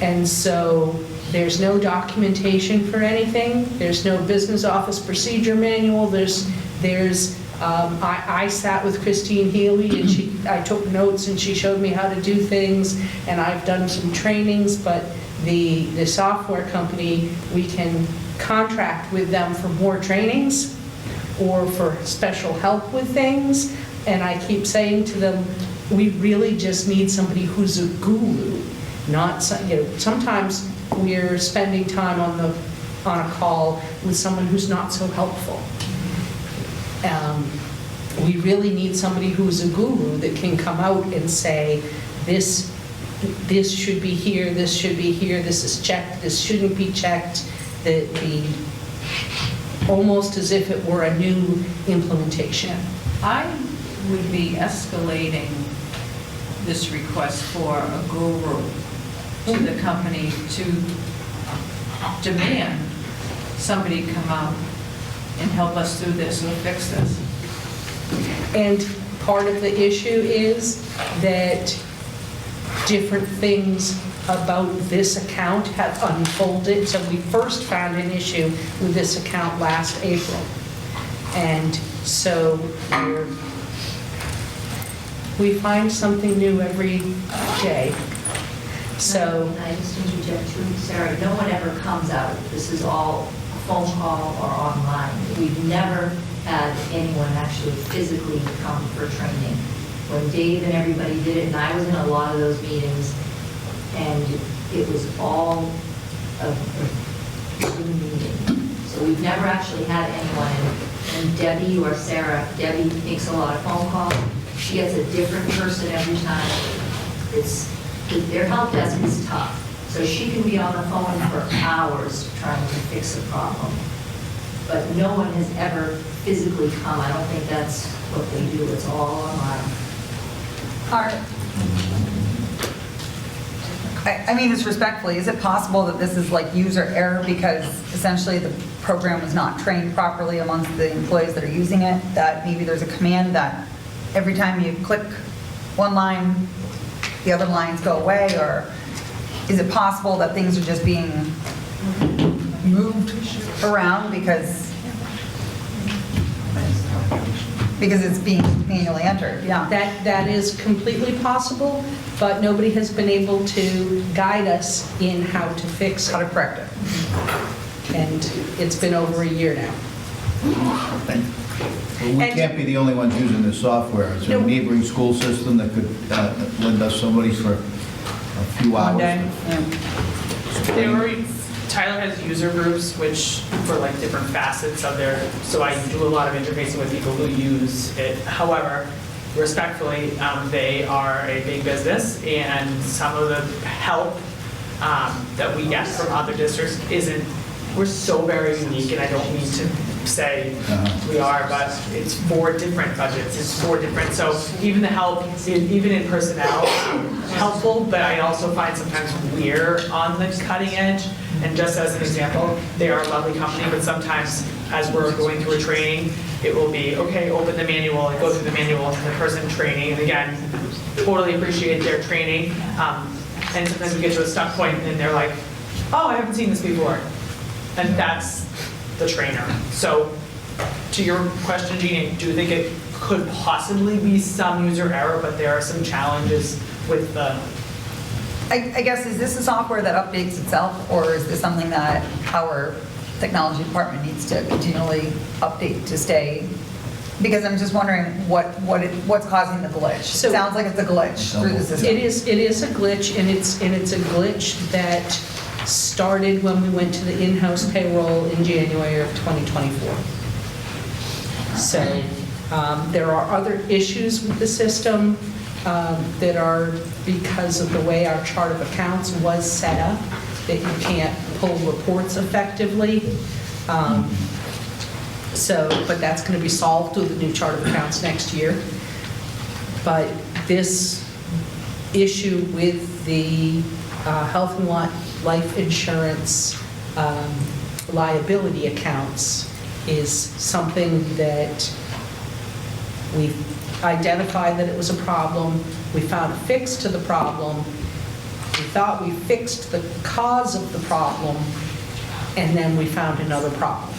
Speaker 16: And so there's no documentation for anything. There's no business office procedure manual. I sat with Christine Healy and I took notes and she showed me how to do things, and I've done some trainings, but the software company, we can contract with them for more trainings or for special help with things. And I keep saying to them, we really just need somebody who's a guru, not, sometimes we're spending time on a call with someone who's not so helpful. We really need somebody who's a guru that can come out and say, this should be here, this should be here, this is checked, this shouldn't be checked, almost as if it were a new implementation.
Speaker 13: I would be escalating this request for a guru to the company to demand somebody come out and help us do this or fix this.
Speaker 16: And part of the issue is that different things about this account have unfolded. So we first found an issue with this account last April. And so we find something new every day. So
Speaker 17: I just interject too, Sarah, no one ever comes out. This is all phone call or online. We've never had anyone actually physically come for training. When Dave and everybody did it, and I was in a lot of those meetings, and it was all a Zoom meeting. So we've never actually had anyone, and Debbie or Sarah, Debbie makes a lot of phone calls. She gets a different person every time. Their help desk is tough. So she can be on the phone for hours trying to fix a problem. But no one has ever physically come. I don't think that's what they do. It's all online.
Speaker 2: I mean this respectfully, is it possible that this is like user error because essentially the program was not trained properly amongst the employees that are using it? That maybe there's a command that every time you click one line, the other lines go away? Or is it possible that things are just being moved around because it's being manually entered? Yeah.
Speaker 16: That is completely possible, but nobody has been able to guide us in how to fix it.
Speaker 2: How to correct it.
Speaker 16: And it's been over a year now.
Speaker 15: Well, we can't be the only ones using this software. It's a neighboring school system that could lend us somebody for a few hours.
Speaker 14: Tyler has user groups, which for like different facets of their, so I do a lot of interfacing with people who use it. However, respectfully, they are a big business, and some of the help that we get from other districts we're so very unique, and I don't mean to say we are, but it's 4 different budgets, it's 4 different, so even the help, even in personnel, helpful, but I also find sometimes we're on the cutting edge. And just as an example, they are a lovely company, but sometimes as we're going through a training, it will be, okay, open the manual, and go through the manual, and the person training, and again, totally appreciate their training, and sometimes we get to a stuck point, and they're like, oh, I haven't seen this before. And that's the trainer. So to your question, Jeannie, do you think it could possibly be some user error, but there are some challenges with the...
Speaker 2: I guess, is this a software that updates itself, or is this something that our technology department needs to continually update to stay? Because I'm just wondering what's causing the glitch.
Speaker 16: So-
Speaker 2: It sounds like it's a glitch through the system.
Speaker 16: It is a glitch, and it's a glitch that started when we went to the in-house payroll in January of 2024. So there are other issues with the system that are because of the way our chart of accounts was set up, that you can't pull reports effectively. But that's going to be solved through the new chart of accounts next year. But this issue with the health and life insurance liability accounts is something that we've identified that it was a problem. We found a fix to the problem. We thought we fixed the cause of the problem, and then we found another problem.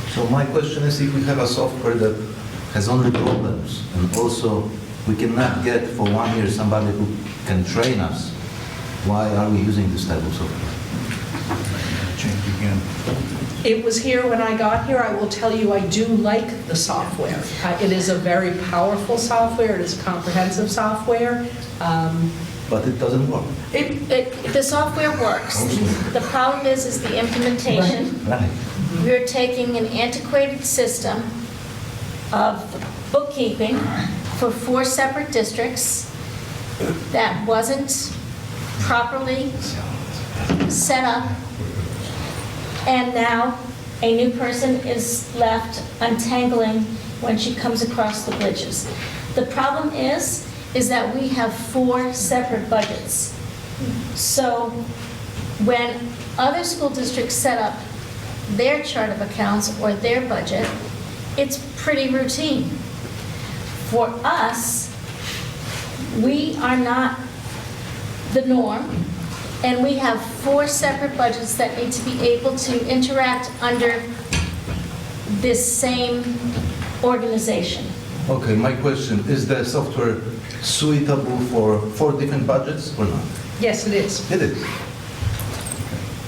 Speaker 18: So my question is, if we have a software that has only problems, and also we cannot get for 1 year somebody who can train us, why are we using this type of software?
Speaker 15: Change again.
Speaker 16: It was here when I got here. I will tell you, I do like the software. It is a very powerful software. It is a comprehensive software.
Speaker 18: But it doesn't work.
Speaker 5: The software works. The problem is the implementation.
Speaker 18: Right.
Speaker 5: We're taking an antiquated system of bookkeeping for 4 separate districts that wasn't properly set up, and now a new person is left untangling when she comes across the glitches. The problem is that we have 4 separate budgets. So when other school districts set up their chart of accounts or their budget, it's pretty routine. For us, we are not the norm, and we have 4 separate budgets that need to be able to interact under this same organization.
Speaker 18: Okay, my question, is the software suitable for 4 different budgets or not?
Speaker 16: Yes, it is.
Speaker 18: It is.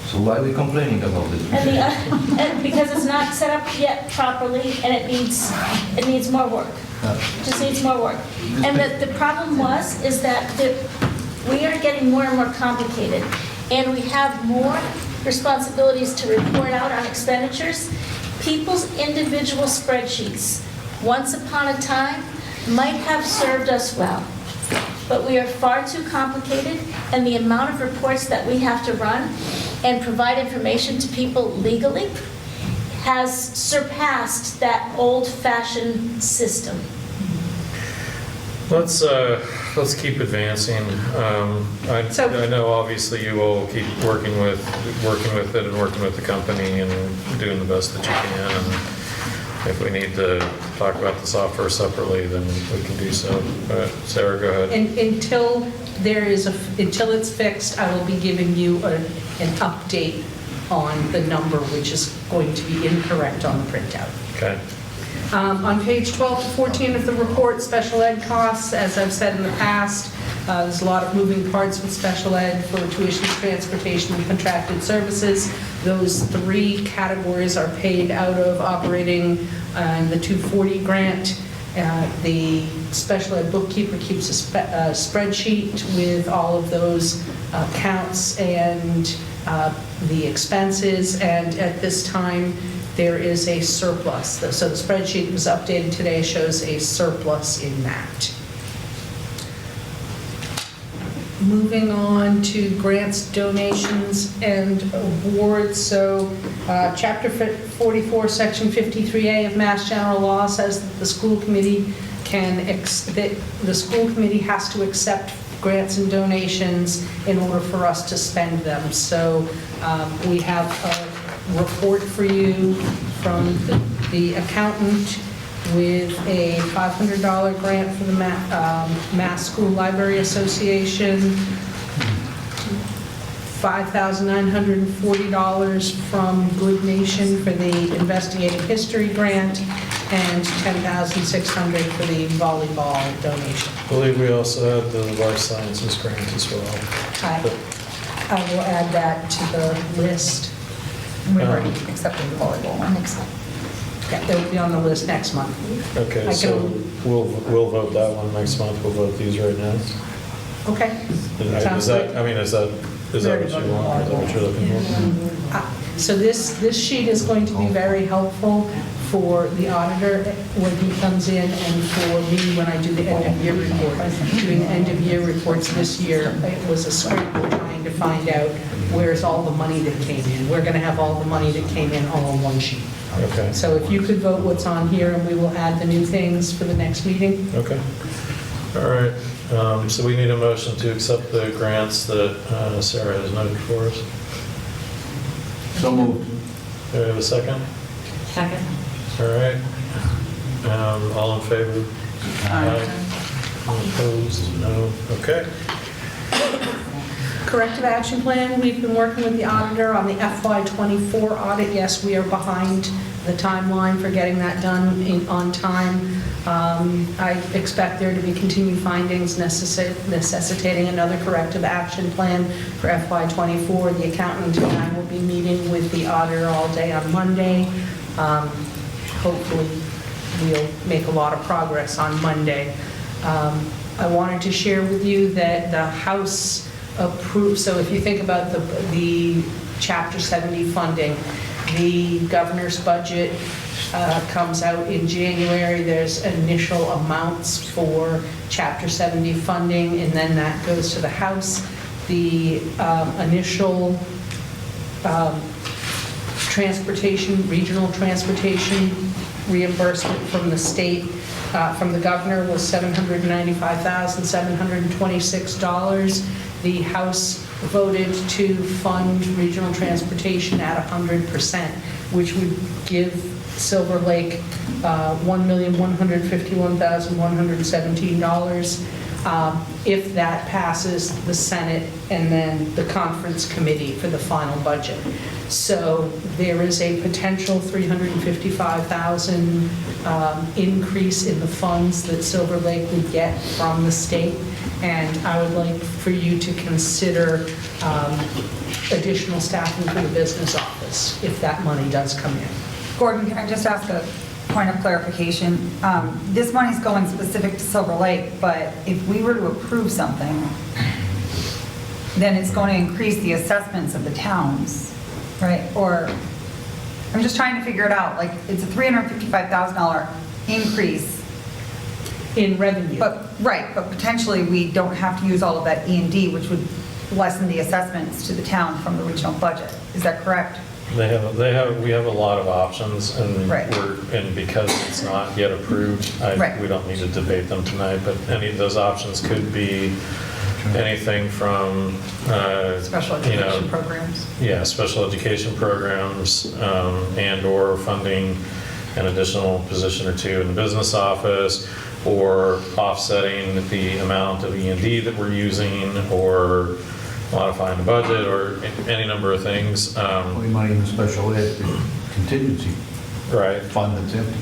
Speaker 18: So why are we complaining about this?
Speaker 5: And because it's not set up yet properly, and it needs more work. Just needs more work. And the problem is that we are getting more and more complicated, and we have more responsibilities to report out on expenditures. People's individual spreadsheets, once upon a time, might have served us well, but we are far too complicated, and the amount of reports that we have to run and provide information to people legally has surpassed that old-fashioned system.
Speaker 1: Let's keep advancing. I know obviously you will keep working with it and working with the company and doing the best that you can. And if we need to talk about the software separately, then we can do so. Sarah, go ahead.
Speaker 16: And until it's fixed, I will be giving you an update on the number, which is going to be incorrect on the printout.
Speaker 1: Okay.
Speaker 16: On page 12 to 14 of the report, special ed costs, as I've said in the past, there's a lot of moving parts with special ed for tuition, transportation, and contracted services. Those 3 categories are paid out of operating the 240 grant. The special ed bookkeeper keeps a spreadsheet with all of those counts and the expenses, and at this time, there is a surplus. So the spreadsheet was updated today, shows a surplus in that. Moving on to grants, donations, and awards. So Chapter 44, Section 53A of Mass General Law says that the school committee the school committee has to accept grants and donations in order for us to spend them. So we have a report for you from the accountant with a $500 grant for the Mass School Library Association, $5,940 from Good Nation for the Investigating History grant, and $10,600 for the volleyball donation.
Speaker 1: I believe we also had the life sciences grant as well.
Speaker 16: I will add that to the list.
Speaker 2: We've already accepted the volleyball one.
Speaker 16: Yeah, it'll be on the list next month.
Speaker 1: Okay, so we'll vote that one next month. We'll vote these right now.
Speaker 16: Okay.
Speaker 1: Is that what you want? Is that what you're looking for?
Speaker 16: So this sheet is going to be very helpful for the auditor when he comes in, and for me when I do the end of year report. Doing the end of year reports this year, it was a scramble trying to find out where's all the money that came in. We're going to have all the money that came in all on one sheet.
Speaker 1: Okay.
Speaker 16: So if you could vote what's on here, and we will add the new things for the next meeting.
Speaker 1: Okay. All right. So we need a motion to accept the grants that Sarah has noted for us.
Speaker 18: So moved.
Speaker 1: Do we have a second?
Speaker 17: Second.
Speaker 1: All right. All in favor? Aye. All opposed? No. Okay.
Speaker 16: Corrective action plan, we've been working with the auditor on the FY24 audit. Yes, we are behind the timeline for getting that done on time. I expect there to be continued findings necessitating another corrective action plan for FY24. The accountant and I will be meeting with the auditor all day on Monday. Hopefully, we'll make a lot of progress on Monday. I wanted to share with you that the House approved, so if you think about the Chapter 70 funding, the governor's budget comes out in January. There's initial amounts for Chapter 70 funding, and then that goes to the House. The initial transportation, regional transportation reimbursement from the state, from the governor, was $795,726. The House voted to fund regional transportation at 100%, which would give Silver Lake $1,151,117. If that passes the Senate and then the conference committee for the final budget. So there is a potential $355,000 increase in the funds that Silver Lake would get from the state. And I would like for you to consider additional staffing for the business office if that money does come in.
Speaker 2: Gordon, can I just ask a point of clarification? This money's going specific to Silver Lake, but if we were to approve something, then it's going to increase the assessments of the towns, right? Or, I'm just trying to figure it out. Like, it's a $355,000 increase
Speaker 16: in revenue.
Speaker 2: But potentially we don't have to use all of that E&D, which would lessen the assessments to the town from the regional budget. Is that correct?
Speaker 1: We have a lot of options, and because it's not yet approved, we don't need to debate them tonight, but any of those options could be anything from,
Speaker 2: special education programs.
Speaker 1: Yeah, special education programs, and/or funding an additional position or two in the business office, or offsetting the amount of E&D that we're using, or modifying the budget, or any number of things.
Speaker 15: We might even special ed contingency fund that's empty.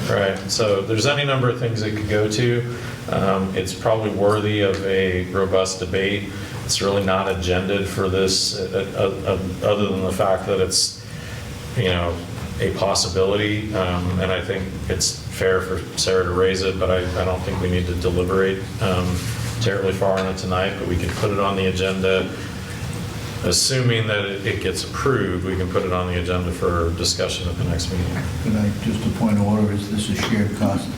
Speaker 1: Right, so there's any number of things it could go to. It's probably worthy of a robust debate. It's really not agended for this, other than the fact that it's, a possibility, and I think it's fair for Sarah to raise it, but I don't think we need to deliberate terribly far on it tonight, but we can put it on the agenda. Assuming that it gets approved, we can put it on the agenda for discussion at the next meeting.
Speaker 15: Could I, just a point of order, is this a shared cost?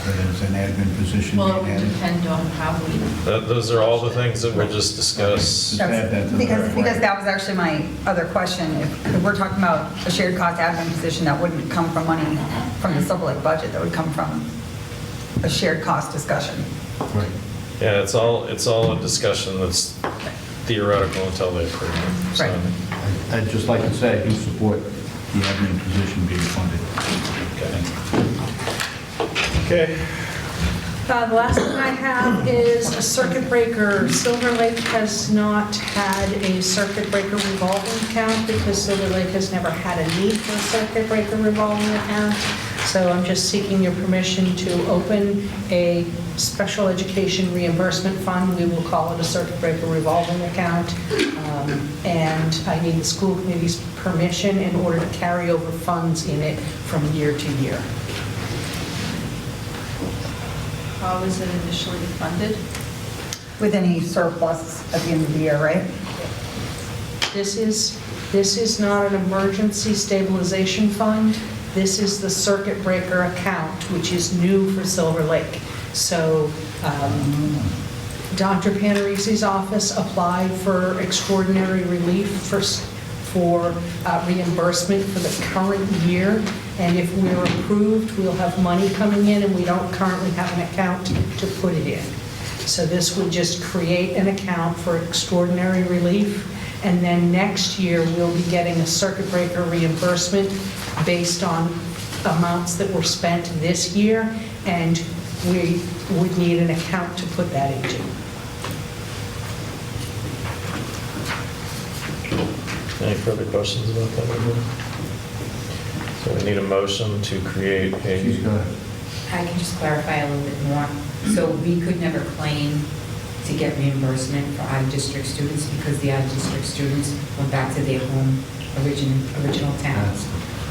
Speaker 15: That is an admin position?
Speaker 13: Well, it would depend on how we...
Speaker 1: Those are all the things that we'll just discuss.
Speaker 2: Because that was actually my other question. If we're talking about a shared cost admin position, that wouldn't come from money from the Silver Lake budget. That would come from a shared cost discussion.
Speaker 15: Right.
Speaker 1: Yeah, it's all a discussion that's theoretical until they approve it. So,
Speaker 15: I'd just like to say I do support the admin position being funded.
Speaker 1: Okay.
Speaker 16: The last thing I have is a circuit breaker. Silver Lake has not had a circuit breaker revolving account because Silver Lake has never had a need for a circuit breaker revolving account. So I'm just seeking your permission to open a special education reimbursement fund. We will call it a circuit breaker revolving account. And I need the school committee's permission in order to carry over funds in it from year to year.
Speaker 13: How is it initially funded?
Speaker 2: With any surplus at the end of the year, right?
Speaker 16: This is not an emergency stabilization fund. This is the circuit breaker account, which is new for Silver Lake. So Dr. Panarisi's office applied for extraordinary relief for reimbursement for the current year. And if we're approved, we'll have money coming in, and we don't currently have an account to put it in. So this would just create an account for extraordinary relief. And then next year, we'll be getting a circuit breaker reimbursement based on amounts that were spent this year, and we would need an account to put that into.
Speaker 1: Any further questions about that? So we need a motion to create a,
Speaker 7: I can just clarify a little bit more. So we could never claim to get reimbursement for out-of-district students because the out-of-district students went back to their home original towns.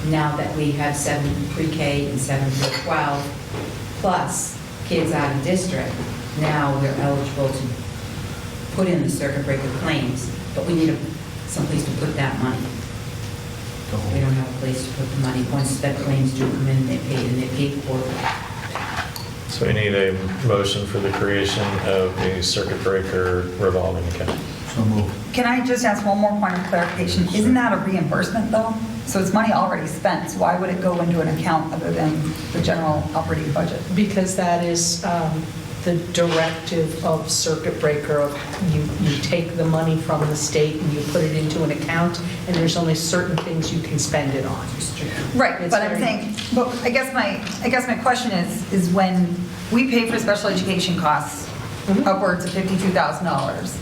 Speaker 7: Now that we have 7 pre-K and 7 through 12, plus kids out of district, now we're eligible to put in the circuit breaker claims, but we need someplace to put that money. We don't have a place to put the money. Once the claims do come in, they're paid for.
Speaker 1: so we need a motion for the creation of a circuit breaker revolving account.
Speaker 18: So move.
Speaker 2: Can I just ask one more point of clarification? Isn't that a reimbursement though? So it's money already spent, so why would it go into an account other than the general operating budget?
Speaker 16: Because that is the directive of circuit breaker, of you take the money from the state and you put it into an account, and there's only certain things you can spend it on.
Speaker 2: Right,
Speaker 16: It's
Speaker 2: but I'm
Speaker 16: very-
Speaker 2: saying, but I guess my question is when we pay for special education costs upwards of $52,000,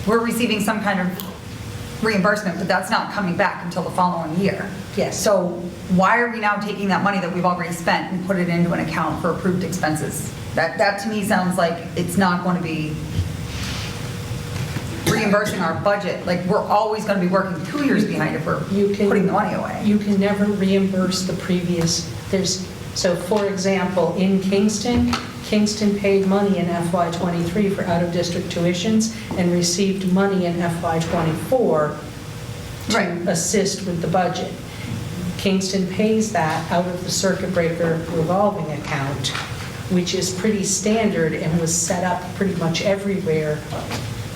Speaker 2: we're receiving some kind of reimbursement, but that's not coming back until the following year.
Speaker 16: Yes.
Speaker 2: So why are we now taking that money that we've already spent and put it into an account for approved expenses? That to me sounds like it's not going to be reimbursing our budget. Like, we're always going to be working 2 years behind if we're putting the money away.
Speaker 16: You can never reimburse the previous, so for example, in Kingston paid money in FY '23 for out-of-district tuitions and received money in FY '24 to assist with the budget. Kingston pays that out of the circuit breaker revolving account, which is pretty standard and was set up pretty much everywhere.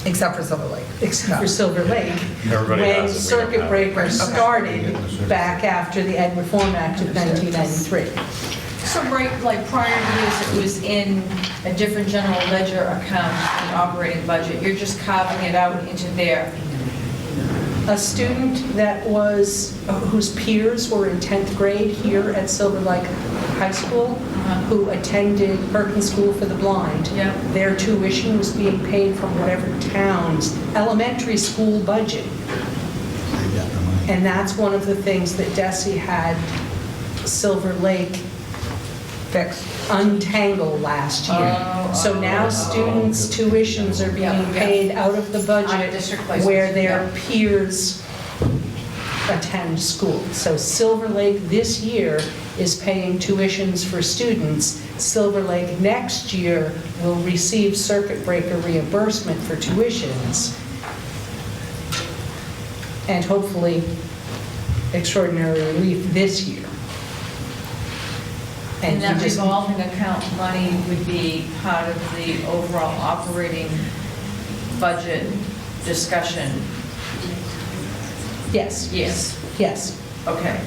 Speaker 2: Except for Silver Lake.
Speaker 16: Except for Silver Lake.
Speaker 1: Everybody
Speaker 16: When
Speaker 1: has it, we don't
Speaker 16: circuit
Speaker 1: have it.
Speaker 16: breaker
Speaker 1: Okay.
Speaker 16: started back after the Ed Reform Act of 1993.
Speaker 13: So right, like prior to this, it was in a different general ledger account, the operating budget. You're just carving it out into there.
Speaker 16: A student that was, whose peers were in 10th grade here at Silver Lake High School, who attended Perkins School for the Blind, their tuition was being paid from whatever town's elementary school budget. And that's one of the things that DESE had Silver Lake untangle last year. So now students' tuitions are being paid out of the budget where their peers attend school. So Silver Lake this year is paying tuitions for students. Silver Lake next year will receive circuit breaker reimbursement for tuitions. And hopefully extraordinary relief this year.
Speaker 13: And
Speaker 16: you
Speaker 13: that
Speaker 16: just-
Speaker 13: revolving account money would be part of the overall operating budget discussion?
Speaker 16: Yes.
Speaker 13: Yes.
Speaker 16: Yes.
Speaker 13: Okay.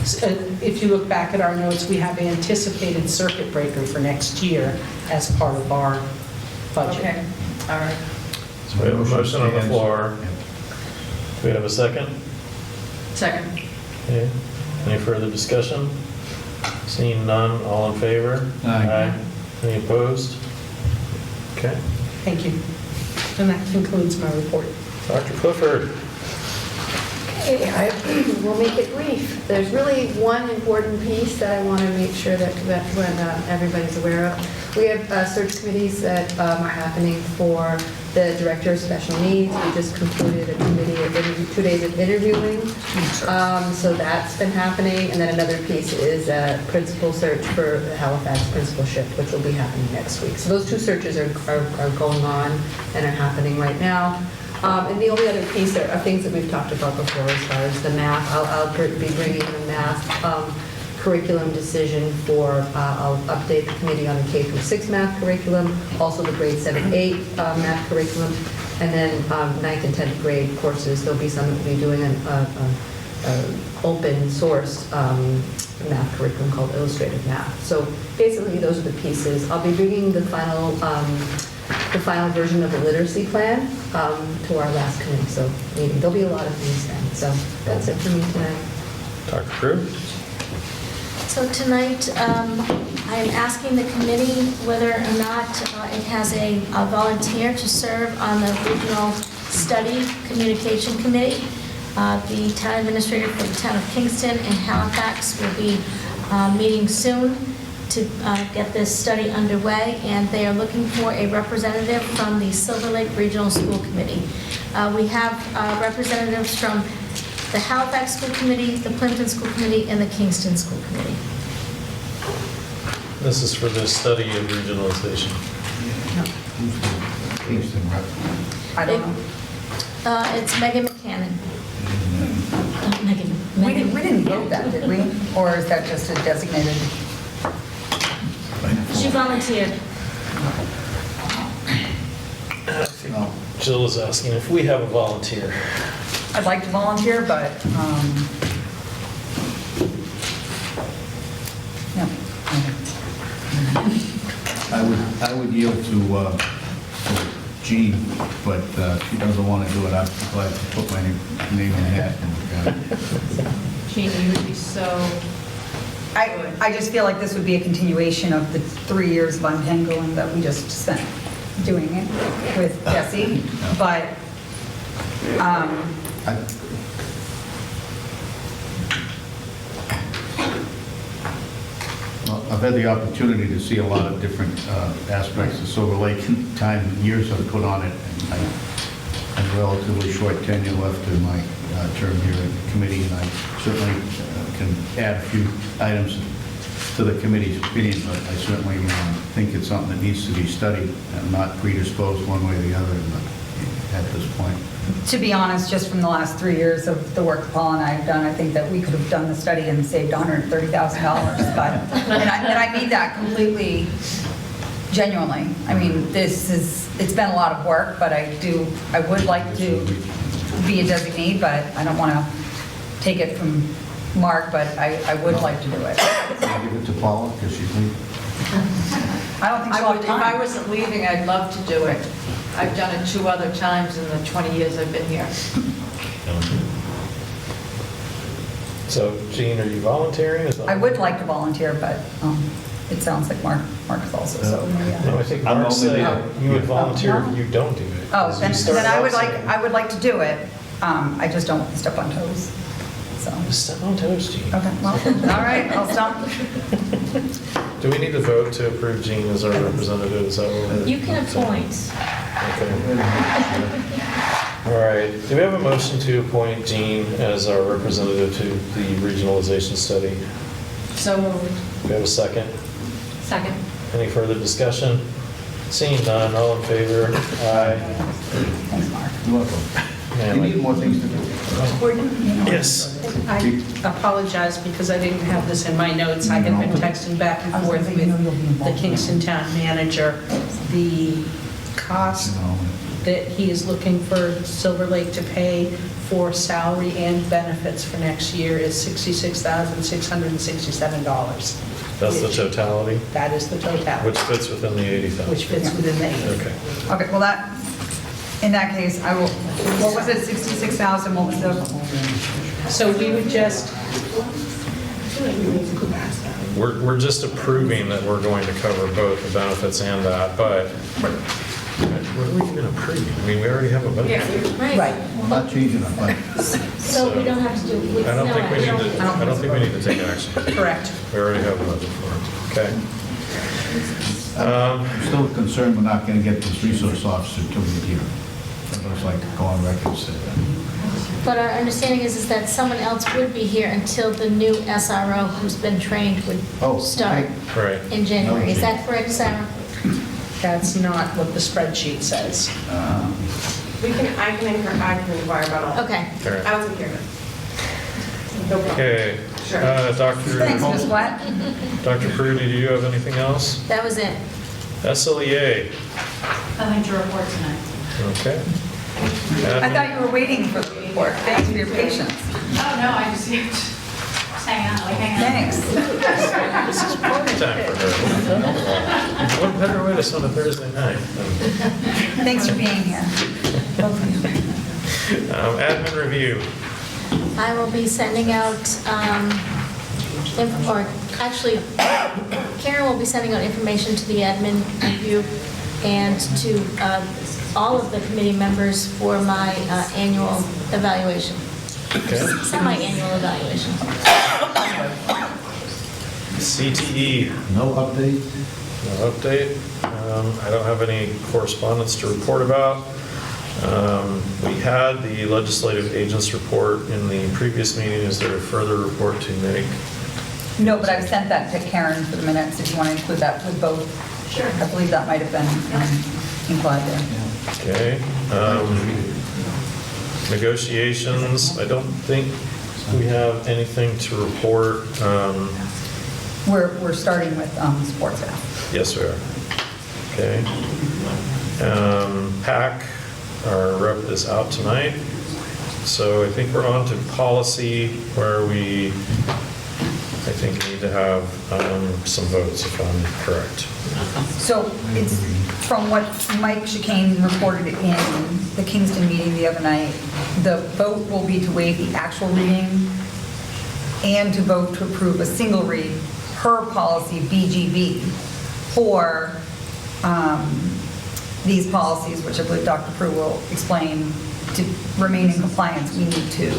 Speaker 16: So, if you look back at our notes, we have anticipated circuit breaker for next year as part of our budget.
Speaker 13: Okay, all right.
Speaker 1: So we have a motion on the floor. Do we have a second?
Speaker 13: Second.
Speaker 1: Okay. Any further discussion? Seeing none, all in favor?
Speaker 15: Aye.
Speaker 1: Any opposed? Okay.
Speaker 16: Thank you. And that concludes my report.
Speaker 1: Dr. Clifford?
Speaker 3: Okay, I will make it brief. There's really one important piece that I want to make sure that everybody's aware of. We have search committees that are happening for the Director of Special Needs. We just concluded a committee of 2 days of interviewing. So that's been happening. And then another piece is a principal search for the Halifax principalship, which will be happening next week. So those 2 searches are going on and are happening right now. And the only other piece are things that we've talked about before as far as the math. I'll be bringing the math curriculum decision for, I'll update the committee on the K through 6 math curriculum, also the grade 7-8 math curriculum, and then 9th and 10th grade courses. There'll be some that will be doing an open source math curriculum called Illustrative Math. So basically, those are the pieces. I'll be bringing the final version of the literacy plan to our last committee meeting. There'll be a lot of things then. So that's it for me tonight.
Speaker 1: Dr. Crew?
Speaker 5: So tonight, I am asking the committee whether or not it has a volunteer to serve on the Regional Study Communication Committee. The town administrator for the town of Kingston and Halifax will be meeting soon to get this study underway, and they are looking for a representative from the Silver Lake Regional School Committee. We have representatives from the Halifax School Committee, the Plimpton School Committee, and the Kingston School Committee.
Speaker 1: This is for the study of regionalization.
Speaker 15: Kingston rep.
Speaker 2: I don't know.
Speaker 5: It's Megan McCannon.
Speaker 2: We didn't vote that, did we? Or is that just a designated?
Speaker 5: She volunteered.
Speaker 1: Jill is asking if we have a volunteer.
Speaker 2: I'd like to volunteer, but, no.
Speaker 15: I would yield to Jean, but she doesn't want to do it. I'm glad to put my name in the hat.
Speaker 13: Jean, you would be so
Speaker 2: I just feel like this would be a continuation of the 3 years of untangling that we just spent doing it with Jesse, but,
Speaker 15: Well, I've had the opportunity to see a lot of different aspects of Silver Lake in time and years I've put on it. And I have a relatively short tenure left in my term here at the committee, and I certainly can add a few items to the committee's opinion, but I certainly think it's something that needs to be studied. I'm not predisposed one way or the other at this point.
Speaker 2: to be honest, just from the last 3 years of the work Paul and I have done, I think that we could have done the study and saved $130,000, but, and I mean that completely genuinely. I mean, it's been a lot of work, but I would like to be a designee, but I don't want to take it from Mark, but I would like to do it.
Speaker 15: Can I give it to Paula, because she's leaving?
Speaker 2: I don't think
Speaker 13: I
Speaker 2: she'll
Speaker 13: would,
Speaker 2: have
Speaker 13: if I
Speaker 2: time.
Speaker 13: wasn't leaving, I'd love to do it. I've done it 2 other times in the 20 years I've been here.
Speaker 1: So, Jean, are you volunteering? Is that-
Speaker 2: I would like to volunteer, but it sounds like Mark is also, so maybe.
Speaker 1: No, I think
Speaker 15: I'm
Speaker 1: Mark
Speaker 15: only
Speaker 1: said
Speaker 15: there.
Speaker 1: you would volunteer
Speaker 2: no?
Speaker 1: if you don't do it.
Speaker 2: Oh,
Speaker 1: 'Cause
Speaker 2: then
Speaker 1: you started
Speaker 2: I would
Speaker 1: out
Speaker 2: like,
Speaker 1: saying-
Speaker 2: I would like to do it. I just don't want to step on toes, so.
Speaker 1: Step on toes, Jean.
Speaker 2: Okay, well, all right, I'll stop.
Speaker 1: Do we need to vote to approve Jean as our representative? Is that what we're-
Speaker 5: You can appoint.
Speaker 1: Okay. All right, do we have a motion to appoint Jean as our representative to the regionalization study?
Speaker 13: So moved.
Speaker 1: Do we have a second?
Speaker 13: Second.
Speaker 1: Any further discussion? Seeing none, all in favor? Aye.
Speaker 2: Thanks, Mark.
Speaker 15: You're welcome.
Speaker 1: Man,
Speaker 15: You need more things to do.
Speaker 1: Yes.
Speaker 16: I apologize because I didn't have this in my notes. I had been texting back and forth with the Kingston Town manager. The cost that he is looking for Silver Lake to pay for salary and benefits for next year is $66,667.
Speaker 1: That's the totality,
Speaker 16: That is the total,
Speaker 1: which fits within the 80,000.
Speaker 16: which fits within the 80.
Speaker 1: Okay.
Speaker 2: Okay, well, in that case, I will, what was it, 66,000, what was the?
Speaker 16: So we would just,
Speaker 1: We're just approving that we're going to cover both the benefits and that, but what are we even approving? I mean, we already have a budget.
Speaker 5: Right.
Speaker 15: We're not changing our budget.
Speaker 5: So we don't have to do.
Speaker 1: I don't think we need to, I don't think we need to take action.
Speaker 16: correct.
Speaker 1: We already have a budget for it. Okay.
Speaker 15: I'm still concerned we're not going to get this resource officer till the year. I'd just like to go on record and say that.
Speaker 5: But our understanding is that someone else would be here until the new SRO who's been trained would start
Speaker 1: Right.
Speaker 5: in January. Is that correct, Sarah?
Speaker 16: That's not what the spreadsheet says.
Speaker 8: I can inquire about all.
Speaker 5: Okay.
Speaker 1: All right.
Speaker 8: I will take care of it. No problem.
Speaker 1: Okay.
Speaker 8: Sure.
Speaker 2: Thanks, Ms. Watt.
Speaker 1: Dr. Prudy, do you have anything else?
Speaker 5: That was it.
Speaker 1: SLEA.
Speaker 17: Nothing to report tonight.
Speaker 1: Okay.
Speaker 2: I thought you were waiting for the report. Thanks for your patience.
Speaker 17: Oh, no, I just hang out, like hang out.
Speaker 2: Thanks.
Speaker 1: This is party time for her. What better way to spend a Thursday night?
Speaker 2: Thanks for being here.
Speaker 1: Admin review.
Speaker 5: I will be sending out, or Actually, Karen will be sending out information to the admin review and to all of the committee members for my annual evaluation.
Speaker 1: Okay.
Speaker 5: Semi-annual evaluation.
Speaker 1: CTE.
Speaker 15: No update?
Speaker 1: No update. I don't have any correspondence to report about. We had the legislative agents report in the previous meeting. Is there a further report to make?
Speaker 2: No, but I've sent that to Karen for the minutes, if you want to include that with both. Sure. I believe that might have been implied there.
Speaker 1: Okay. Negotiations, I don't think we have anything to report.
Speaker 2: We're starting with sports now.
Speaker 1: Yes, we are. Okay. PAC, our rep is out tonight. So I think we're on to policy where we, I think, need to have some votes, if I'm correct.
Speaker 2: So it's from what Mike Chicane reported in the Kingston meeting the other night, the vote will be to waive the actual reading and to vote to approve a single read per policy BGB for these policies, which I believe Dr. Prue will explain. To remain in compliance, we need to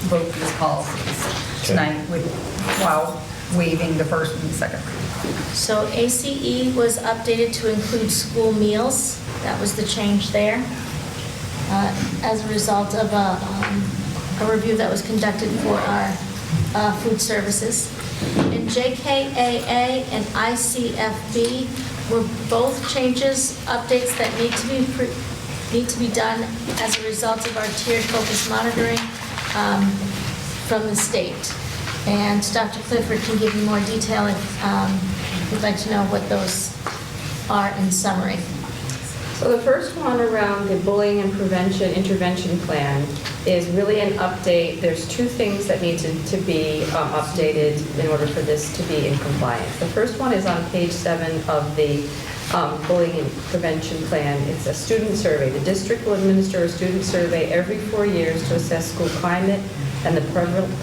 Speaker 2: vote these policies tonight while waiving the first and the second read.
Speaker 5: So ACE was updated to include school meals. That was the change there. As a result of a review that was conducted for our food services. And JKAA and ICFB were both changes, updates that need to be done as a result of our tiered focus monitoring from the state. And Dr. Clifford can give you more detail if you'd like to know what those are in summary.
Speaker 3: So the first one around the bullying and prevention intervention plan is really an update. There's two things that need to be updated in order for this to be in compliance. The first one is on page 7 of the bullying and prevention plan. It's a student survey. The district will administer a student survey every 4 years to assess school climate and the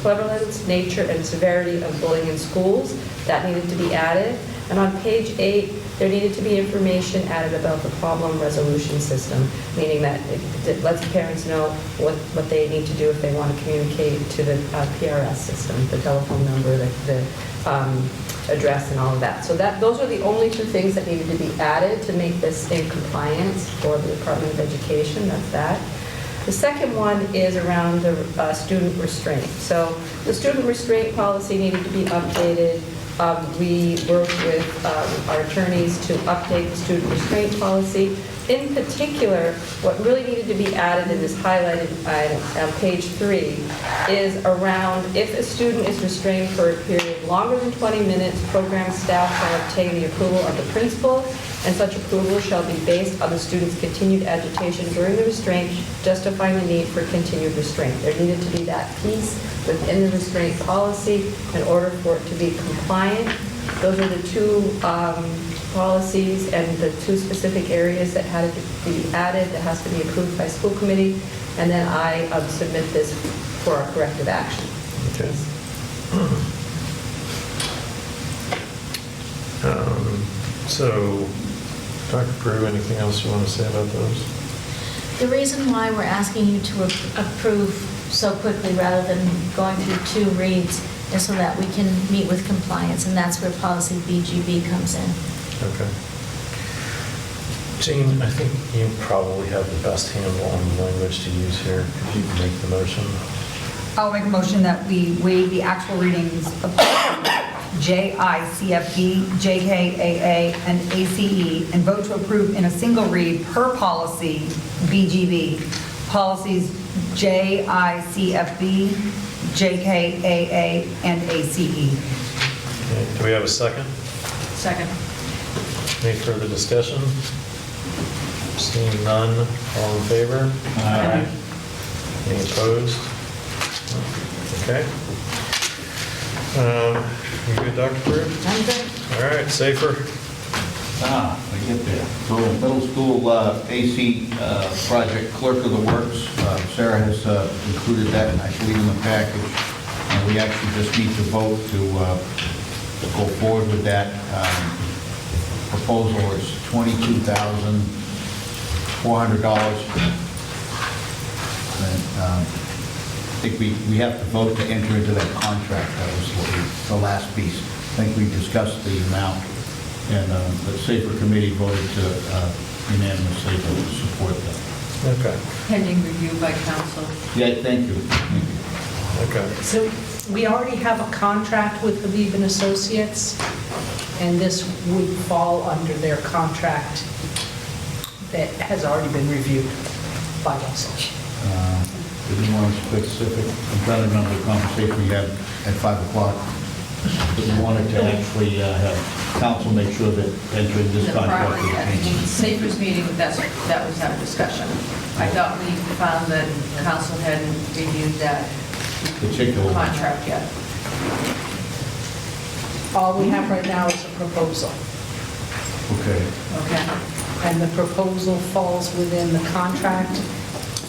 Speaker 3: prevalence, nature, and severity of bullying in schools. That needed to be added. And on page 8, there needed to be information added about the problem resolution system, meaning that it lets parents know what they need to do if they want to communicate to the PRS system, the telephone number, the address, and all of that. So those are the only two things that needed to be added to make this in compliance for the Department of Education. That's that. The second one is around the student restraint. So the student restraint policy needed to be updated. We worked with our attorneys to update the student restraint policy. In particular, what really needed to be added in this highlighted item on page 3 is around if a student is restrained for a period longer than 20 minutes, program staff shall obtain the approval of the principal, and such approval shall be based on the student's continued agitation during the restraint, justifying the need for continued restraint. There needed to be that piece within the restraint policy in order for it to be compliant. Those are the two policies and the two specific areas that had to be added, that has to be approved by school committee, and then I submit this for our corrective action.
Speaker 1: Okay. So, Dr. Prue, anything else you want to say about those?
Speaker 5: The reason why we're asking you to approve so quickly rather than going through 2 reads is so that we can meet with compliance, and that's where policy BGB comes in.
Speaker 1: Okay. Jean, I think you probably have the best handle on the language to use here. If you can make the motion.
Speaker 2: I'll make a motion that we waive the actual readings of JICFB, JKAA, and ACE, and vote to approve in a single read per policy BGB, policies JICFB, JKAA, and ACE.
Speaker 1: Okay. Do we have a second?
Speaker 16: Second.
Speaker 1: Any further discussion? Seeing none, all in favor?
Speaker 15: Aye.
Speaker 1: Any opposed? Okay. You good, Dr. Prue?
Speaker 5: I'm good.
Speaker 1: All right, safer.
Speaker 15: I get there. So middle school AC project clerk of the works, Sarah has included that, I believe, in the package. And we actually just need to vote to go forward with that. Proposal is $22,400. And I think we have to vote to enter into that contract. That was the last piece. I think we discussed the amount, and the Safer Committee voted to unanimously to support that.
Speaker 1: Okay.
Speaker 13: Pending review by council.
Speaker 15: Yeah, thank you.
Speaker 1: Okay.
Speaker 16: So we already have a contract with Habib and Associates, and this would fall under their contract that has already been reviewed by us.
Speaker 15: Didn't want to specific, I'm trying to remember the conversation we had at 5 o'clock. But we wanted to actually have council make sure that entering this
Speaker 13: The
Speaker 15: contract
Speaker 13: prior,
Speaker 15: is
Speaker 13: yeah,
Speaker 15: changed.
Speaker 13: Safer's meeting, that was our discussion. I thought we found that council hadn't reviewed that
Speaker 15: Particular.
Speaker 13: contract yet.
Speaker 16: All we have right now is a proposal,
Speaker 15: Okay.
Speaker 13: Okay.
Speaker 16: and the proposal falls within the contract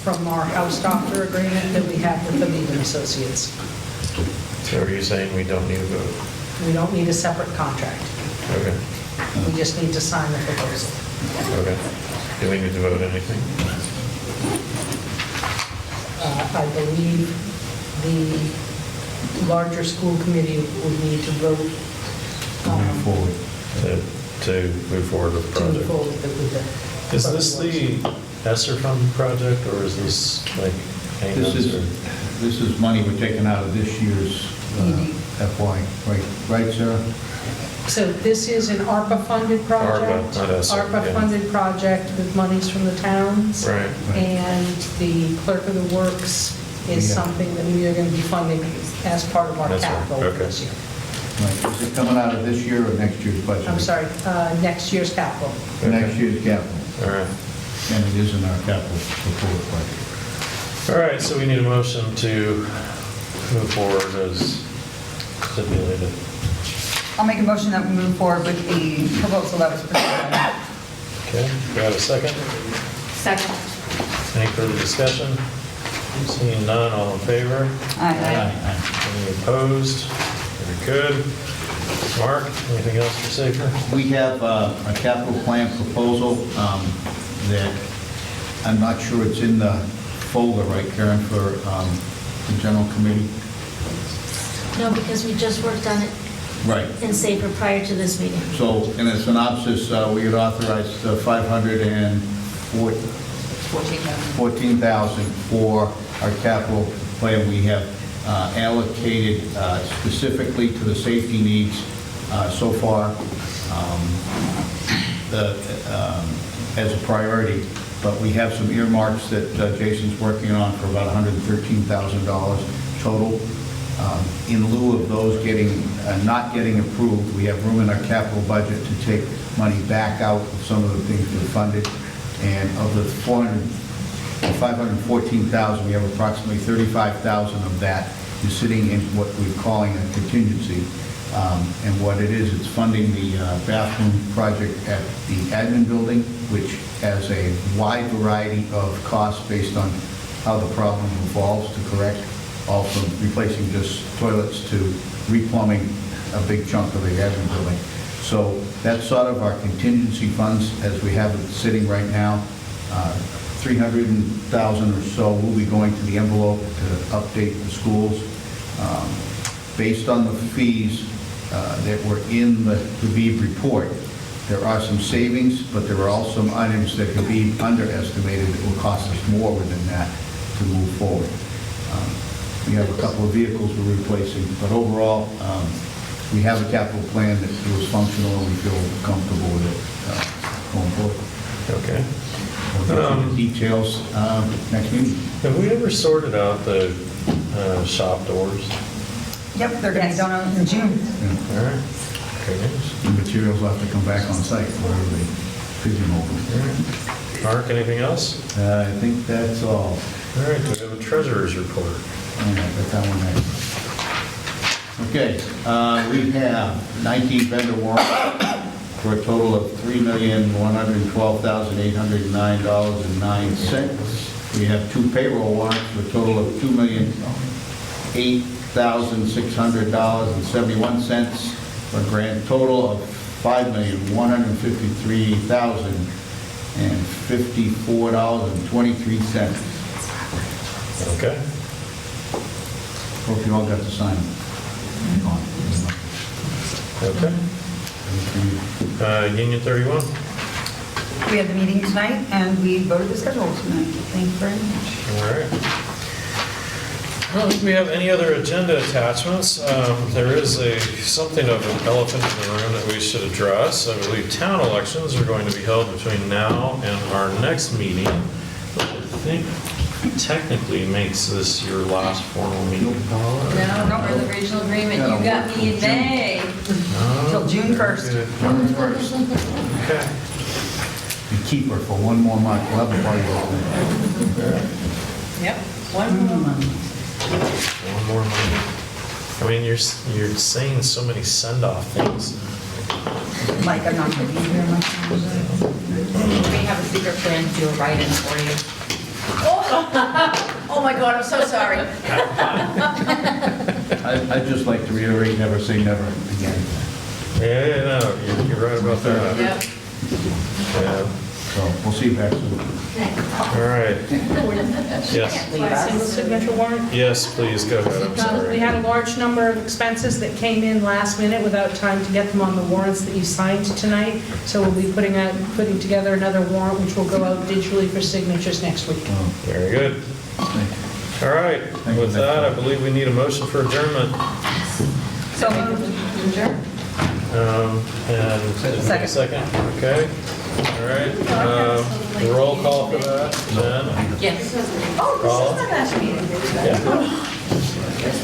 Speaker 16: from our house doctor agreement that we have with Habib and Associates.
Speaker 1: So are you saying we don't need a vote?
Speaker 16: We don't need a separate contract.
Speaker 1: Okay.
Speaker 16: We just need to sign the proposal.
Speaker 1: Okay. Do we need to vote anything?
Speaker 16: I believe the larger school committee would need to vote
Speaker 15: Moving forward.
Speaker 1: To move forward with the
Speaker 16: to move
Speaker 1: project?
Speaker 16: forward with the...
Speaker 1: Is this the ESSER fund project, or is this like payments?
Speaker 15: This is money we're taking out of this year's FY, right, Sarah?
Speaker 16: So this is an ARPA-funded project.
Speaker 1: ARPA, not ESSER, yeah.
Speaker 16: ARPA-funded project with monies from the towns.
Speaker 1: Right.
Speaker 16: And the clerk of the works is
Speaker 15: Yeah.
Speaker 16: something that we are going to be funding as part of our
Speaker 1: That's right,
Speaker 16: capital
Speaker 1: okay.
Speaker 16: this year.
Speaker 15: Right. Is it coming out of this year or next year's budget?
Speaker 16: I'm sorry, next year's capital.
Speaker 15: Next year's capital.
Speaker 1: All right.
Speaker 15: And it is in our capital report budget.
Speaker 1: All right, so we need a motion to move forward as stipulated.
Speaker 2: I'll make a motion that we move forward with the proposal that was presented.
Speaker 1: Okay, do I have a second?
Speaker 4: Second.
Speaker 1: Any further discussion? Seeing none, all in favor?
Speaker 2: Aye.
Speaker 1: Any opposed? Very good. Mark, anything else for Safer?
Speaker 15: We have a capital plan proposal that I'm not sure it's in the folder, right, Karen, for the general committee?
Speaker 5: No, because we just worked on it
Speaker 15: Right.
Speaker 5: in Safer prior to this meeting.
Speaker 15: So in a synopsis, we had authorized $514,000 for our capital plan. We have allocated specifically to the safety needs so far as a priority, but we have some earmarks that Jason's working on for about $113,000 total. In lieu of those not getting approved, we have room in our capital budget to take money back out of some of the things we've funded. And of the $514,000, we have approximately $35,000 of that is sitting in what we're calling a contingency. And what it is, it's funding the bathroom project at the admin building, which has a wide variety of costs based on how the problem evolves to correct. Also replacing just toilets to replumbing a big chunk of the admin building. So that's sort of our contingency funds as we have it sitting right now. $300,000 or so will be going to the envelope to update the schools. Based on the fees that were in the Habib report, there are some savings, but there are also some items that Habib underestimated that will cost us more within that to move forward. We have a couple of vehicles we're replacing, but overall, we have a capital plan that feels functional and we feel comfortable with it going forward.
Speaker 1: Okay.
Speaker 15: We'll get to the details next meeting.
Speaker 1: Have we ever sorted out the shop doors?
Speaker 2: Yep, they're going to be done in June.
Speaker 1: All right. Okay.
Speaker 15: The materials will have to come back on site wherever they pigeonhole them.
Speaker 1: Mark, anything else?
Speaker 15: I think that's all.
Speaker 1: All right, do we have a treasurer's report?
Speaker 15: All right, got that one next. Okay, we have 19 vendor warrants for a total of $3,112,809.09. We have 2 payroll warrants for a total of $2,008,600.71. for a grand total of $5,153,054.23.
Speaker 1: Okay.
Speaker 15: Hope you all got to sign it.
Speaker 1: Okay. Union 31.
Speaker 2: We had the meeting tonight, and we voted the schedule tonight. Thank you very much.
Speaker 1: All right. I don't think we have any other agenda attachments. There is something of an elephant in the room that we should address. I believe town elections are going to be held between now and our next meeting, which I think technically makes this your last formal meeting, Paula.
Speaker 13: No, for the regional agreement, you got me in May.
Speaker 2: Till June 1st.
Speaker 15: June 1st.
Speaker 1: Okay.
Speaker 15: You keep her for one more month. We'll have a party.
Speaker 13: Yep, one more month.
Speaker 1: One more month. I mean, you're saying so many send-off things.
Speaker 2: Mike, I'm not going to be here much.
Speaker 4: We have a secret plan to do a write-in for you.
Speaker 13: Oh my God, I'm so sorry.
Speaker 15: I'd just like to reiterate, never say never again.
Speaker 1: Yeah, no, you're right about that.
Speaker 13: Yep.
Speaker 1: Yeah.
Speaker 15: So we'll see you back soon.
Speaker 1: All right. Yes.
Speaker 16: Single signature warrant.
Speaker 1: Yes, please, go ahead, I'm
Speaker 16: We
Speaker 1: sorry.
Speaker 16: had a large number of expenses that came in last minute without time to get them on the warrants that you signed tonight. So we'll be putting together another warrant, which will go out digitally for signatures next week.
Speaker 1: Very good. All right, with that, I believe we need a motion for adjournment.
Speaker 2: So moved. Adjourn.
Speaker 1: And second, okay. All right, roll call for that, Jen?
Speaker 13: Yes.
Speaker 2: Oh,
Speaker 1: Paula?
Speaker 2: this is the last meeting.
Speaker 1: Yeah.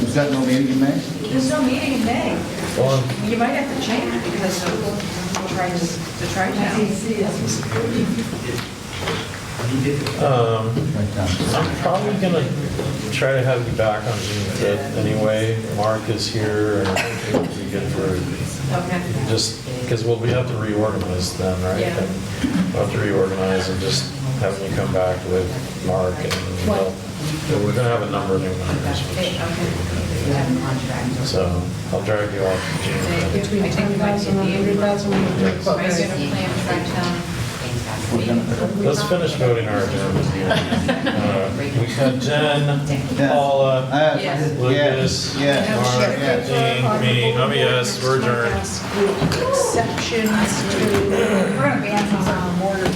Speaker 15: Was that no meeting in May?
Speaker 2: There's no meeting in May.
Speaker 1: Well,
Speaker 2: You might have to change it because of the tri-town.
Speaker 1: I'm probably gonna try to have you back on June 5th anyway. Mark is here and I think it'll be good for, just, because we'll have to reorganize then, right?
Speaker 13: Yeah.
Speaker 1: We'll have to reorganize and just have you come back with Mark and we're gonna have a number of new members. So I'll drag you off June 5th.
Speaker 16: Between 10,000 and 100,000, we can do a quote.
Speaker 1: Let's finish voting our adjournment here. We had Jen, Paula, Lucas, Mark, Jean, me, I'm a yes, we're adjourned.
Speaker 16: Exceptions to, we're going to ban some mortar